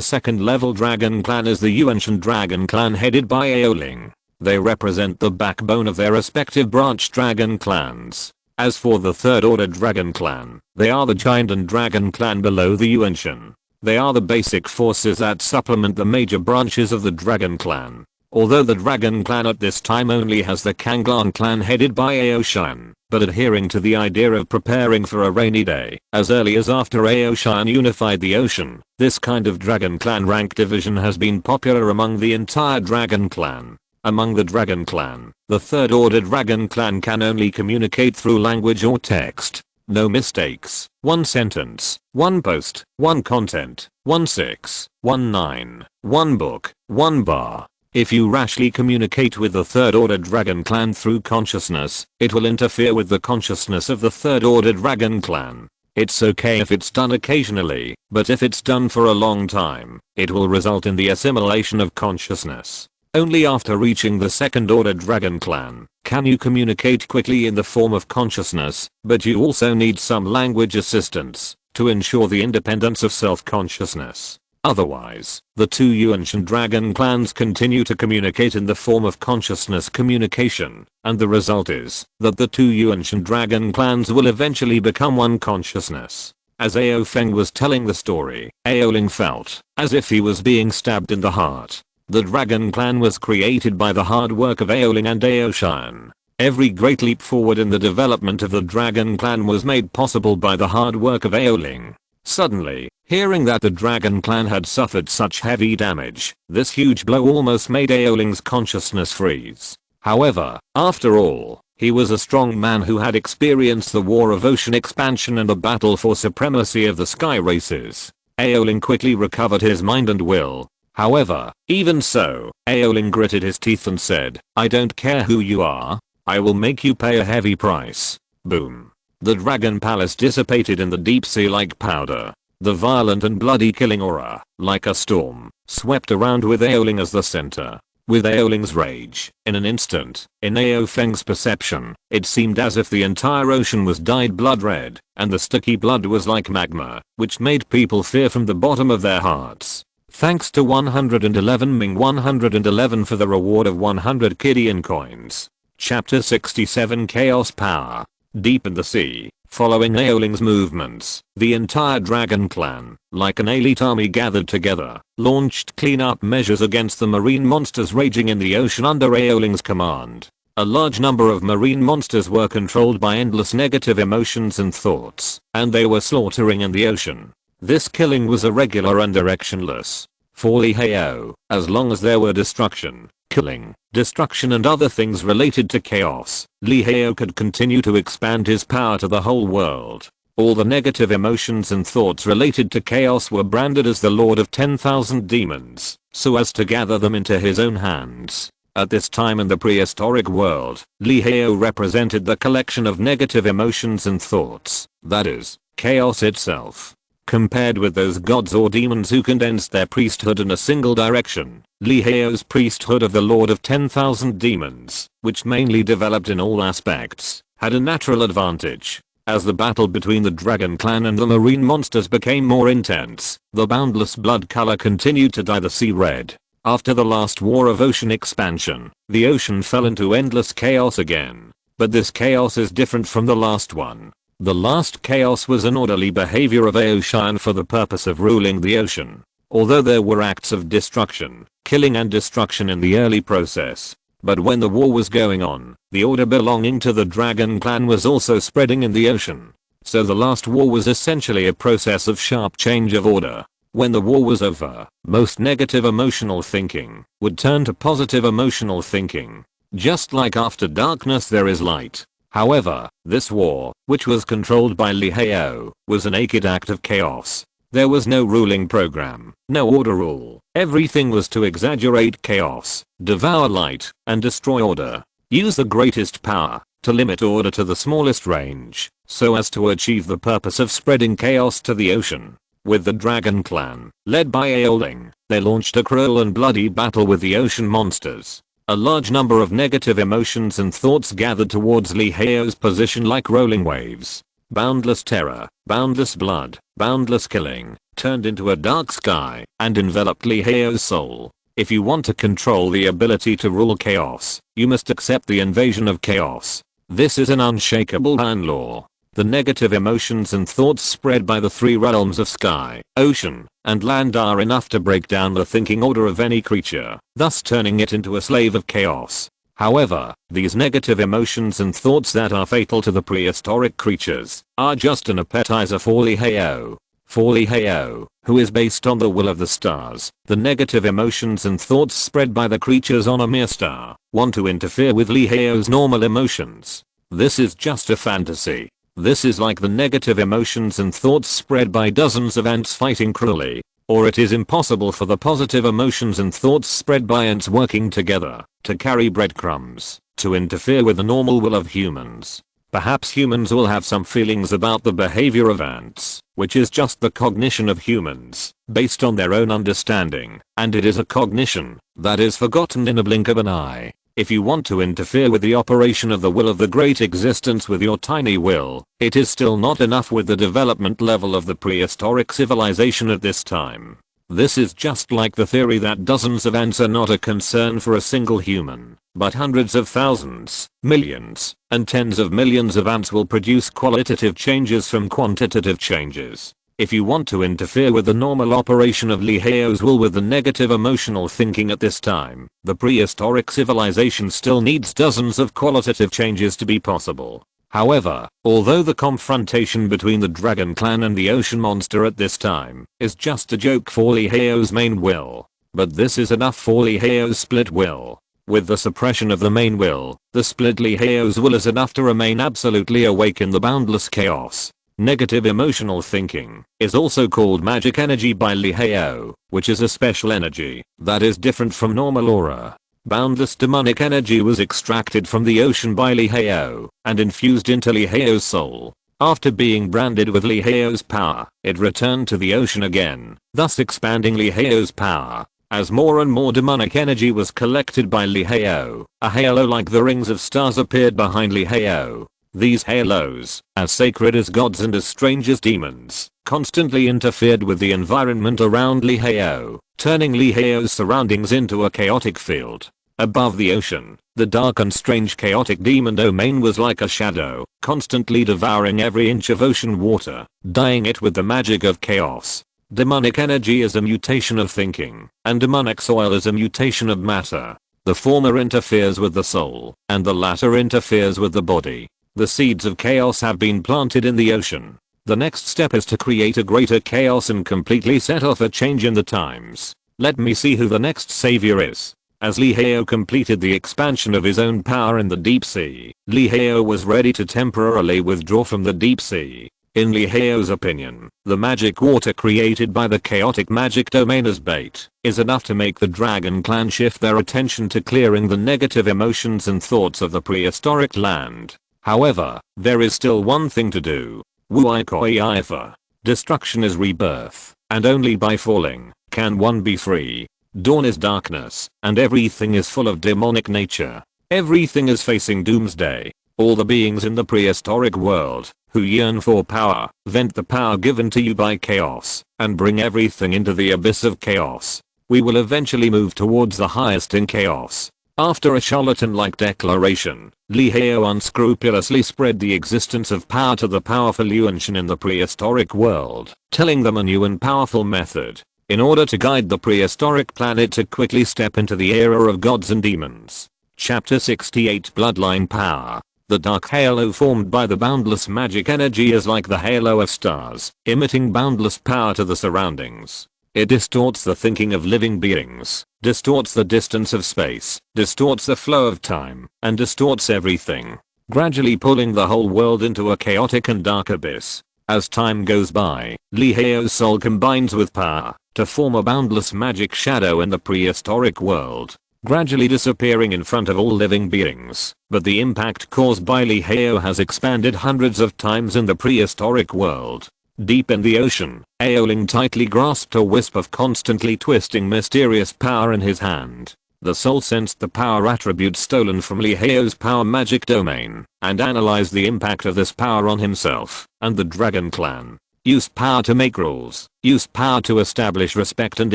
second level Dragon clan is the Yuanshan Dragon clan headed by Aoling. They represent the backbone of their respective branch Dragon clans. As for the third order Dragon clan, they are the Giant and Dragon clan below the Yuanshan. They are the basic forces that supplement the major branches of the Dragon clan. Although the Dragon Clan at this time only has the Kanglan clan headed by Aoshan, but adhering to the idea of preparing for a rainy day, as early as after Aoshan unified the ocean, this kind of Dragon Clan rank division has been popular among the entire Dragon Clan. Among the Dragon Clan, the third order Dragon Clan can only communicate through language or text. No mistakes. 1 sentence, 1 post, 1 content, 1 6, 1 9, 1 book, 1 bar. If you rashly communicate with the third order Dragon Clan through consciousness, it will interfere with the consciousness of the third order Dragon Clan. It's okay if it's done occasionally, but if it's done for a long time, it will result in the assimilation of consciousness. Only after reaching the second order Dragon Clan can you communicate quickly in the form of consciousness, but you also need some language assistance to ensure the independence of self-consciousness. Otherwise, the two ancient Dragon Clans continue to communicate in the form of consciousness communication, and the result is that the two ancient Dragon Clans will eventually become one consciousness. As Ao Feng was telling the story, Aoling felt as if he was being stabbed in the heart. The Dragon Clan was created by the hard work of Aoling and Aoshan. Every great leap forward in the development of the Dragon Clan was made possible by the hard work of Aoling. Suddenly, hearing that the Dragon Clan had suffered such heavy damage, this huge blow almost made Aoling's consciousness freeze. However, after all, he was a strong man who had experienced the war of ocean expansion and the battle for supremacy of the sky races. Aoling quickly recovered his mind and will. However, even so, Aoling gritted his teeth and said, "I don't care who you are. I will make you pay a heavy price." Boom. The Dragon Palace dissipated in the deep sea like powder. The violent and bloody killing aura, like a storm, swept around with Aoling as the center. With Aoling's rage, in an instant, in Ao Feng's perception, it seemed as if the entire ocean was dyed blood red, and the sticky blood was like magma, which made people fear from the bottom of their hearts. Thanks to 111 Ming 111 for the reward of 100 Kidian coins. Chapter 67 Chaos Power. Deep in the sea, following Aoling's movements, the entire Dragon Clan, like an elite army gathered together, launched cleanup measures against the marine monsters raging in the ocean under Aoling's command. A large number of marine monsters were controlled by endless negative emotions and thoughts, and they were slaughtering in the ocean. This killing was irregular and directionless. For Li Hao, as long as there were destruction, killing, destruction and other things related to chaos, Li Hao could continue to expand his power to the whole world. All the negative emotions and thoughts related to chaos were branded as the Lord of 10,000 demons, so as to gather them into his own hands. At this time in the prehistoric world, Li Hao represented the collection of negative emotions and thoughts, that is, chaos itself. Compared with those gods or demons who condensed their priesthood in a single direction, Li Hao's priesthood of the Lord of 10,000 demons, which mainly developed in all aspects, had a natural advantage. As the battle between the Dragon Clan and the marine monsters became more intense, the boundless blood color continued to dye the sea red. After the last war of ocean expansion, the ocean fell into endless chaos again. But this chaos is different from the last one. The last chaos was an orderly behavior of Aoshan for the purpose of ruling the ocean. Although there were acts of destruction, killing and destruction in the early process. But when the war was going on, the order belonging to the Dragon Clan was also spreading in the ocean. So the last war was essentially a process of sharp change of order. When the war was over, most negative emotional thinking would turn to positive emotional thinking. Just like after darkness there is light. However, this war, which was controlled by Li Hao, was a naked act of chaos. There was no ruling program, no order rule. Everything was to exaggerate chaos, devour light, and destroy order. Use the greatest power to limit order to the smallest range, so as to achieve the purpose of spreading chaos to the ocean. With the Dragon Clan, led by Aoling, they launched a cruel and bloody battle with the ocean monsters. A large number of negative emotions and thoughts gathered towards Li Hao's position like rolling waves. Boundless terror, boundless blood, boundless killing, turned into a dark sky and enveloped Li Hao's soul. If you want to control the ability to rule chaos, you must accept the invasion of chaos. This is an unshakable iron law. The negative emotions and thoughts spread by the three realms of sky, ocean, and land are enough to break down the thinking order of any creature, thus turning it into a slave of chaos. However, these negative emotions and thoughts that are fatal to the prehistoric creatures are just an appetizer for Liheo. For Liheo, who is based on the will of the stars, the negative emotions and thoughts spread by the creatures on a mere star want to interfere with Liheo's normal emotions. This is just a fantasy. This is like the negative emotions and thoughts spread by dozens of ants fighting cruelly. Or it is impossible for the positive emotions and thoughts spread by ants working together to carry breadcrumbs to interfere with the normal will of humans. Perhaps humans will have some feelings about the behavior of ants, which is just the cognition of humans, based on their own understanding, and it is a cognition that is forgotten in a blink of an eye. If you want to interfere with the operation of the will of the great existence with your tiny will, it is still not enough with the development level of the prehistoric civilization at this time. This is just like the theory that dozens of ants are not a concern for a single human, but hundreds of thousands, millions, and tens of millions of ants will produce qualitative changes from quantitative changes. If you want to interfere with the normal operation of Liheo's will with the negative emotional thinking at this time, the prehistoric civilization still needs dozens of qualitative changes to be possible. However, although the confrontation between the dragon clan and the ocean monster at this time is just a joke for Liheo's main will, but this is enough for Liheo's split will. With the suppression of the main will, the split Liheo's will is enough to remain absolutely awake in the boundless chaos. Negative emotional thinking is also called magic energy by Liheo, which is a special energy that is different from normal aura. Boundless demonic energy was extracted from the ocean by Liheo and infused into Liheo's soul. After being branded with Liheo's power, it returned to the ocean again, thus expanding Liheo's power. As more and more demonic energy was collected by Liheo, a halo like the rings of stars appeared behind Liheo. These halos, as sacred as gods and as strange as demons, constantly interfered with the environment around Liheo, turning Liheo's surroundings into a chaotic field. Above the ocean, the dark and strange chaotic demon domain was like a shadow, constantly devouring every inch of ocean water, dyeing it with the magic of chaos. Demonic energy is a mutation of thinking, and demonic soil is a mutation of matter. The former interferes with the soul, and the latter interferes with the body. The seeds of chaos have been planted in the ocean. The next step is to create a greater chaos and completely set off a change in the times. Let me see who the next savior is. As Liheo completed the expansion of his own power in the deep sea, Liheo was ready to temporarily withdraw from the deep sea. In Liheo's opinion, the magic water created by the chaotic magic domain as bait is enough to make the dragon clan shift their attention to clearing the negative emotions and thoughts of the prehistoric land. However, there is still one thing to do. Wuikoi. Destruction is rebirth, and only by falling can one be free. Dawn is darkness, and everything is full of demonic nature. Everything is facing doomsday. All the beings in the prehistoric world who yearn for power vent the power given to you by chaos and bring everything into the abyss of chaos. We will eventually move towards the highest in chaos. After a charlatan-like declaration, Liheo unscrupulously spread the existence of power to the powerful Yuanshan in the prehistoric world, telling them a new and powerful method in order to guide the prehistoric planet to quickly step into the era of gods and demons. Chapter 68 Bloodline Power. The dark halo formed by the boundless magic energy is like the halo of stars, emitting boundless power to the surroundings. It distorts the thinking of living beings, distorts the distance of space, distorts the flow of time, and distorts everything, gradually pulling the whole world into a chaotic and dark abyss. As time goes by, Liheo's soul combines with power to form a boundless magic shadow in the prehistoric world, gradually disappearing in front of all living beings. But the impact caused by Liheo has expanded hundreds of times in the prehistoric world. Deep in the ocean, Aoling tightly grasped a wisp of constantly twisting mysterious power in his hand. The soul sensed the power attribute stolen from Liheo's power magic domain, and analyzed the impact of this power on himself and the dragon clan. Use power to make rules, use power to establish respect and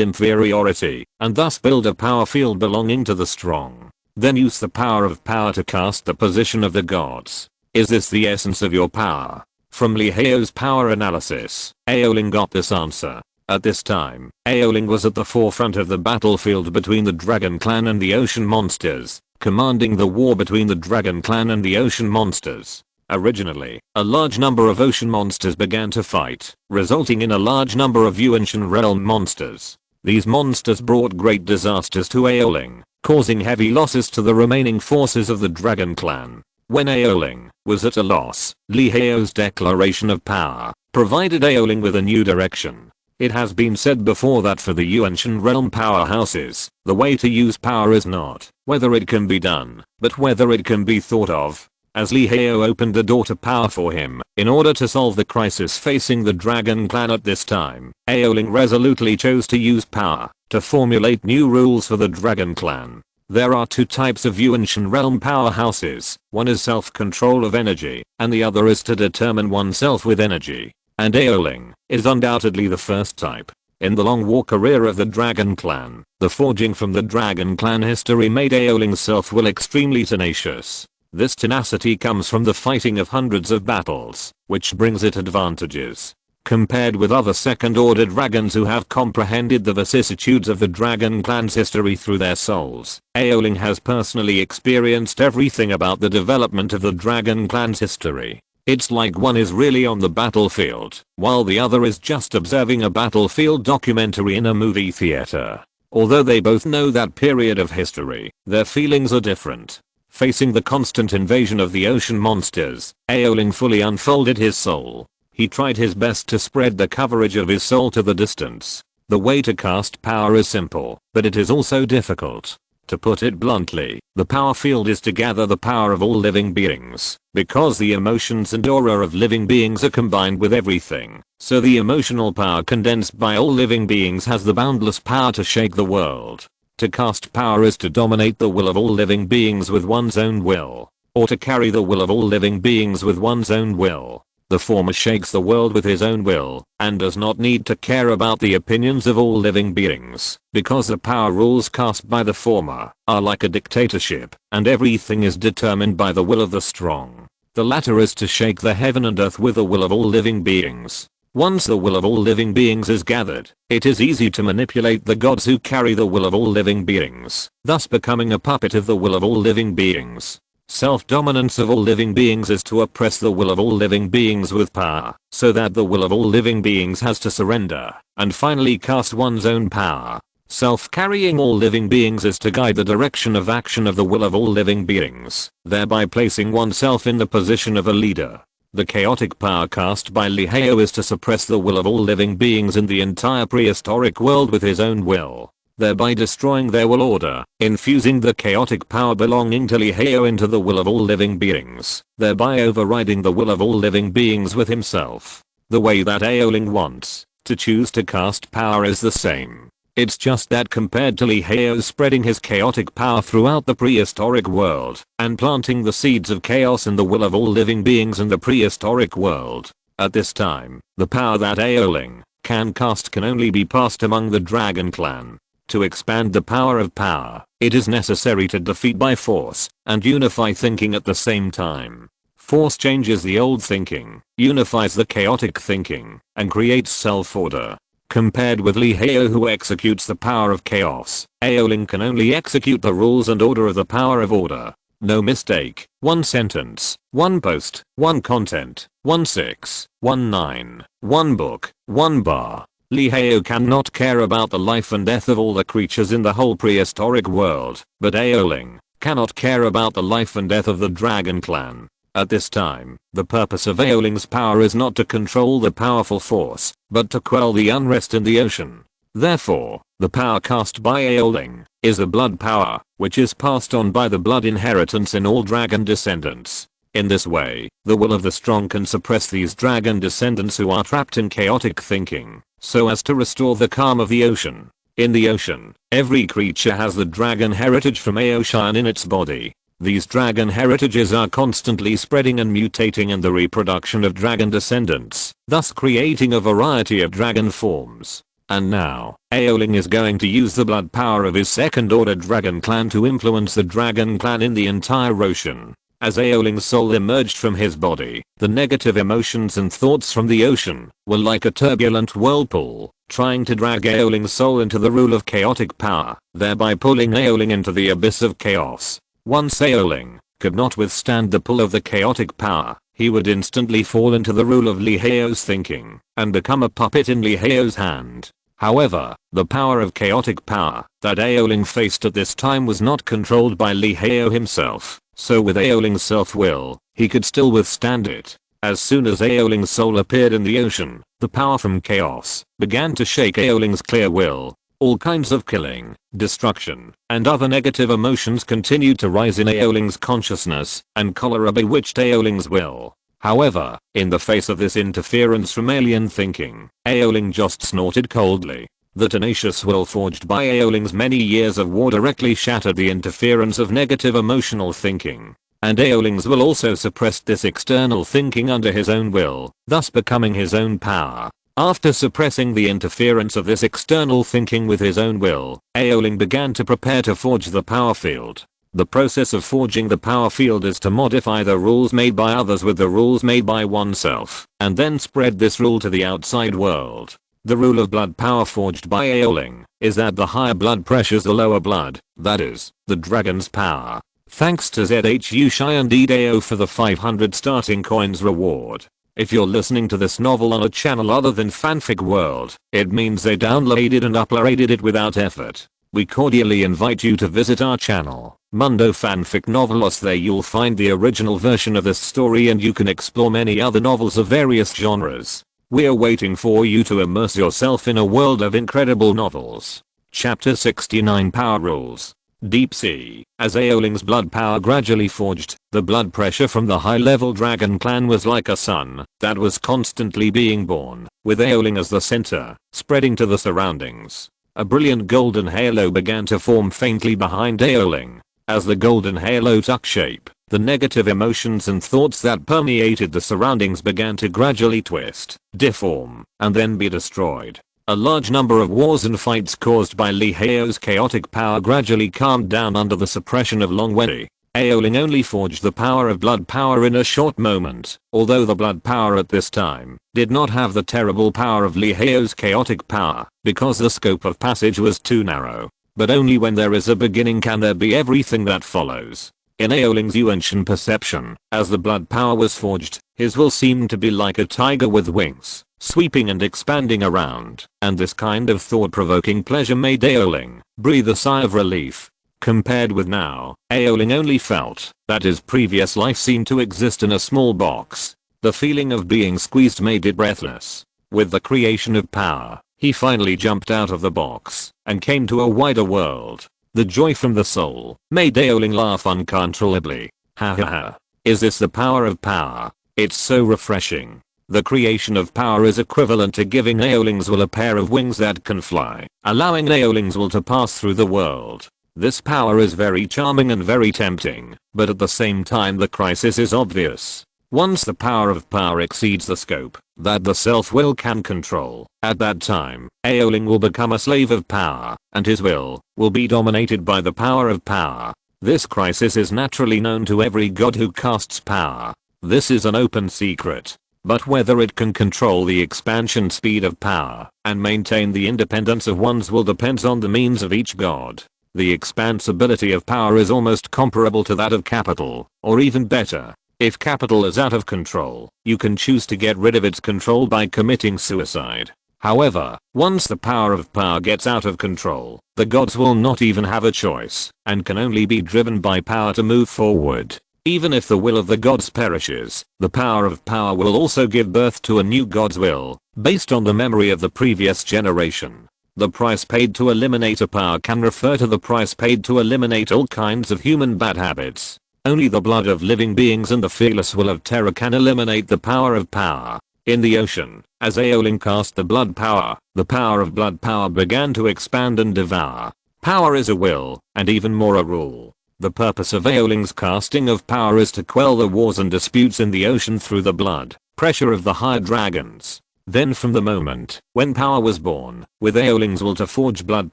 inferiority, and thus build a power field belonging to the strong. Then use the power of power to cast the position of the gods. Is this the essence of your power? From Lee Hao's power analysis, Aoling got this answer. At this time, Aoling was at the forefront of the battlefield between the Dragon Clan and the ocean monsters, commanding the war between the Dragon Clan and the ocean monsters. Originally, a large number of ocean monsters began to fight, resulting in a large number of Yuanshan realm monsters. These monsters brought great disasters to Aoling, causing heavy losses to the remaining forces of the Dragon Clan. When Aoling was at a loss, Lee Hao's declaration of power provided Aoling with a new direction. It has been said before that for the Yuanshan realm powerhouses, the way to use power is not whether it can be done, but whether it can be thought of. As Lee Hao opened the door to power for him, in order to solve the crisis facing the Dragon Clan at this time, Aoling resolutely chose to use power to formulate new rules for the Dragon Clan. There are two types of Yuanshan realm powerhouses, one is self-control of energy, and the other is to determine oneself with energy. And Aoling is undoubtedly the first type. In the long war career of the Dragon Clan, the forging from the Dragon Clan history made Aoling's self-will extremely tenacious. This tenacity comes from the fighting of hundreds of battles, which brings it advantages. Compared with other second-order dragons who have comprehended the vicissitudes of the Dragon Clan's history through their souls, Aoling has personally experienced everything about the development of the Dragon Clan's history. It's like one is really on the battlefield, while the other is just observing a battlefield documentary in a movie theater. Although they both know that period of history, their feelings are different. Facing the constant invasion of the ocean monsters, Aoling fully unfolded his soul. He tried his best to spread the coverage of his soul to the distance. The way to cast power is simple, but it is also difficult. To put it bluntly, the power field is to gather the power of all living beings, because the emotions and aura of living beings are combined with everything, so the emotional power condensed by all living beings has the boundless power to shake the world. To cast power is to dominate the will of all living beings with one's own will, or to carry the will of all living beings with one's own will. The former shakes the world with his own will, and does not need to care about the opinions of all living beings, because the power rules cast by the former are like a dictatorship, and everything is determined by the will of the strong. The latter is to shake the heaven and earth with the will of all living beings. Once the will of all living beings is gathered, it is easy to manipulate the gods who carry the will of all living beings, thus becoming a puppet of the will of all living beings. Self-dominance of all living beings is to oppress the will of all living beings with power, so that the will of all living beings has to surrender, and finally cast one's own power. Self-carrying all living beings is to guide the direction of action of the will of all living beings, thereby placing oneself in the position of a leader. The chaotic power cast by Lee Hao is to suppress the will of all living beings in the entire prehistoric world with his own will, thereby destroying their will order, infusing the chaotic power belonging to Lee Hao into the will of all living beings, thereby overriding the will of all living beings with himself. The way that Aoling wants to choose to cast power is the same. It's just that compared to Lee Hao spreading his chaotic power throughout the prehistoric world, and planting the seeds of chaos in the will of all living beings in the prehistoric world, at this time, the power that Aoling can cast can only be passed among the Dragon Clan. To expand the power of power, it is necessary to defeat by force and unify thinking at the same time. Force changes the old thinking, unifies the chaotic thinking, and creates self-order. Compared with Lee Hao who executes the power of chaos, Aoling can only execute the rules and order of the power of order. No mistake, one sentence, one post, one content, 1619, one book, one bar. Lee Hao cannot care about the life and death of all the creatures in the whole prehistoric world, but Aoling cannot care about the life and death of the Dragon Clan. At this time, the purpose of Aoling's power is not to control the powerful force, but to quell the unrest in the ocean. Therefore, the power cast by Aoling is the blood power, which is passed on by the blood inheritance in all dragon descendants. In this way, the will of the strong can suppress these dragon descendants who are trapped in chaotic thinking, so as to restore the calm of the ocean. In the ocean, every creature has the dragon heritage from Aoshan in its body. These dragon heritages are constantly spreading and mutating in the reproduction of dragon descendants, thus creating a variety of dragon forms. And now, Aoling is going to use the blood power of his second order dragon clan to influence the Dragon Clan in the entire ocean. As Aoling's soul emerged from his body, the negative emotions and thoughts from the ocean were like a turbulent whirlpool, trying to drag Aoling's soul into the rule of chaotic power, thereby pulling Aoling into the abyss of chaos. Once Aoling could not withstand the pull of the chaotic power, he would instantly fall into the rule of Lihao's thinking and become a puppet in Lihao's hand. However, the power of chaotic power that Aoling faced at this time was not controlled by Lihao himself, so with Aoling's self-will, he could still withstand it. As soon as Aoling's soul appeared in the ocean, the power from chaos began to shake Aoling's clear will. All kinds of killing, destruction, and other negative emotions continued to rise in Aoling's consciousness, and cholera bewitched Aoling's will. However, in the face of this interference from alien thinking, Aoling just snorted coldly. The tenacious will forged by Aoling's many years of war directly shattered the interference of negative emotional thinking. And Aoling's will also suppressed this external thinking under his own will, thus becoming his own power. After suppressing the interference of this external thinking with his own will, Aoling began to prepare to forge the power field. The process of forging the power field is to modify the rules made by others with the rules made by oneself, and then spread this rule to the outside world. The rule of blood power forged by Aoling is that the higher blood pressures the lower blood, that is, the dragon's power. Thanks to ZHU Shy and DAO for the 500 starting coins reward. If you're listening to this novel on a channel other than Fanfic World, it means they downloaded and uploaded it without effort. We cordially invite you to visit our channel, Mundo Fanfic Novelos. There you'll find the original version of this story and you can explore many other novels of various genres. We're waiting for you to immerse yourself in a world of incredible novels. Chapter 69 Power Rules. Deep Sea. As Aoling's blood power gradually forged, the blood pressure from the high-level dragon clan was like a sun that was constantly being born, with Aoling as the center, spreading to the surroundings. A brilliant golden halo began to form faintly behind Aoling. As the golden halo took shape, the negative emotions and thoughts that permeated the surroundings began to gradually twist, deform, and then be destroyed. A large number of wars and fights caused by Lihao's chaotic power gradually calmed down under the suppression of Longwendy. Aoling only forged the power of blood power in a short moment, although the blood power at this time did not have the terrible power of Lihao's chaotic power, because the scope of passage was too narrow. But only when there is a beginning can there be everything that follows. In Aoling's Yuanshan perception, as the blood power was forged, his will seemed to be like a tiger with wings, sweeping and expanding around, and this kind of thought-provoking pleasure made Aoling breathe a sigh of relief. Compared with now, Aoling only felt that his previous life seemed to exist in a small box. The feeling of being squeezed made it breathless. With the creation of power, he finally jumped out of the box and came to a wider world. The joy from the soul made Aoling laugh uncontrollably. Ha ha ha. Is this the power of power? It's so refreshing. The creation of power is equivalent to giving Aoling's will a pair of wings that can fly, allowing Aoling's will to pass through the world. This power is very charming and very tempting, but at the same time the crisis is obvious. Once the power of power exceeds the scope that the self-will can control, at that time, Aoling will become a slave of power, and his will be dominated by the power of power. This crisis is naturally known to every god who casts power. This is an open secret. But whether it can control the expansion speed of power and maintain the independence of one's will depends on the means of each god. The expansibility of power is almost comparable to that of capital, or even better. If capital is out of control, you can choose to get rid of its control by committing suicide. However, once the power of power gets out of control, the gods will not even have a choice, and can only be driven by power to move forward. Even if the will of the gods perishes, the power of power will also give birth to a new god's will, based on the memory of the previous generation. The price paid to eliminate a power can refer to the price paid to eliminate all kinds of human bad habits. Only the blood of living beings and the fearless will of terror can eliminate the power of power. In the ocean, as Aoling cast the blood power, the power of blood power began to expand and devour. Power is a will, and even more a rule. The purpose of Aoling's casting of power is to quell the wars and disputes in the ocean through the blood pressure of the higher dragons. Then from the moment when power was born, with Aoling's will to forge blood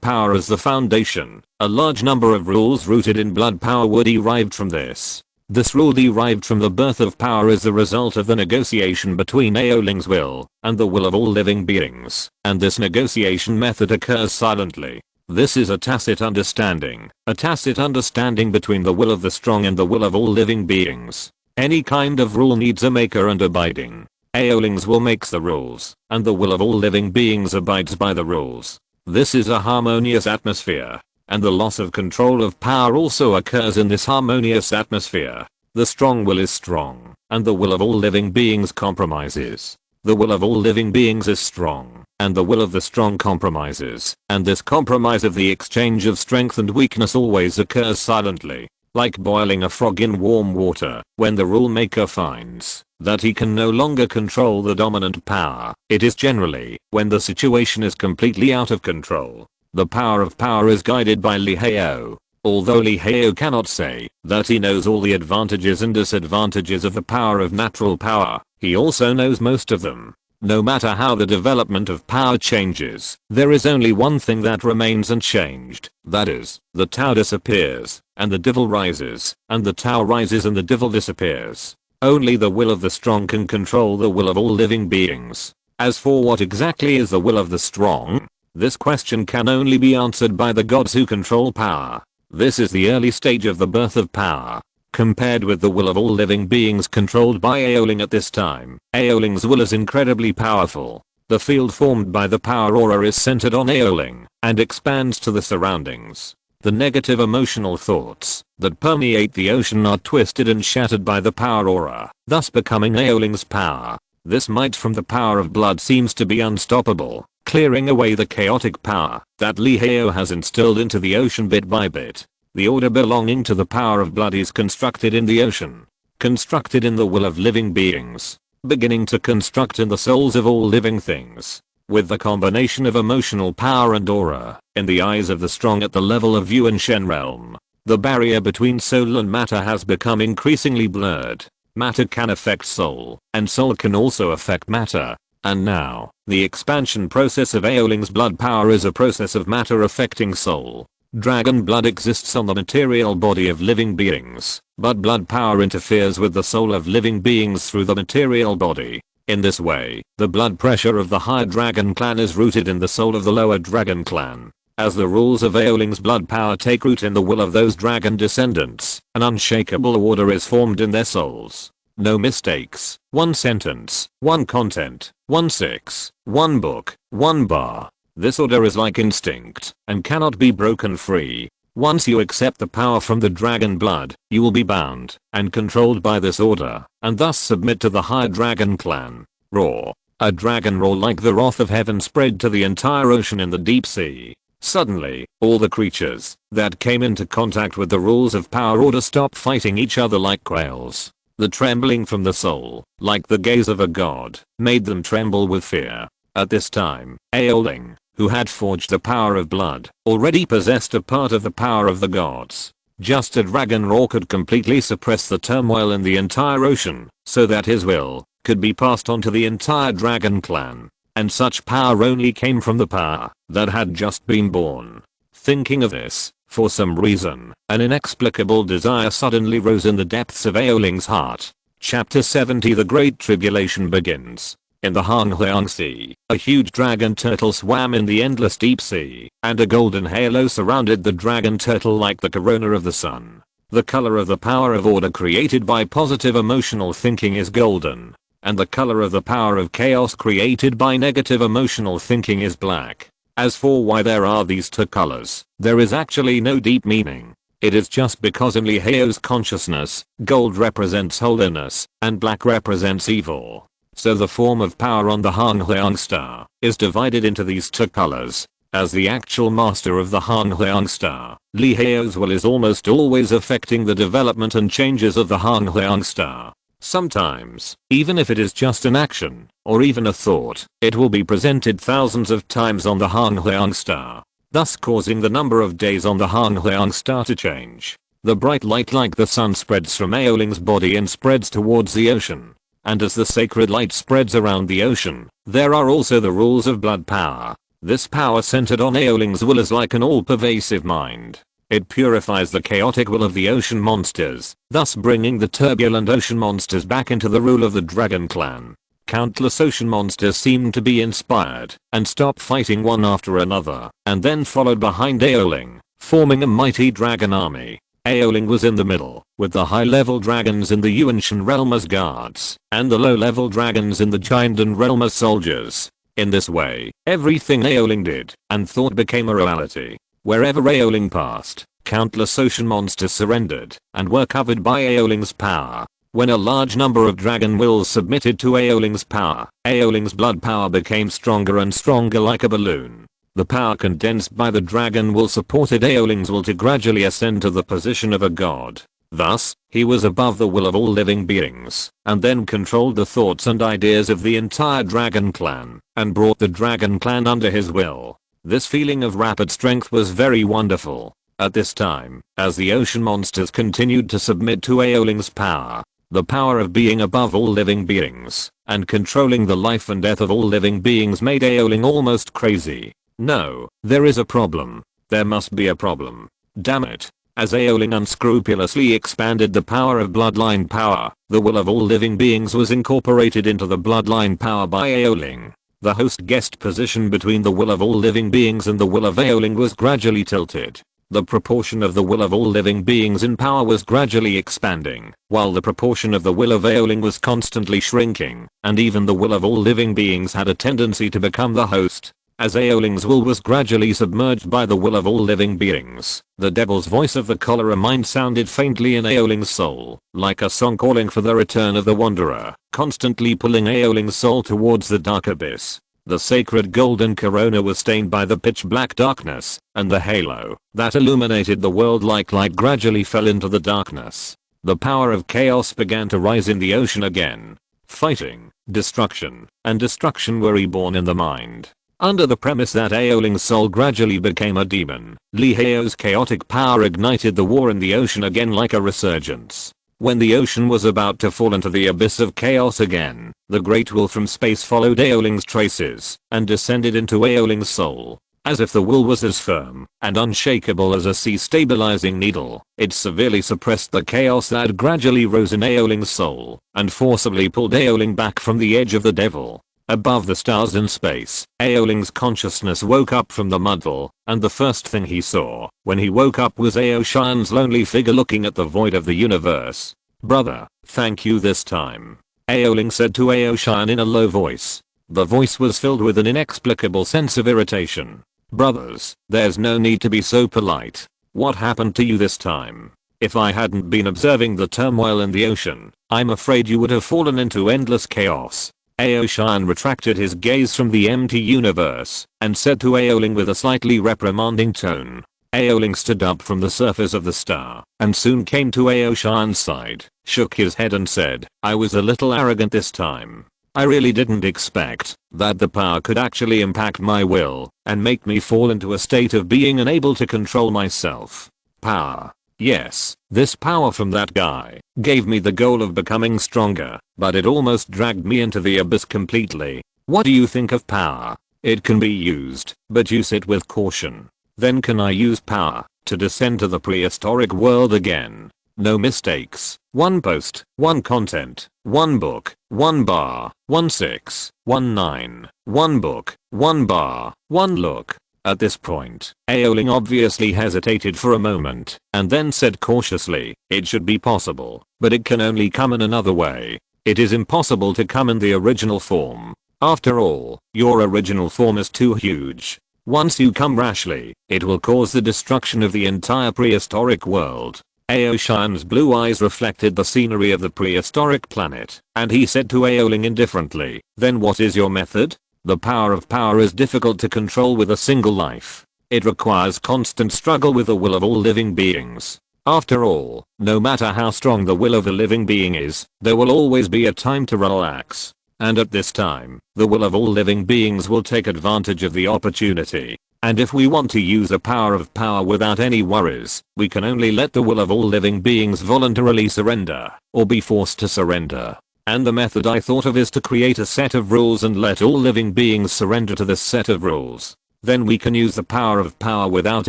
power as the foundation, a large number of rules rooted in blood power were derived from this. This rule derived from the birth of power is the result of the negotiation between Aoling's will and the will of all living beings, and this negotiation method occurs silently. This is a tacit understanding between the will of the strong and the will of all living beings. Any kind of rule needs a maker and abiding. Aoling's will makes the rules, and the will of all living beings abides by the rules. This is a harmonious atmosphere, and the loss of control of power also occurs in this harmonious atmosphere. The strong will is strong, and the will of all living beings compromises. The will of all living beings is strong, and the will of the strong compromises, and this compromise of the exchange of strength and weakness always occurs silently. Like boiling a frog in warm water, when the rule maker finds that he can no longer control the dominant power. It is generally when the situation is completely out of control. The power of power is guided by Lihao. Although Lihao cannot say that he knows all the advantages and disadvantages of the power of natural power, he also knows most of them. No matter how the development of power changes, there is only one thing that remains unchanged. That is, the Tao disappears, and the devil rises, and the Tao rises and the devil disappears. Only the will of the strong can control the will of all living beings. As for what exactly is the will of the strong, this question can only be answered by the gods who control power. This is the early stage of the birth of power. Compared with the will of all living beings controlled by Aoling at this time, Aoling's will is incredibly powerful. The field formed by the power aura is centered on Aoling and expands to the surroundings. The negative emotional thoughts that permeate the ocean are twisted and shattered by the power aura, thus becoming Aoling's power. This might from the power of blood seems to be unstoppable, clearing away the chaotic power that Lihao has instilled into the ocean bit by bit. The order belonging to the power of blood is constructed in the ocean, constructed in the will of living beings, beginning to construct in the souls of all living things. With the combination of emotional power and aura, in the eyes of the strong at the level of Yuan Shen realm, the barrier between soul and matter has become increasingly blurred. Matter can affect soul, and soul can also affect matter. And now, the expansion process of Aoling's blood power is a process of matter affecting soul. Dragon blood exists on the material body of living beings, but blood power interferes with the soul of living beings through the material body. In this way, the blood pressure of the higher dragon clan is rooted in the soul of the lower dragon clan. As the rules of Aoling's blood power take root in the will of those dragon descendants, an unshakable order is formed in their souls. No mistakes, one sentence, one content, one six, one book, one bar. This order is like instinct and cannot be broken free. Once you accept the power from the dragon blood, you will be bound and controlled by this order, and thus submit to the higher dragon clan. Roar. A dragon roar like the wrath of heaven spread to the entire ocean in the deep sea. Suddenly, all the creatures that came into contact with the rules of power order stopped fighting each other like quails. The trembling from the soul, like the gaze of a god, made them tremble with fear. At this time, Aoling, who had forged the power of blood, already possessed a part of the power of the gods. Just a dragon roar could completely suppress the turmoil in the entire ocean, so that his will could be passed on to the entire dragon clan. And such power only came from the power that had just been born. Thinking of this, for some reason, an inexplicable desire suddenly rose in the depths of Aoling's heart. Chapter 70 The Great Tribulation begins. In the Hangliang Sea, a huge dragon turtle swam in the endless deep sea, and a golden halo surrounded the dragon turtle like the corona of the sun. The color of the power of order created by positive emotional thinking is golden, and the color of the power of chaos created by negative emotional thinking is black. As for why there are these two colors, there is actually no deep meaning. It is just because in Lihao's consciousness, gold represents holiness, and black represents evil. So the form of power on the Hangliang star is divided into these two colors. As the actual master of the Hangliang star, Lihao's will is almost always affecting the development and changes of the Hangliang star. Sometimes, even if it is just an action, or even a thought, it will be presented thousands of times on the Hangliang star, thus causing the number of days on the Hangliang star to change. The bright light like the sun spreads from Aoling's body and spreads towards the ocean. And as the sacred light spreads around the ocean, there are also the rules of blood power. This power centered on Aoling's will is like an all-pervasive mind. It purifies the chaotic will of the ocean monsters, thus bringing the turbulent ocean monsters back into the rule of the dragon clan. Countless ocean monsters seemed to be inspired and stopped fighting one after another, and then followed behind Aoling, forming a mighty dragon army. Aoling was in the middle, with the high-level dragons in the Yuanshan realm as guards, and the low-level dragons in the Jindan realm as soldiers. In this way, everything Aoling did and thought became a reality. Wherever Aoling passed, countless ocean monsters surrendered and were covered by Aoling's power. When a large number of dragon wills submitted to Aoling's power, Aoling's blood power became stronger and stronger like a balloon. The power condensed by the dragon will supported Aoling's will to gradually ascend to the position of a god. Thus, he was above the will of all living beings, and then controlled the thoughts and ideas of the entire dragon clan, and brought the dragon clan under his will. This feeling of rapid strength was very wonderful. At this time, as the ocean monsters continued to submit to Aoling's power, the power of being above all living beings, and controlling the life and death of all living beings made Aoling almost crazy. No, there is a problem. There must be a problem. Damn it. As Aoling unscrupulously expanded the power of bloodline power, the will of all living beings was incorporated into the bloodline power by Aoling. The host-guest position between the will of all living beings and the will of Aoling was gradually tilted. The proportion of the will of all living beings in power was gradually expanding, while the proportion of the will of Aoling was constantly shrinking, and even the will of all living beings had a tendency to become the host. As Aoling's will was gradually submerged by the will of all living beings, the devil's voice of the cholera mind sounded faintly in Aoling's soul, like a song calling for the return of the wanderer, constantly pulling Aoling's soul towards the dark abyss. The sacred golden corona was stained by the pitch black darkness, and the halo that illuminated the world like light gradually fell into the darkness. The power of chaos began to rise in the ocean again. Fighting, destruction, and destruction were reborn in the mind. Under the premise that Aoling's soul gradually became a demon, Li Hao's chaotic power ignited the war in the ocean again like a resurgence. When the ocean was about to fall into the abyss of chaos again, the great will from space followed Aoling's traces and descended into Aoling's soul. As if the will was as firm and unshakable as a sea stabilizing needle, it severely suppressed the chaos that gradually rose in Aoling's soul and forcibly pulled Aoling back from the edge of the devil. Above the stars in space, Aoling's consciousness woke up from the muddle, and the first thing he saw when he woke up was Aoshan's lonely figure looking at the void of the universe. "Brother, thank you this time," Aoling said to Aoshan in a low voice. The voice was filled with an inexplicable sense of irritation. "Brothers, there's no need to be so polite. What happened to you this time? If I hadn't been observing the turmoil in the ocean, I'm afraid you would have fallen into endless chaos." Aoshan retracted his gaze from the empty universe and said to Aoling with a slightly reprimanding tone. Aoling stood up from the surface of the star and soon came to Aoshan's side, shook his head and said, "I was a little arrogant this time. I really didn't expect that the power could actually impact my will and make me fall into a state of being unable to control myself. Power. Yes, this power from that guy gave me the goal of becoming stronger, but it almost dragged me into the abyss completely. What do you think of power? It can be used, but use it with caution. Then can I use power to descend to the prehistoric world again? No mistakes. One post, one content, one book, one bar, 1619, one book, one bar, one look." At this point, Aoling obviously hesitated for a moment, and then said cautiously, "It should be possible, but it can only come in another way. It is impossible to come in the original form. After all, your original form is too huge. Once you come rashly, it will cause the destruction of the entire prehistoric world." Aoshan's blue eyes reflected the scenery of the prehistoric planet, and he said to Aoling indifferently, "Then what is your method?" The power of power is difficult to control with a single life. It requires constant struggle with the will of all living beings. After all, no matter how strong the will of a living being is, there will always be a time to relax. And at this time, the will of all living beings will take advantage of the opportunity. And if we want to use the power of power without any worries, we can only let the will of all living beings voluntarily surrender, or be forced to surrender. And the method I thought of is to create a set of rules and let all living beings surrender to this set of rules. Then we can use the power of power without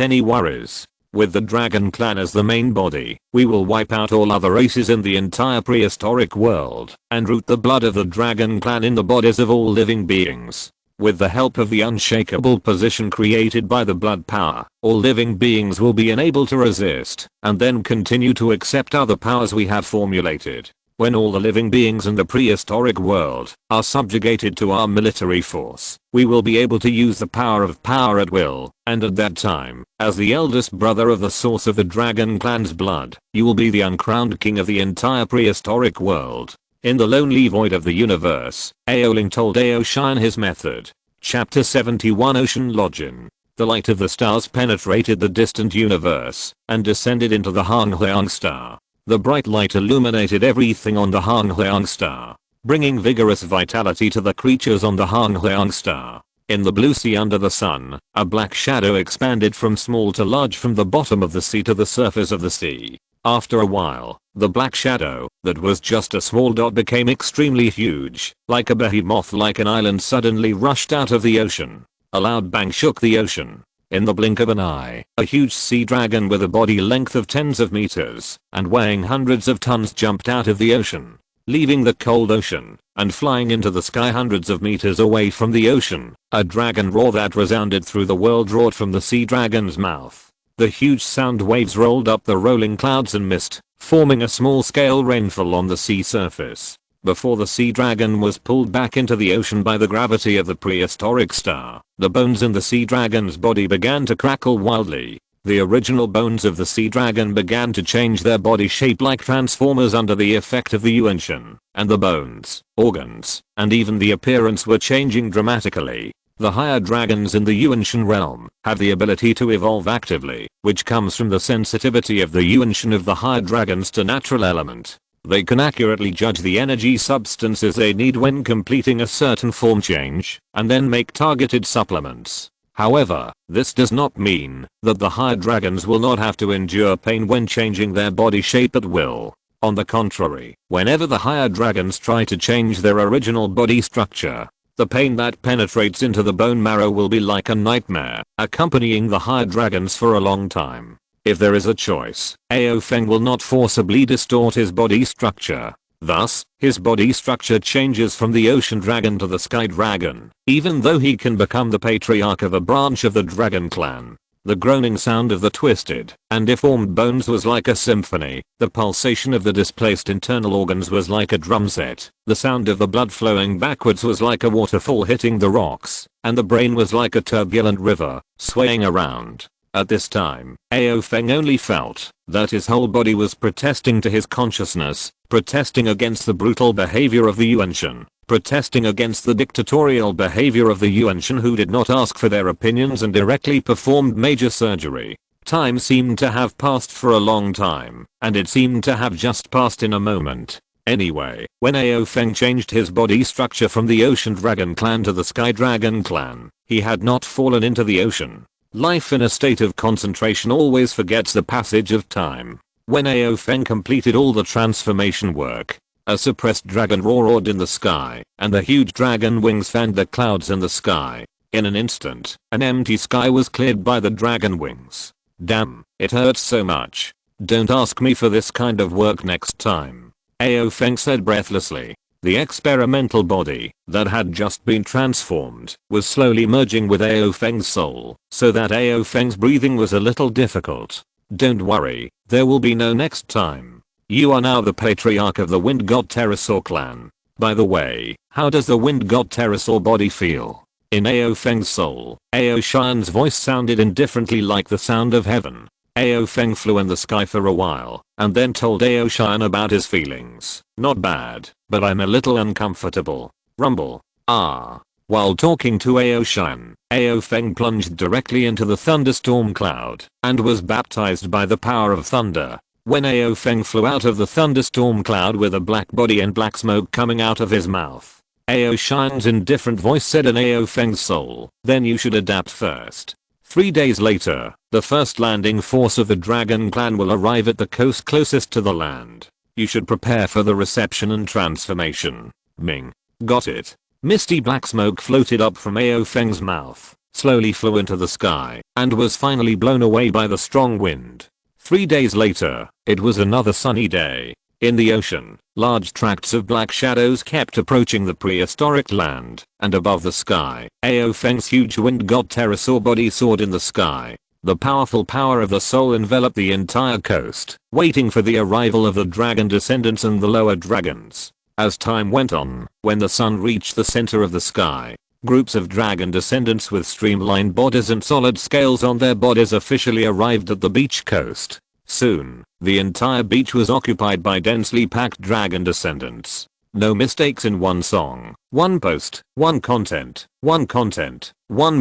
any worries. With the dragon clan as the main body, we will wipe out all other races in the entire prehistoric world and root the blood of the dragon clan in the bodies of all living beings. With the help of the unshakable position created by the blood power, all living beings will be enabled to resist and then continue to accept other powers we have formulated. When all the living beings in the prehistoric world are subjugated to our military force, we will be able to use the power of power at will, and at that time, as the eldest brother of the source of the dragon clan's blood, you will be the uncrowned king of the entire prehistoric world. In the lonely void of the universe, Aoling told Aoshan his method. Chapter 71 Ocean Login. The light of the stars penetrated the distant universe and descended into the Hangliang star. The bright light illuminated everything on the Hangliang star, bringing vigorous vitality to the creatures on the Hangliang star. In the blue sea under the sun, a black shadow expanded from small to large from the bottom of the sea to the surface of the sea. After a while, the black shadow, that was just a small dot, became extremely huge, like a behemoth, like an island suddenly rushed out of the ocean. A loud bang shook the ocean. In the blink of an eye, a huge sea dragon with a body length of tens of meters and weighing hundreds of tons jumped out of the ocean, leaving the cold ocean and flying into the sky hundreds of meters away from the ocean. A dragon roar that resounded through the world roared from the sea dragon's mouth. The huge sound waves rolled up the rolling clouds and mist, forming a small-scale rainfall on the sea surface. Before the sea dragon was pulled back into the ocean by the gravity of the prehistoric star, the bones in the sea dragon's body began to crackle wildly. The original bones of the sea dragon began to change their body shape like transformers under the effect of the Yuanshan, and the bones, organs, and even the appearance were changing dramatically. The higher dragons in the Yuanshan realm have the ability to evolve actively, which comes from the sensitivity of the Yuanshan of the higher dragons to natural element. They can accurately judge the energy substances they need when completing a certain form change, and then make targeted supplements. However, this does not mean that the higher dragons will not have to endure pain when changing their body shape at will. On the contrary, whenever the higher dragons try to change their original body structure, the pain that penetrates into the bone marrow will be like a nightmare, accompanying the higher dragons for a long time. If there is a choice, Aofeng will not forcibly distort his body structure. Thus, his body structure changes from the ocean dragon to the sky dragon, even though he can become the patriarch of a branch of the dragon clan. The groaning sound of the twisted and deformed bones was like a symphony. The pulsation of the displaced internal organs was like a drum set. The sound of the blood flowing backwards was like a waterfall hitting the rocks, and the brain was like a turbulent river, swaying around. At this time, Aofeng only felt that his whole body was protesting to his consciousness, protesting against the brutal behavior of the Yuanshan, protesting against the dictatorial behavior of the Yuanshan who did not ask for their opinions and directly performed major surgery. Time seemed to have passed for a long time, and it seemed to have just passed in a moment. Anyway, when Aofeng changed his body structure from the Ocean Dragon clan to the Sky Dragon clan, he had not fallen into the ocean. Life in a state of concentration always forgets the passage of time. When Aofeng completed all the transformation work, a suppressed dragon roared in the sky, and the huge dragon wings fanned the clouds in the sky. In an instant, an empty sky was cleared by the dragon wings. Damn, it hurts so much. Don't ask me for this kind of work next time, Aofeng said breathlessly. The experimental body that had just been transformed was slowly merging with Aofeng's soul, so that Aofeng's breathing was a little difficult. Don't worry, there will be no next time. You are now the patriarch of the wind god pterosaur clan. By the way, how does the wind god pterosaur body feel? In Aofeng's soul, Aoshan's voice sounded indifferently like the sound of heaven. Aofeng flew in the sky for a while, and then told Aoshan about his feelings. Not bad, but I'm a little uncomfortable. Rumble. Ah. While talking to Aoshan, Aofeng plunged directly into the thunderstorm cloud, and was baptized by the power of thunder. When Aofeng flew out of the thunderstorm cloud with a black body and black smoke coming out of his mouth, Aoshan's indifferent voice said in Aofeng's soul, then you should adapt first. 3 days later, the first landing force of the Dragon Clan will arrive at the coast closest to the land. You should prepare for the reception and transformation. Ming. Got it. Misty black smoke floated up from Aofeng's mouth, slowly flew into the sky, and was finally blown away by the strong wind. 3 days later, it was another sunny day. In the ocean, large tracts of black shadows kept approaching the prehistoric land, and above the sky, Ao Feng's huge wind god pterosaur body soared in the sky. The powerful power of the soul enveloped the entire coast, waiting for the arrival of the dragon descendants and the lower dragons. As time went on, when the sun reached the center of the sky, groups of dragon descendants with streamlined bodies and solid scales on their bodies officially arrived at the beach coast. Soon, the entire beach was occupied by densely packed dragon descendants. No mistakes in one song, one post, one content, one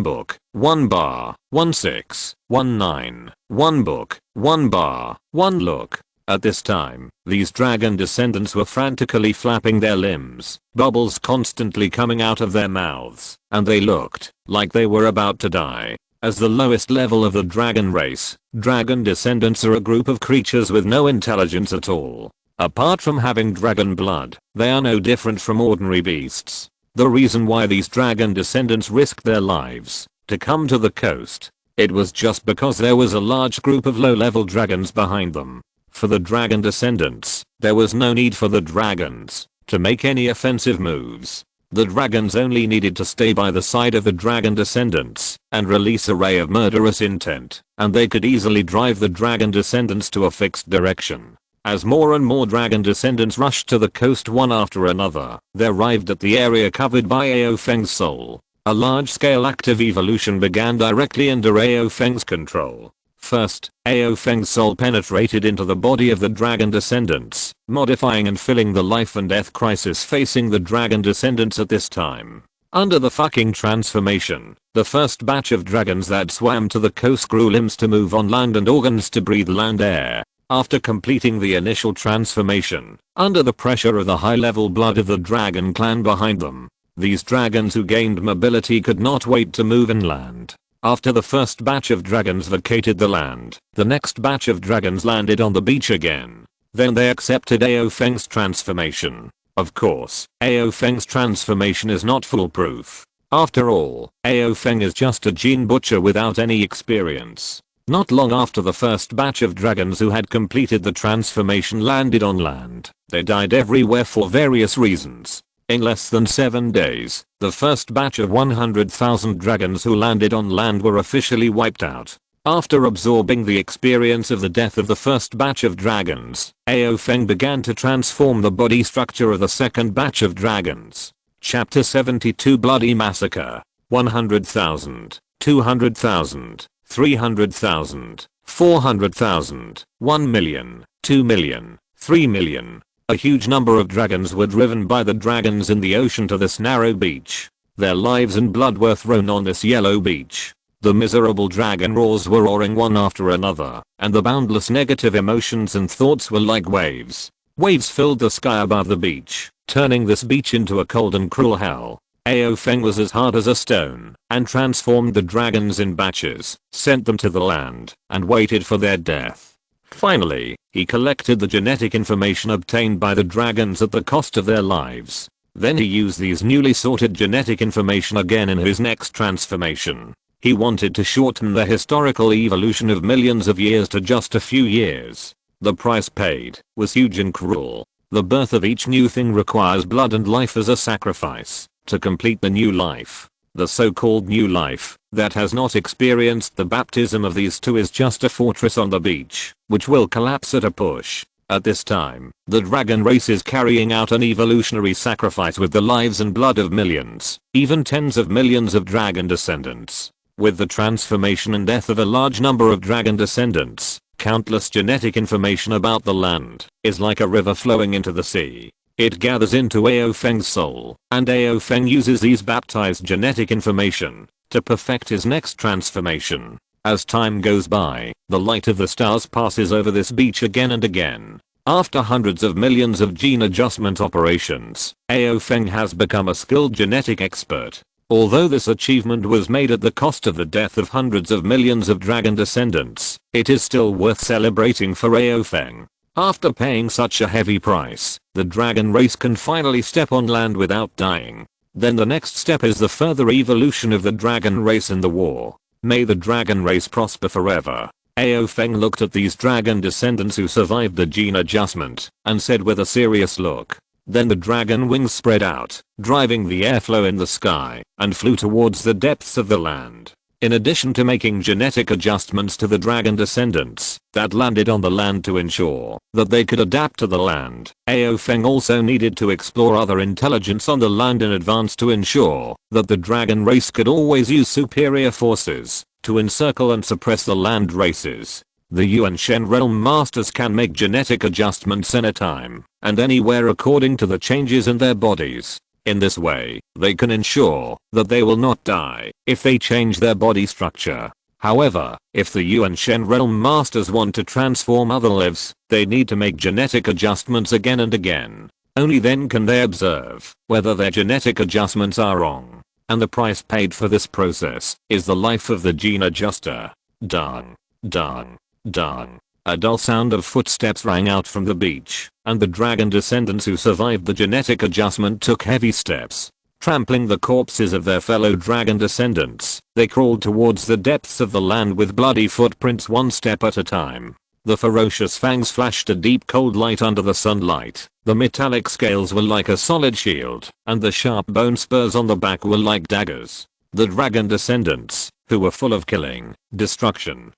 book, one bar, 1619, one book, one bar, one look. At this time, these dragon descendants were frantically flapping their limbs, bubbles constantly coming out of their mouths, and they looked like they were about to die. As the lowest level of the dragon race, dragon descendants are a group of creatures with no intelligence at all. Apart from having dragon blood, they are no different from ordinary beasts. The reason why these dragon descendants risked their lives to come to the coast, it was just because there was a large group of low-level dragons behind them. For the dragon descendants, there was no need for the dragons to make any offensive moves. The dragons only needed to stay by the side of the dragon descendants and release a ray of murderous intent, and they could easily drive the dragon descendants to a fixed direction. As more and more dragon descendants rushed to the coast one after another, they arrived at the area covered by Ao Feng's soul. A large-scale active evolution began directly under Ao Feng's control. First, Ao Feng's soul penetrated into the body of the dragon descendants, modifying and filling the life and death crisis facing the dragon descendants at this time. Under the fucking transformation, the first batch of dragons that swam to the coast grew limbs to move on land and organs to breathe land air. After completing the initial transformation, under the pressure of the high-level blood of the dragon clan behind them, these dragons who gained mobility could not wait to move inland. After the first batch of dragons vacated the land, the next batch of dragons landed on the beach again. Then they accepted Ao Feng's transformation. Of course, Ao Feng's transformation is not foolproof. After all, Ao Feng is just a gene butcher without any experience. Not long after the first batch of dragons who had completed the transformation landed on land, they died everywhere for various reasons. In less than 7 days, the first batch of 100,000 dragons who landed on land were officially wiped out. After absorbing the experience of the death of the first batch of dragons, Ao Feng began to transform the body structure of the second batch of dragons. Chapter 72 Bloody Massacre. 100,000, 200,000, 300,000, 400,000, 1 million, 2 million, 3 million. A huge number of dragons were driven by the dragons in the ocean to this narrow beach. Their lives and blood were thrown on this yellow beach. The miserable dragon roars were roaring one after another, and the boundless negative emotions and thoughts were like waves. Waves filled the sky above the beach, turning this beach into a cold and cruel hell. Ao Feng was as hard as a stone, and transformed the dragons in batches, sent them to the land, and waited for their death. Finally, he collected the genetic information obtained by the dragons at the cost of their lives. Then he used these newly sorted genetic information again in his next transformation. He wanted to shorten the historical evolution of millions of years to just a few years. The price paid was huge and cruel. The birth of each new thing requires blood and life as a sacrifice to complete the new life. The so-called new life that has not experienced the baptism of these two is just a fortress on the beach, which will collapse at a push. At this time, the dragon race is carrying out an evolutionary sacrifice with the lives and blood of millions, even tens of millions of dragon descendants. With the transformation and death of a large number of dragon descendants, countless genetic information about the land is like a river flowing into the sea. It gathers into Ao Feng's soul, and Ao Feng uses these baptized genetic information to perfect his next transformation. As time goes by, the light of the stars passes over this beach again and again. After hundreds of millions of gene adjustment operations, Ao Feng has become a skilled genetic expert. Although this achievement was made at the cost of the death of hundreds of millions of dragon descendants, it is still worth celebrating for Ao Feng. After paying such a heavy price, the dragon race can finally step on land without dying. Then the next step is the further evolution of the dragon race in the war. May the dragon race prosper forever. Ao Feng looked at these dragon descendants who survived the gene adjustment and said with a serious look. Then the dragon wings spread out, driving the airflow in the sky, and flew towards the depths of the land. In addition to making genetic adjustments to the dragon descendants that landed on the land to ensure that they could adapt to the land, Ao Feng also needed to explore other intelligence on the land in advance to ensure that the dragon race could always use superior forces to encircle and suppress the land races. The Yuan Shen realm masters can make genetic adjustments anytime and anywhere according to the changes in their bodies. In this way, they can ensure that they will not die if they change their body structure. However, if the Yuan Shen realm masters want to transform other lives, they need to make genetic adjustments again and again. Only then can they observe whether their genetic adjustments are wrong. And the price paid for this process is the life of the gene adjuster. Dung. Dung. Dung. A dull sound of footsteps rang out from the beach, and the dragon descendants who survived the genetic adjustment took heavy steps. Trampling the corpses of their fellow dragon descendants, they crawled towards the depths of the land with bloody footprints one step at a time. The ferocious fangs flashed a deep cold light under the sunlight. The metallic scales were like a solid shield, and the sharp bone spurs on the back were like daggers. The dragon descendants, who were full of killing, destruction,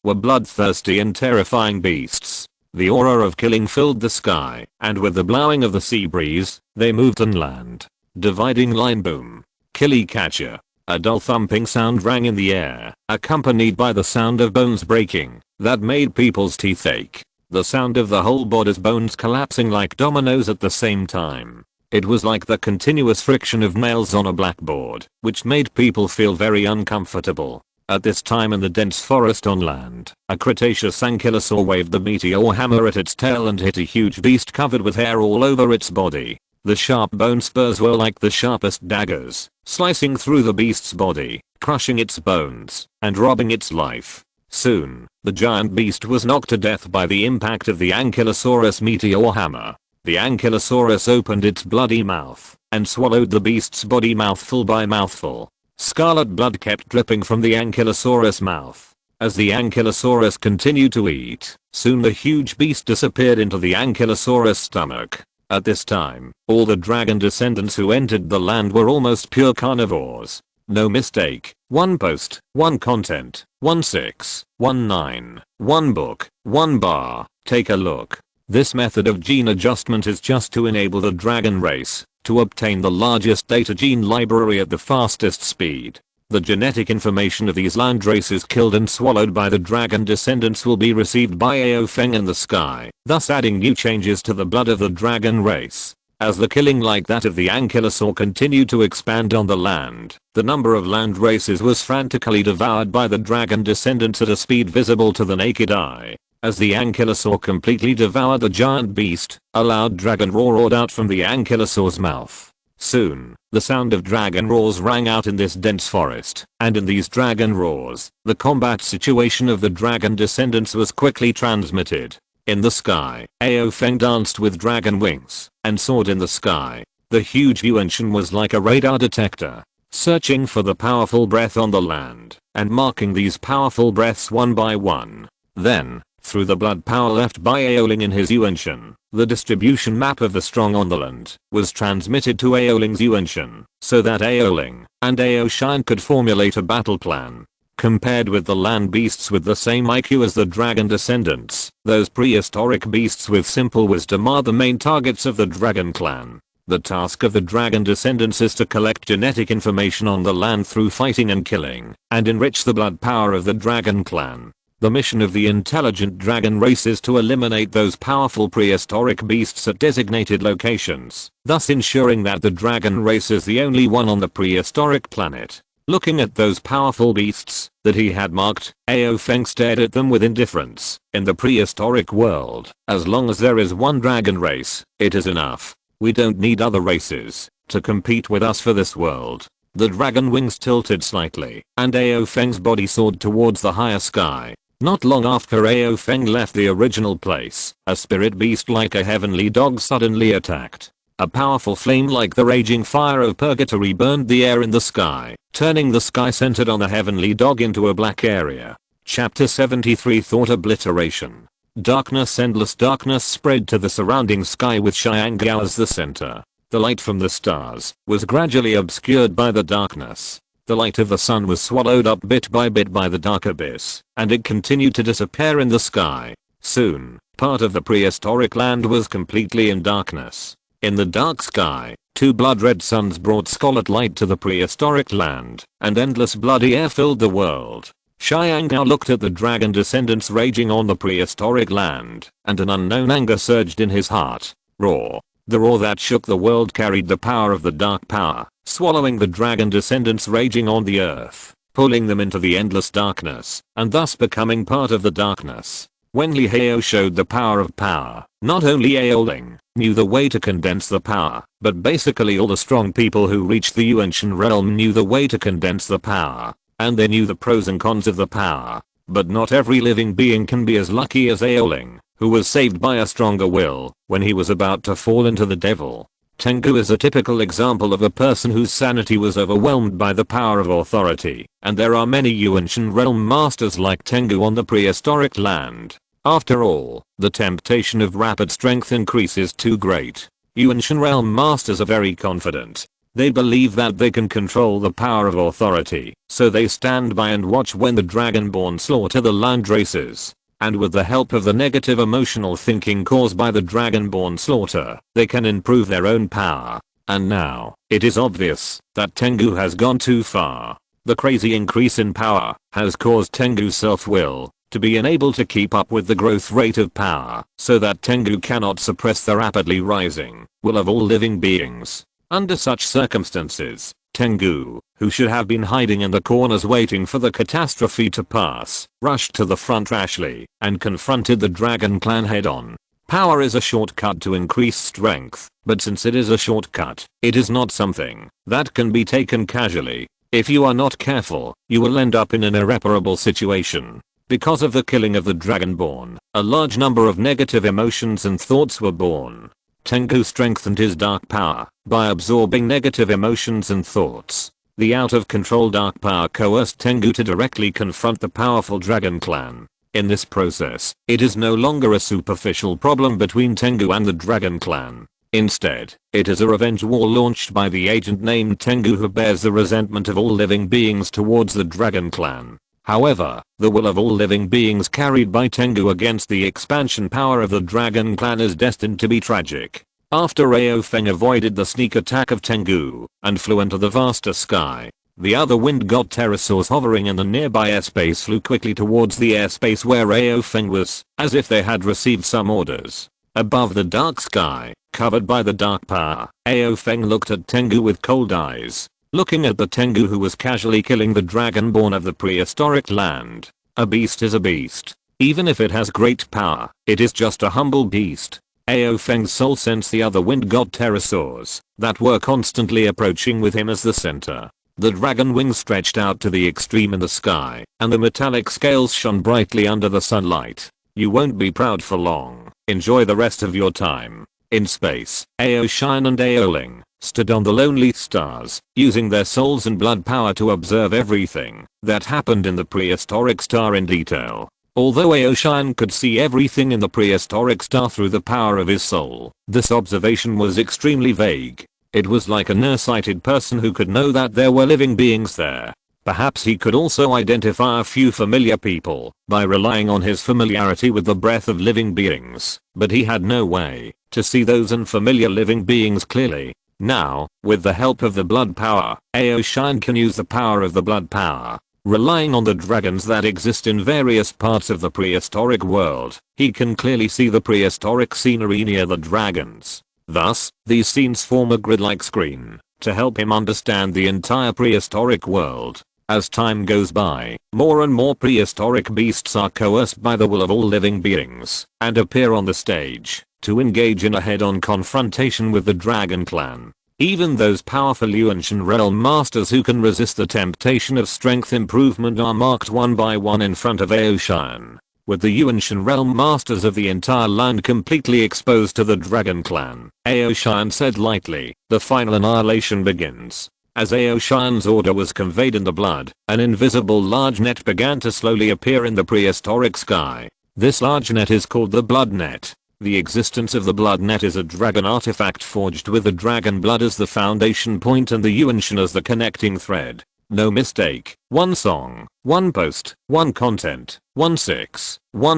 were bloodthirsty and terrifying beasts. The aura of killing filled the sky, and with the blowing of the sea breeze, they moved inland. Dividing line boom. Killie catcher. A dull thumping sound rang in the air, accompanied by the sound of bones breaking, that made people's teeth ache. The sound of the whole body's bones collapsing like dominoes at the same time. It was like the continuous friction of nails on a blackboard, which made people feel very uncomfortable. At this time in the dense forest on land, a Cretaceous ankylosaur waved the meteor hammer at its tail and hit a huge beast covered with hair all over its body. The sharp bone spurs were like the sharpest daggers, slicing through the beast's body, crushing its bones, and robbing its life. Soon, the giant beast was knocked to death by the impact of the Ankylosaurus meteor hammer. The Ankylosaurus opened its bloody mouth and swallowed the beast's body mouthful by mouthful. Scarlet blood kept dripping from the Ankylosaurus mouth. As the Ankylosaurus continued to eat, soon the huge beast disappeared into the Ankylosaurus stomach. At this time, all the dragon descendants who entered the land were almost pure carnivores. No mistake. One post, one content, 1619, one book, one bar. Take a look. This method of gene adjustment is just to enable the dragon race to obtain the largest data gene library at the fastest speed. The genetic information of these land races killed and swallowed by the dragon descendants will be received by Ao Feng in the sky, thus adding new changes to the blood of the dragon race. As the killing like that of the Ankylosaur continued to expand on the land, the number of land races was frantically devoured by the dragon descendants at a speed visible to the naked eye. As the Ankylosaur completely devoured the giant beast, a loud dragon roar roared out from the Ankylosaur's mouth. Soon, the sound of dragon roars rang out in this dense forest, and in these dragon roars, the combat situation of the dragon descendants was quickly transmitted. In the sky, Ao Feng danced with dragon wings and soared in the sky. The huge Yuan Shen was like a radar detector, searching for the powerful breath on the land and marking these powerful breaths one by one. Then, through the blood power left by Aoling in his Yuan Shen, the distribution map of the strong on the land was transmitted to Aoling's Yuan Shen, so that Aoling and Ao Shan could formulate a battle plan. Compared with the land beasts with the same IQ as the dragon descendants, those prehistoric beasts with simple wisdom are the main targets of the dragon clan. The task of the dragon descendants is to collect genetic information on the land through fighting and killing, and enrich the blood power of the dragon clan. The mission of the intelligent dragon race is to eliminate those powerful prehistoric beasts at designated locations, thus ensuring that the dragon race is the only one on the prehistoric planet. Looking at those powerful beasts that he had marked, Ao Feng stared at them with indifference. In the prehistoric world, as long as there is one dragon race, it is enough. We don't need other races to compete with us for this world. The dragon wings tilted slightly, and Ao Feng's body soared towards the higher sky. Not long after Ao Feng left the original place, a spirit beast like a heavenly dog suddenly attacked. A powerful flame like the raging fire of purgatory burned the air in the sky, turning the sky centered on the heavenly dog into a black area. Chapter 73 Thought Obliteration. Darkness. Endless darkness spread to the surrounding sky with Xiangao as the center. The light from the stars was gradually obscured by the darkness. The light of the sun was swallowed up bit by bit by the dark abyss, and it continued to disappear in the sky. Soon, part of the prehistoric land was completely in darkness. In the dark sky, two blood-red suns brought scarlet light to the prehistoric land, and endless bloody air filled the world. Xiangao looked at the dragon descendants raging on the prehistoric land, and an unknown anger surged in his heart. Roar. The roar that shook the world carried the power of the dark power, swallowing the dragon descendants raging on the earth, pulling them into the endless darkness, and thus becoming part of the darkness. When Li Hao showed the power of power, not only Aoling knew the way to condense the power, but basically all the strong people who reached the Yuanshan realm knew the way to condense the power, and they knew the pros and cons of the power. But not every living being can be as lucky as Aoling, who was saved by a stronger will when he was about to fall into the devil. Tengu is a typical example of a person whose sanity was overwhelmed by the power of authority, and there are many Yuanshan realm masters like Tengu on the prehistoric land. After all, the temptation of rapid strength increase is too great. Yuanshan realm masters are very confident. They believe that they can control the power of authority, so they stand by and watch when the Dragonborn slaughter the land races. And with the help of the negative emotional thinking caused by the Dragonborn slaughter, they can improve their own power. And now, it is obvious that Tengu has gone too far. The crazy increase in power has caused Tengu's self-will to be unable to keep up with the growth rate of power, so that Tengu cannot suppress the rapidly rising will of all living beings. Under such circumstances, Tengu, who should have been hiding in the corners waiting for the catastrophe to pass, rushed to the front rashly and confronted the dragon clan head-on. Power is a shortcut to increase strength, but since it is a shortcut, it is not something that can be taken casually. If you are not careful, you will end up in an irreparable situation. Because of the killing of the Dragonborn, a large number of negative emotions and thoughts were born. Tengu strengthened his dark power by absorbing negative emotions and thoughts. The out-of-control dark power coerced Tengu to directly confront the powerful dragon clan. In this process, it is no longer a superficial problem between Tengu and the dragon clan. Instead, it is a revenge war launched by the agent named Tengu who bears the resentment of all living beings towards the dragon clan. However, the will of all living beings carried by Tengu against the expansion power of the dragon clan is destined to be tragic. After Rao Feng avoided the sneak attack of Tengu and flew into the vaster sky, the other wind god pterosaurs hovering in the nearby airspace flew quickly towards the airspace where Rao Feng was, as if they had received some orders. Above the dark sky, covered by the dark power, Rao Feng looked at Tengu with cold eyes. Looking at the Tengu who was casually killing the dragonborn of the prehistoric land. A beast is a beast. Even if it has great power, it is just a humble beast. Rao Feng's soul sensed the other wind god pterosaurs that were constantly approaching with him as the center. The dragon wings stretched out to the extreme in the sky, and the metallic scales shone brightly under the sunlight. You won't be proud for long. Enjoy the rest of your time. In space, Aoshin and Aoling stood on the lonely stars, using their souls and blood power to observe everything that happened in the prehistoric star in detail. Although Aoshin could see everything in the prehistoric star through the power of his soul, this observation was extremely vague. It was like a nearsighted person who could know that there were living beings there. Perhaps he could also identify a few familiar people by relying on his familiarity with the breath of living beings, but he had no way to see those unfamiliar living beings clearly. Now, with the help of the blood power, Aoshin can use the power of the blood power. Relying on the dragons that exist in various parts of the prehistoric world, he can clearly see the prehistoric scenery near the dragons. Thus, these scenes form a grid-like screen to help him understand the entire prehistoric world. As time goes by, more and more prehistoric beasts are coerced by the will of all living beings and appear on the stage to engage in a head-on confrontation with the dragon clan. Even those powerful Yuanshan realm masters who can resist the temptation of strength improvement are marked one by one in front of Aoshin. With the Yuanshan realm masters of the entire land completely exposed to the dragon clan, Aoshan said lightly, the final annihilation begins. As Aoshan's order was conveyed in the blood, an invisible large net began to slowly appear in the prehistoric sky. This large net is called the blood net. The existence of the blood net is a dragon artifact forged with the dragon blood as the foundation point and the Yuanshan as the connecting thread. No mistake, one song, one post, one content, one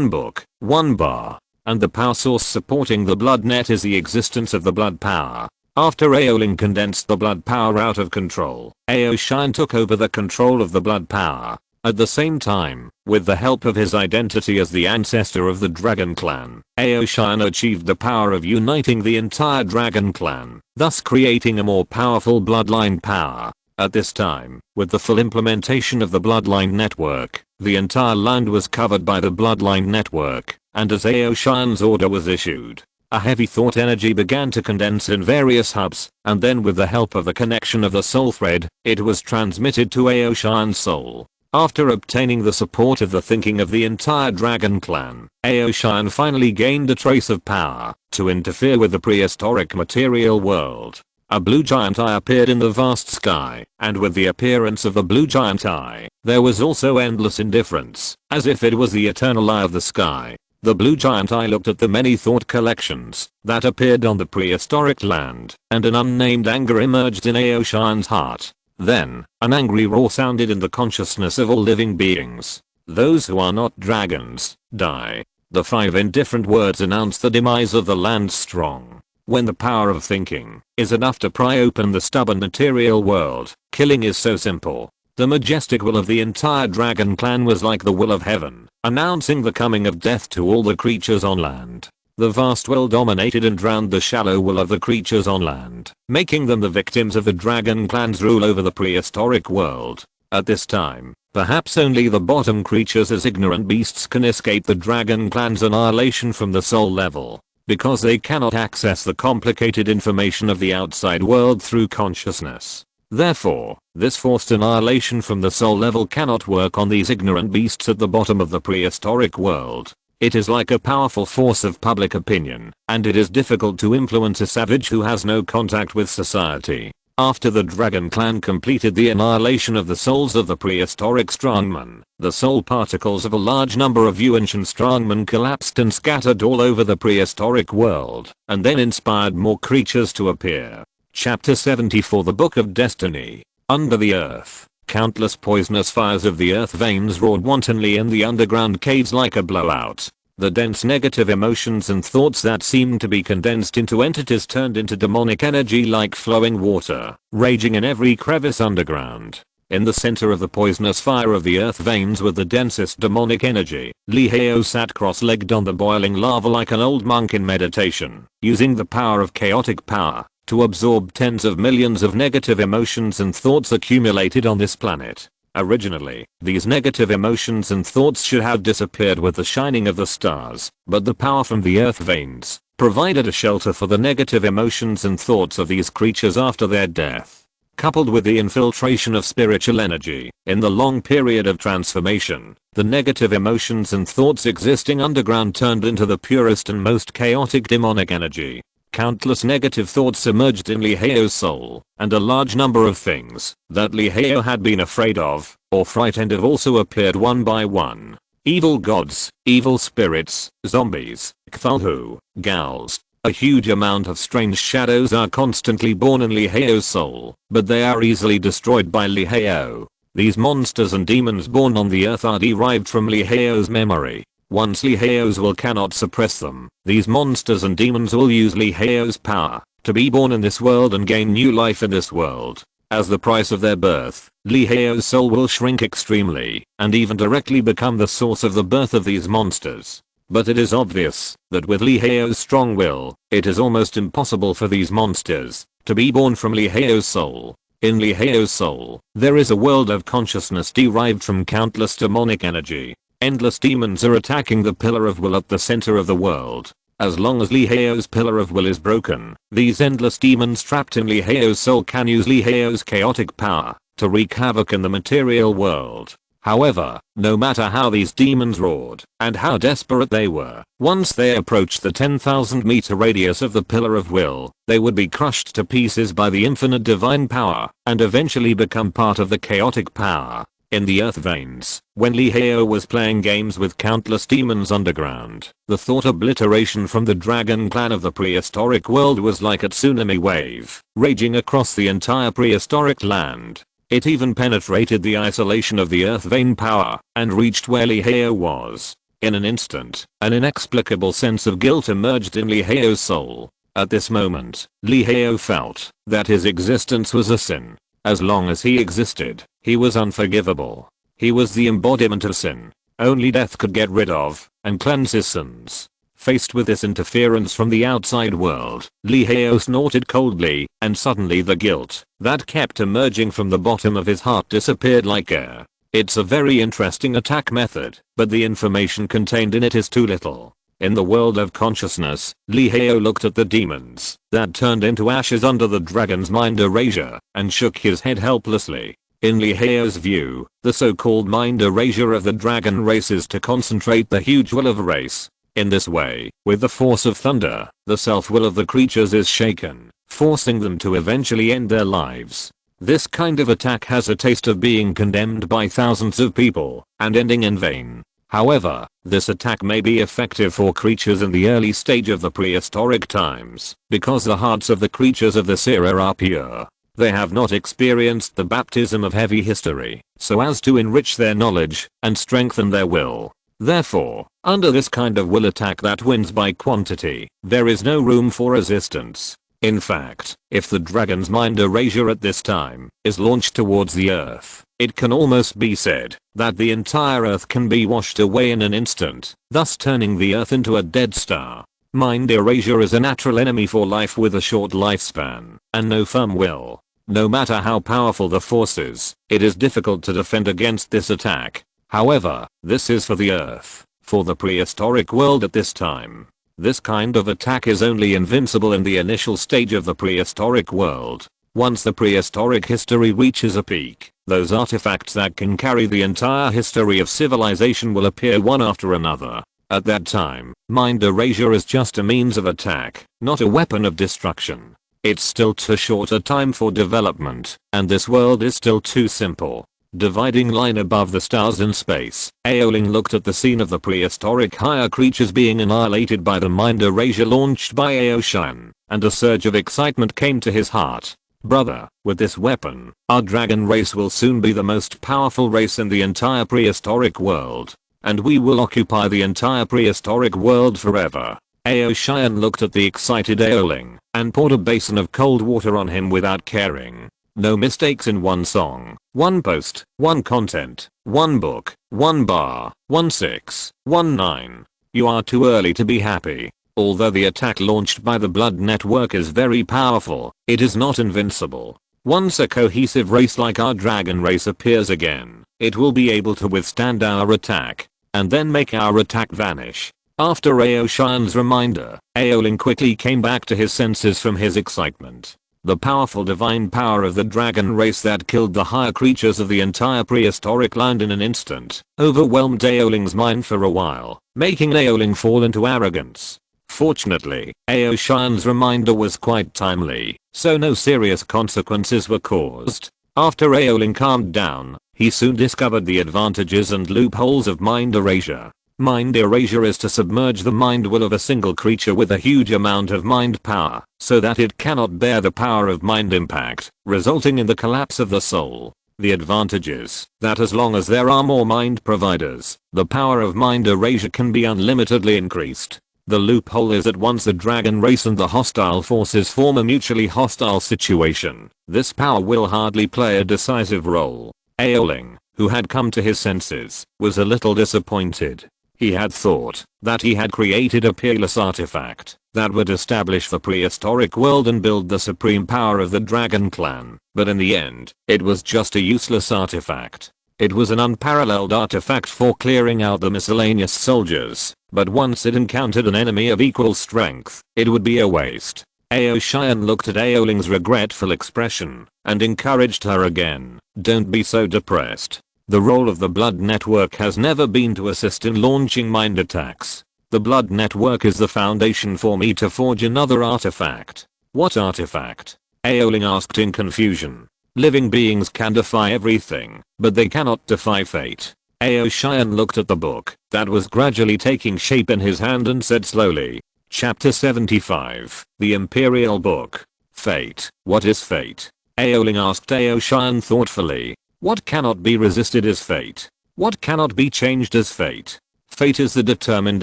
book, one bar. And the power source supporting the blood net is the existence of the blood power. After Aolin condensed the blood power out of control, Aoshan took over the control of the blood power. At the same time, with the help of his identity as the ancestor of the dragon clan, Aoshan achieved the power of uniting the entire dragon clan, thus creating a more powerful bloodline power. At this time, with the full implementation of the bloodline network, the entire land was covered by the bloodline network, and as Aoshan's order was issued, a heavy thought energy began to condense in various hubs, and then with the help of the connection of the soul thread, it was transmitted to Aoshan's soul. After obtaining the support of the thinking of the entire dragon clan, Aoshan finally gained a trace of power to interfere with the prehistoric material world. A blue giant eye appeared in the vast sky, and with the appearance of the blue giant eye, there was also endless indifference, as if it was the eternal eye of the sky. The blue giant eye looked at the many thought collections that appeared on the prehistoric land, and an unnamed anger emerged in Aoshan's heart. Then, an angry roar sounded in the consciousness of all living beings. Those who are not dragons, die. The 5 indifferent words announced the demise of the land strong. When the power of thinking is enough to pry open the stubborn material world, killing is so simple. The majestic will of the entire dragon clan was like the will of heaven, announcing the coming of death to all the creatures on land. The vast will dominated and drowned the shallow will of the creatures on land, making them the victims of the dragon clan's rule over the prehistoric world. At this time, perhaps only the bottom creatures as ignorant beasts can escape the dragon clan's annihilation from the soul level, because they cannot access the complicated information of the outside world through consciousness. Therefore, this forced annihilation from the soul level cannot work on these ignorant beasts at the bottom of the prehistoric world. It is like a powerful force of public opinion, and it is difficult to influence a savage who has no contact with society. After the dragon clan completed the annihilation of the souls of the prehistoric strongmen, the soul particles of a large number of Yuanshan strongmen collapsed and scattered all over the prehistoric world, and then inspired more creatures to appear. Chapter 74 The Book of Destiny. Under the earth, countless poisonous fires of the earth veins roared wantonly in the underground caves like a blowout. The dense negative emotions and thoughts that seemed to be condensed into entities turned into demonic energy like flowing water, raging in every crevice underground. In the center of the poisonous fire of the earth veins with the densest demonic energy, Lee Heo sat cross-legged on the boiling lava like an old monk in meditation, using the power of chaotic power to absorb tens of millions of negative emotions and thoughts accumulated on this planet. Originally, these negative emotions and thoughts should have disappeared with the shining of the stars, but the power from the earth veins provided a shelter for the negative emotions and thoughts of these creatures after their death. Coupled with the infiltration of spiritual energy, in the long period of transformation, the negative emotions and thoughts existing underground turned into the purest and most chaotic demonic energy. Countless negative thoughts emerged in Lee Heo's soul, and a large number of things that Lee Heo had been afraid of, or frightened of also appeared one by one. Evil gods, evil spirits, zombies, Cthulhu, ghouls. A huge amount of strange shadows are constantly born in Lee Heo's soul, but they are easily destroyed by Lee Heo. These monsters and demons born on the earth are derived from Lee Heo's memory. Once Lee Heo's will cannot suppress them, these monsters and demons will use Lee Heo's power to be born in this world and gain new life in this world. As the price of their birth, Lee Heo's soul will shrink extremely, and even directly become the source of the birth of these monsters. But it is obvious that with Lee Heo's strong will, it is almost impossible for these monsters to be born from Lee Heo's soul. In Lee Heo's soul, there is a world of consciousness derived from countless demonic energy. Endless demons are attacking the pillar of will at the center of the world. As long as Lee Heo's pillar of will is broken, these endless demons trapped in Lee Heo's soul can use Lee Heo's chaotic power to wreak havoc in the material world. However, no matter how these demons roared, and how desperate they were, once they approached the 10,000 meter radius of the Pillar of Will, they would be crushed to pieces by the infinite divine power, and eventually become part of the chaotic power. In the earth veins, when Lihao was playing games with countless demons underground, the thought obliteration from the dragon clan of the prehistoric world was like a tsunami wave, raging across the entire prehistoric land. It even penetrated the isolation of the earth vein power, and reached where Lihao was. In an instant, an inexplicable sense of guilt emerged in Lihao's soul. At this moment, Lihao felt that his existence was a sin. As long as he existed, he was unforgivable. He was the embodiment of sin. Only death could get rid of and cleanse his sins. Faced with this interference from the outside world, Lihao snorted coldly, and suddenly the guilt that kept emerging from the bottom of his heart disappeared like air. It's a very interesting attack method, but the information contained in it is too little. In the world of consciousness, Lihao looked at the demons that turned into ashes under the dragon's mind erasure, and shook his head helplessly. In Lihao's view, the so-called mind erasure of the dragon race is to concentrate the huge will of a race. In this way, with the force of thunder, the self-will of the creatures is shaken, forcing them to eventually end their lives. This kind of attack has a taste of being condemned by thousands of people, and ending in vain. However, this attack may be effective for creatures in the early stage of the prehistoric times, because the hearts of the creatures of this era are pure. They have not experienced the baptism of heavy history, so as to enrich their knowledge and strengthen their will. Therefore, under this kind of will attack that wins by quantity, there is no room for resistance. In fact, if the dragon's mind erasure at this time is launched towards the earth, it can almost be said that the entire earth can be washed away in an instant, thus turning the earth into a dead star. Mind erasure is a natural enemy for life with a short lifespan and no firm will. No matter how powerful the force is, it is difficult to defend against this attack. However, this is for the earth. For the prehistoric world at this time, this kind of attack is only invincible in the initial stage of the prehistoric world. Once the prehistoric history reaches a peak, those artifacts that can carry the entire history of civilization will appear one after another. At that time, mind erasure is just a means of attack, not a weapon of destruction. It's still too short a time for development, and this world is still too simple. Dividing line above the stars in space, Aoling looked at the scene of the prehistoric higher creatures being annihilated by the mind erasure launched by Aoshan, and a surge of excitement came to his heart. Brother, with this weapon, our dragon race will soon be the most powerful race in the entire prehistoric world. And we will occupy the entire prehistoric world forever. Aoshan looked at the excited Aoling, and poured a basin of cold water on him without caring. No mistakes in one song, one post, one content, one book, one bar, 1619. You are too early to be happy. Although the attack launched by the Blood Network is very powerful, it is not invincible. Once a cohesive race like our dragon race appears again, it will be able to withstand our attack, and then make our attack vanish. After Aoshan's reminder, Aoling quickly came back to his senses from his excitement. The powerful divine power of the dragon race that killed the higher creatures of the entire prehistoric land in an instant, overwhelmed Aoling's mind for a while, making Aoling fall into arrogance. Fortunately, Aoshan's reminder was quite timely, so no serious consequences were caused. After Aoling calmed down, he soon discovered the advantages and loopholes of mind erasure. Mind erasure is to submerge the mind will of a single creature with a huge amount of mind power, so that it cannot bear the power of mind impact, resulting in the collapse of the soul. The advantage is that as long as there are more mind providers, the power of mind erasure can be unlimitedly increased. The loophole is that once the dragon race and the hostile forces form a mutually hostile situation, this power will hardly play a decisive role. Aoling, who had come to his senses, was a little disappointed. He had thought that he had created a peerless artifact that would establish the prehistoric world and build the supreme power of the dragon clan, but in the end, it was just a useless artifact. It was an unparalleled artifact for clearing out the miscellaneous soldiers, but once it encountered an enemy of equal strength, it would be a waste. Aoshan looked at Aoling's regretful expression and encouraged her again. Don't be so depressed. The role of the Blood Network has never been to assist in launching mind attacks. The Blood Network is the foundation for me to forge another artifact. What artifact? Aoling asked in confusion. Living beings can defy everything, but they cannot defy fate. Aoshan looked at the book that was gradually taking shape in his hand and said slowly, Chapter 75, the Imperial Book. Fate. What is fate? Aoling asked Aoshan thoughtfully. What cannot be resisted is fate. What cannot be changed is fate. Fate is the determined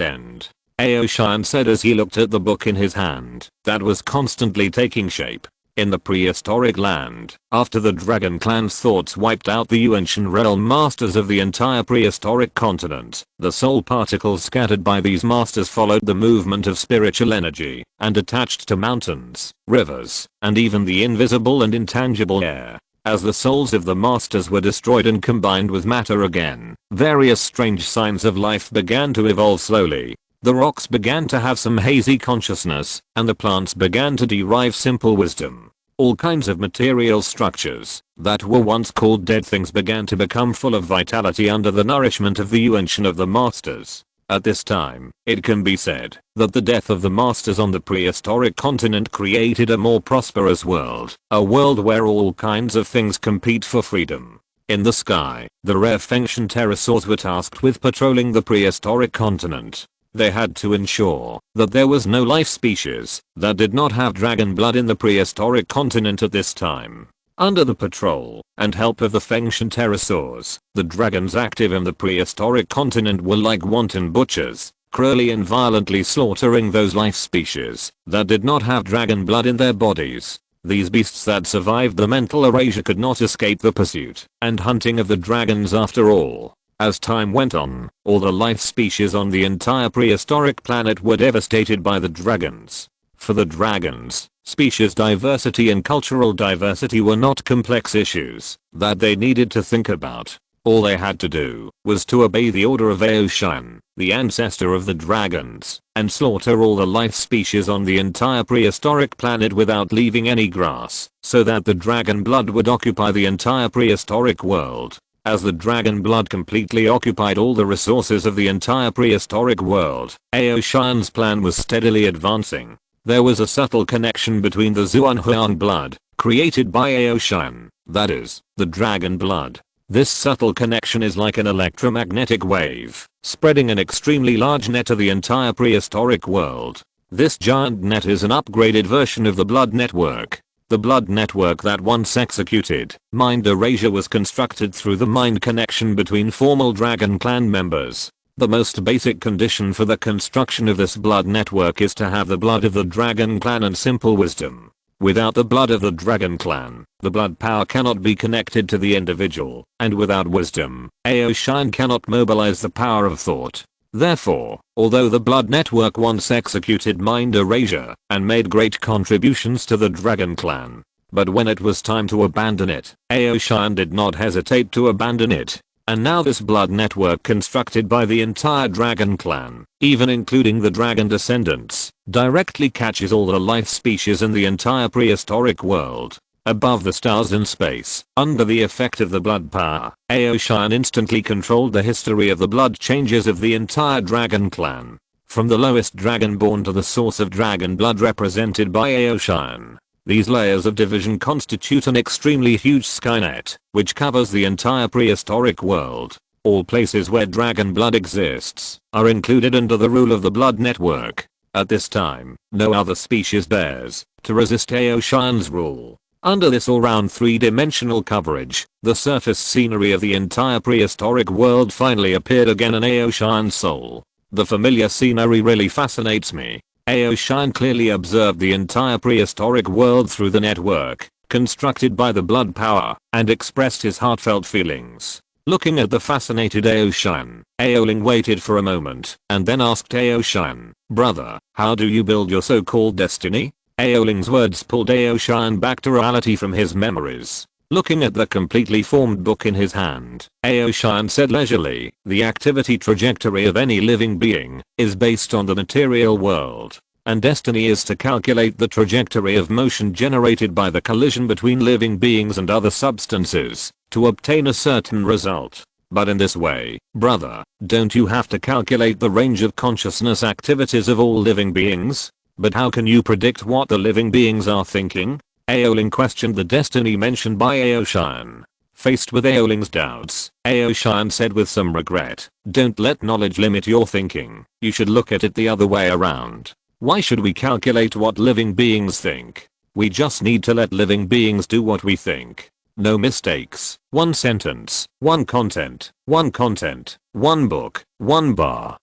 end. Aoshan said as he looked at the book in his hand that was constantly taking shape. In the prehistoric land, after the Dragon Clan's thoughts wiped out the ancient realm masters of the entire prehistoric continent, the soul particles scattered by these masters followed the movement of spiritual energy and attached to mountains, rivers, and even the invisible and intangible air. As the souls of the masters were destroyed and combined with matter again, various strange signs of life began to evolve slowly. The rocks began to have some hazy consciousness, and the plants began to derive simple wisdom. All kinds of material structures that were once called dead things began to become full of vitality under the nourishment of the ancient of the masters. At this time, it can be said that the death of the masters on the prehistoric continent created a more prosperous world, a world where all kinds of things compete for freedom. In the sky, the rare Fengtian pterosaurs were tasked with patrolling the prehistoric continent. They had to ensure that there was no life species that did not have dragon blood in the prehistoric continent at this time. Under the patrol and help of the Fengtian pterosaurs, the dragons active in the prehistoric continent were like wanton butchers, cruelly and violently slaughtering those life species that did not have dragon blood in their bodies. These beasts that survived the mental erasure could not escape the pursuit and hunting of the dragons after all. As time went on, all the life species on the entire prehistoric planet were devastated by the dragons. For the dragons, species diversity and cultural diversity were not complex issues that they needed to think about. All they had to do was to obey the order of Aoshan, the ancestor of the dragons, and slaughter all the life species on the entire prehistoric planet without leaving any grass, so that the dragon blood would occupy the entire prehistoric world. As the dragon blood completely occupied all the resources of the entire prehistoric world, Aoshan's plan was steadily advancing. There was a subtle connection between the Zuanhuan blood, created by Aoshan, that is, the dragon blood. This subtle connection is like an electromagnetic wave, spreading an extremely large net to the entire prehistoric world. This giant net is an upgraded version of the Blood Network. The Blood Network that once executed mind erasure was constructed through the mind connection between formal Dragon Clan members. The most basic condition for the construction of this Blood Network is to have the blood of the Dragon Clan and simple wisdom. Without the blood of the Dragon Clan, the blood power cannot be connected to the individual, and without wisdom, Aoshan cannot mobilize the power of thought. Therefore, although the Blood Network once executed mind erasure and made great contributions to the Dragon Clan, but when it was time to abandon it, Aoshan did not hesitate to abandon it. And now this Blood Network constructed by the entire Dragon Clan, even including the dragon descendants, directly catches all the life species in the entire prehistoric world. Above the stars in space, under the effect of the blood power, Aoshan instantly controlled the history of the blood changes of the entire Dragon Clan. From the lowest dragonborn to the source of dragon blood represented by Aoshan. These layers of division constitute an extremely huge Skynet, which covers the entire prehistoric world. All places where dragon blood exists are included under the rule of the Blood Network. At this time, no other species dares to resist Aoshan's rule. Under this all-round three-dimensional coverage, the surface scenery of the entire prehistoric world finally appeared again in Aoshan's soul. The familiar scenery really fascinates me. Aoshan clearly observed the entire prehistoric world through the network, constructed by the blood power, and expressed his heartfelt feelings. Looking at the fascinated Aoshan, Aoling waited for a moment, and then asked Aoshan, "Brother, how do you build your so-called destiny?" Aoling's words pulled Aoshan back to reality from his memories. Looking at the completely formed book in his hand, Aoshan said leisurely, "The activity trajectory of any living being is based on the material world, and destiny is to calculate the trajectory of motion generated by the collision between living beings and other substances to obtain a certain result. But in this way, brother, don't you have to calculate the range of consciousness activities of all living beings? But how can you predict what the living beings are thinking? Aoling questioned the destiny mentioned by Aoshan. Faced with Aoling's doubts, Aoshan said with some regret, don't let knowledge limit your thinking, you should look at it the other way around. Why should we calculate what living beings think? We just need to let living beings do what we think. No mistakes. One sentence, one content, one book, one bar.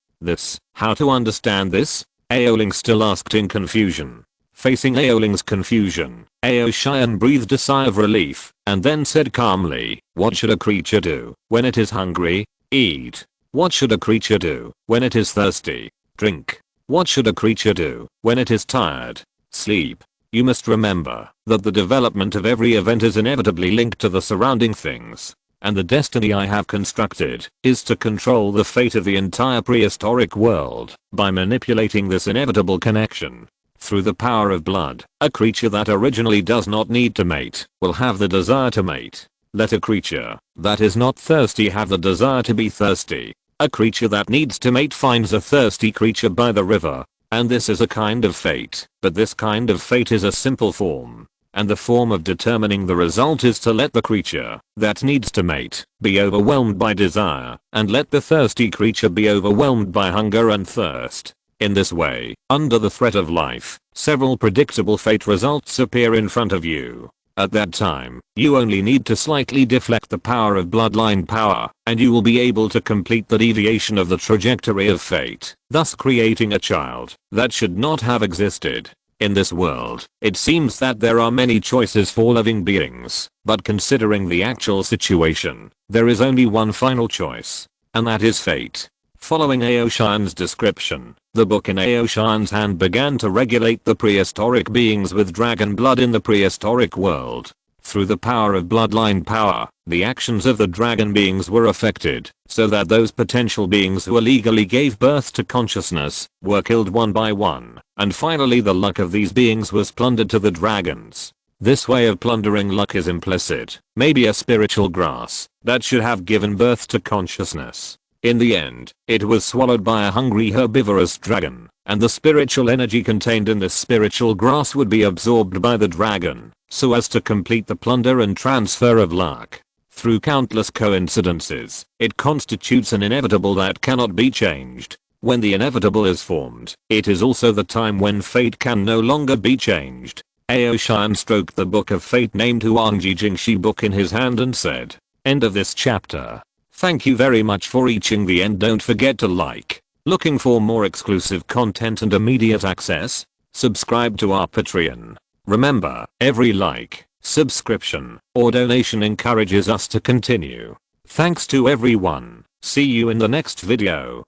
How to understand this? Aoling still asked in confusion. Facing Aoling's confusion, Aoshan breathed a sigh of relief, and then said calmly, what should a creature do when it is hungry? Eat. What should a creature do when it is thirsty? Drink. What should a creature do when it is tired? Sleep. You must remember that the development of every event is inevitably linked to the surrounding things. And the destiny I have constructed is to control the fate of the entire prehistoric world by manipulating this inevitable connection. Through the power of blood, a creature that originally does not need to mate will have the desire to mate. Let a creature that is not thirsty have the desire to be thirsty. A creature that needs to mate finds a thirsty creature by the river. And this is a kind of fate, but this kind of fate is a simple form. And the form of determining the result is to let the creature that needs to mate be overwhelmed by desire, and let the thirsty creature be overwhelmed by hunger and thirst. In this way, under the threat of life, several predictable fate results appear in front of you. At that time, you only need to slightly deflect the power of bloodline power, and you will be able to complete the deviation of the trajectory of fate, thus creating a child that should not have existed. In this world, it seems that there are many choices for living beings, but considering the actual situation, there is only one final choice, and that is fate. Following Aoshan's description, the book in Aoshan's hand began to regulate the prehistoric beings with dragon blood in the prehistoric world. Through the power of bloodline power, the actions of the dragon beings were affected, so that those potential beings who illegally gave birth to consciousness were killed one by one, and finally the luck of these beings was plundered to the dragons. This way of plundering luck is implicit, maybe a spiritual grass that should have given birth to consciousness. In the end, it was swallowed by a hungry herbivorous dragon, and the spiritual energy contained in this spiritual grass would be absorbed by the dragon, so as to complete the plunder and transfer of luck. Through countless coincidences, it constitutes an inevitable that cannot be changed. When the inevitable is formed, it is also the time when fate can no longer be changed. Aoshan stroked the book of fate named Huangji Jingxi book in his hand and said, end of this chapter. Thank you very much for reaching the end. Don't forget to like. Looking for more exclusive content and immediate access? Subscribe to our Patreon. Remember, every like, subscription, or donation encourages us to continue. Thanks to everyone. See you in the next video.